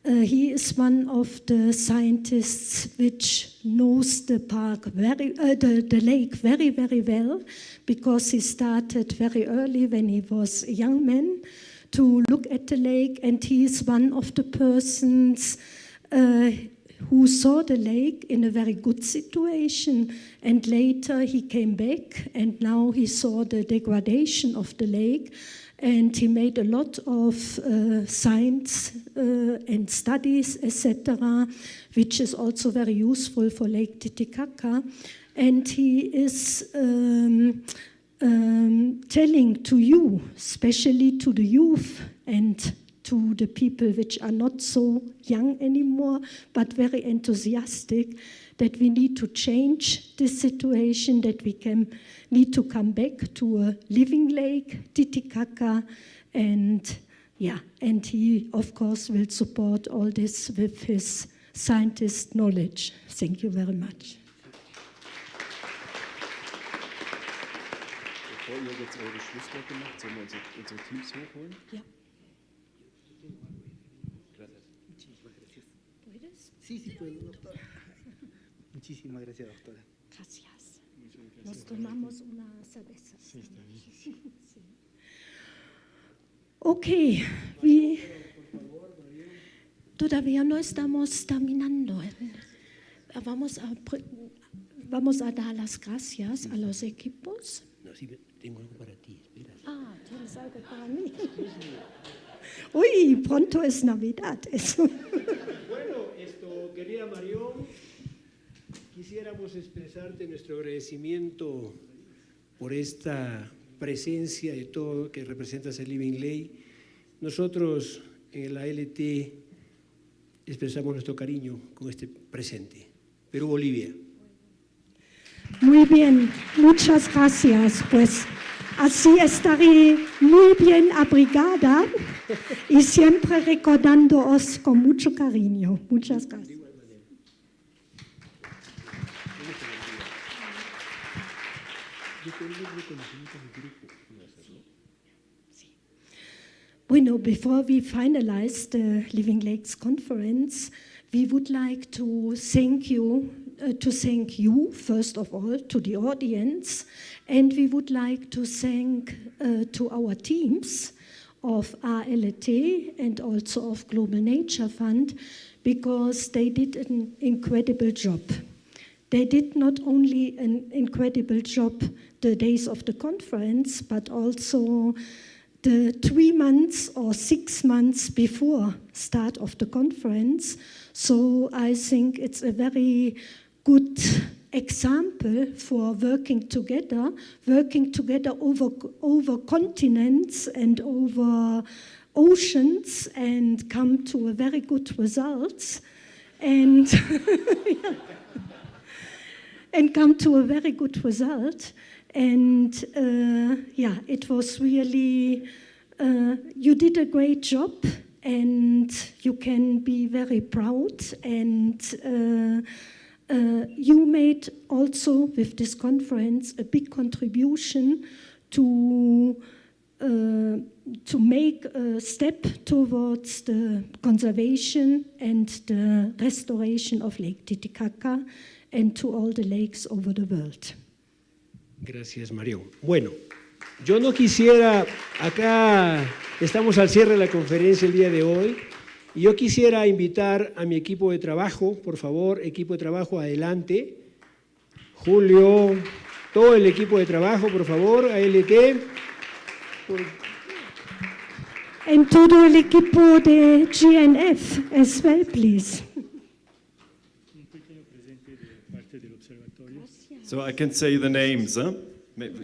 he is one of the scientists which knows the park the lake very, very well, because he started very early when he was a young man to look at the lake, and he is one of the persons who saw the lake in a very good situation, and later he came back and now he saw the degradation of the lake. And he made a lot of science and studies, etc., which is also very useful for Lake Titicaca. And he is telling to you, especially to the youth and to the people which are not so young anymore, but very enthusiastic, that we need to change this situation, that we need to come back to a living lake, Titicaca, and he, of course, will support all this with his scientist knowledge. Thank you very much. Bevor ihr jetzt eure Schlussworte macht, sollen wir unsere Teams hochholen? Ja. Sí, sí puedo, doctora. Muchísimas gracias, doctora. Gracias. Nos tomamos una cerveza. Sí, está bien. Sí. Ok, todavía no estamos terminando. Vamos a dar las gracias a los equipos. No, sí, tengo algo para ti, espera. Ah, tienes algo para mí. Uy, pronto es Navidad, eso. Bueno, querida Marión, quisiéramos expresarte nuestro agradecimiento por esta presencia de todo que representas el Living Lake. Nosotros en la ALT expresamos nuestro cariño con este presente. Perú-Bolivia. Muy bien, muchas gracias. Pues así estaré muy bien abrigada y siempre recordándoos con mucho cariño. Muchas gracias. Bueno, before we finalize the Living Lakes Conference, we would like to thank you, first of all, to the audience, and we would like to thank to our teams of ALT and also of Global Nature Fund, because they did an incredible job. They did not only an incredible job the days of the conference, but also the 3 months or 6 months before start of the conference. So I think it's a very good example for working together over continents and over oceans and come to a very good results and and come to a very good result. And yeah, it was really, you did a great job and you can be very proud. And you made also with this conference a big contribution to make a step towards the conservation and the restoration of Lake Titicaca and to all the lakes over the world. Gracias, Mario. Bueno, yo no quisiera, acá estamos al cierre de la conferencia el día de hoy, y yo quisiera invitar a mi equipo de trabajo, por favor, equipo de trabajo, adelante. Julio, todo el equipo de trabajo, por favor, ALT. And todo el equipo de GNF as well, please. So I can say the names, huh?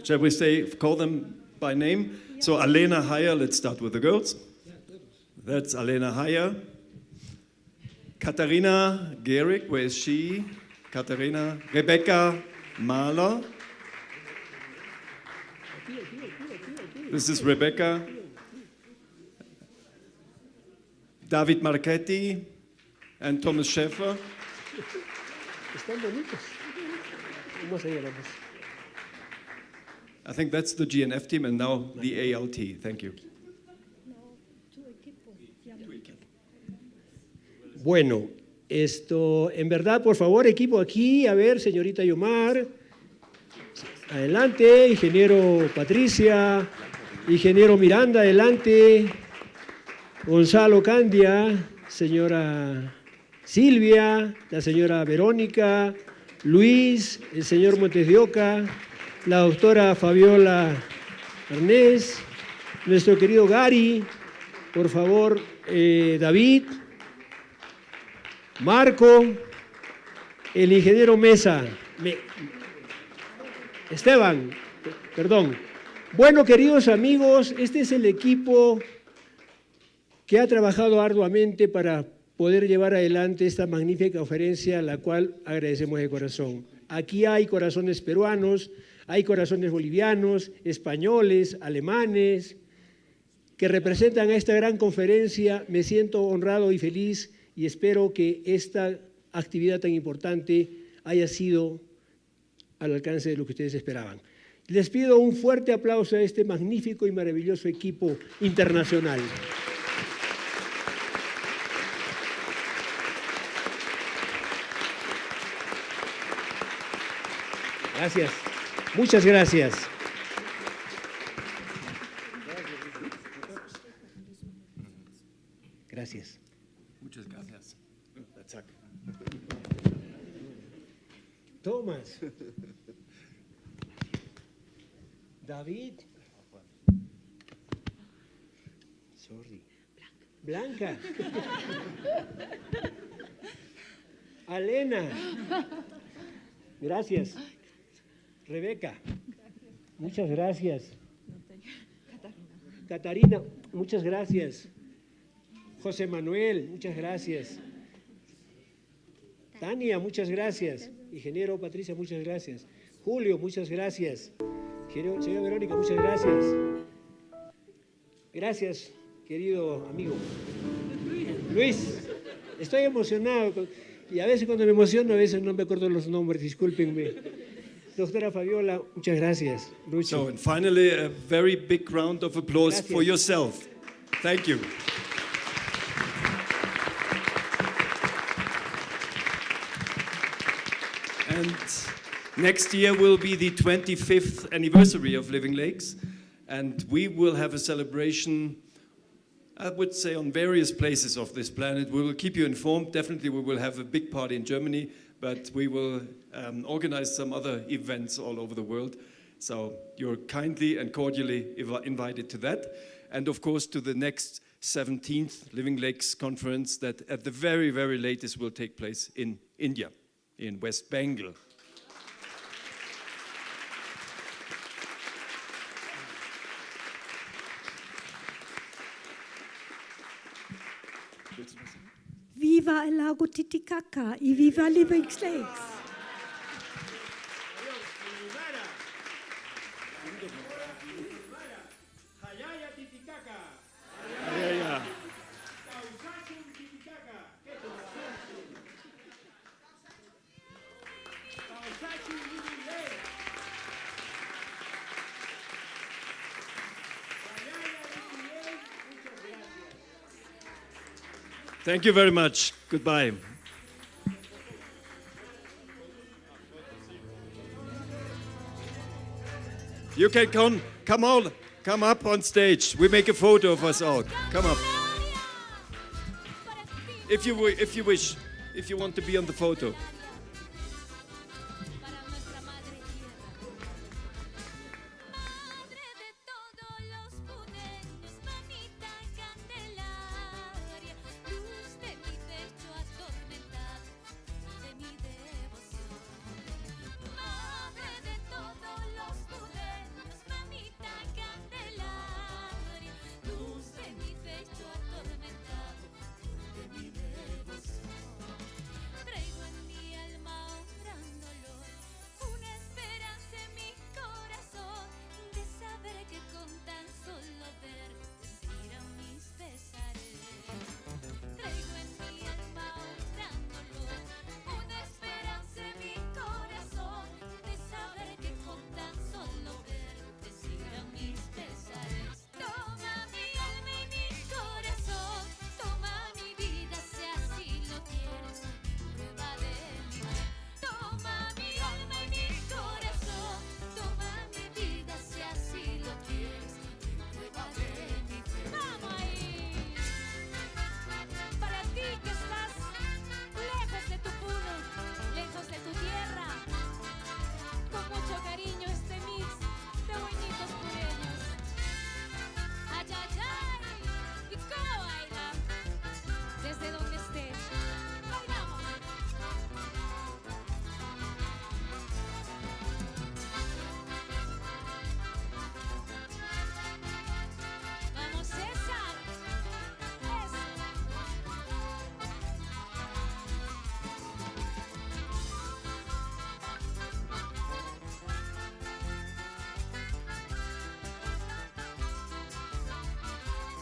Shall we call them by name? So Alena Heyer, let's start with the girls. That's Alena Heyer. Katharina Gehrig, where is she? Katharina. Rebecca Mahler. This is Rebecca. David Marchetti and Thomas Schäfer. Están bonitos. I think that's the GNF team and now the ALT. Thank you. Bueno, en verdad, por favor, equipo aquí, a ver, señorita Yomar, adelante, ingeniero Patricia, ingeniero Miranda, adelante, Gonzalo Candia, señora Silvia, la señora Verónica, Luis, el señor Montes de Oca, la doctora Fabiola Arnés, nuestro querido Gary, por favor, David, Marco, el ingeniero Mesa, Esteban, perdón. Bueno, queridos amigos, este es el equipo que ha trabajado arduamente para poder llevar adelante esta magnífica conferencia, la cual agradecemos de corazón. Aquí hay corazones peruanos, hay corazones bolivianos, españoles, alemanes, que representan a esta gran conferencia. Me siento honrado y feliz y espero que esta actividad tan importante haya sido al alcance de lo que ustedes esperaban. Les pido un fuerte aplauso a este magnífico y maravilloso equipo internacional. Gracias. Muchas gracias. Gracias. Muchas gracias. Tomás. David. Sorry. Blanca. Alena. Gracias. Rebeca. Muchas gracias. Catarina. Muchas gracias. José Manuel. Muchas gracias. Tania. Muchas gracias. Ingeniero Patricia. Muchas gracias. Julio. Muchas gracias. Señora Verónica. Muchas gracias. Gracias, querido amigo. Luis. Estoy emocionado. Y a veces cuando me emociono, a veces no me acuerdo los nombres. Discúlpenme. Doctora Fabiola, muchas gracias. Lucho. So, and finally, a very big round of applause for yourself. Thank you. And next year will be the 25th anniversary of Living Lakes, and we will have a celebration, I would say, on various places of this planet. We will keep you informed. Definitely we will have a big party in Germany, but we will organize some other events all over the world. So you're kindly and cordially invited to that. and of course to the next 17th Living Lakes Conference that at the very, very latest will take place in India, in West Bengal. Viva el lago Titicaca y viva Living Lakes. Thank you very much. Goodbye. You can come up on stage. We make a photo of us all. Come up. If you wish, if you want to be on the photo.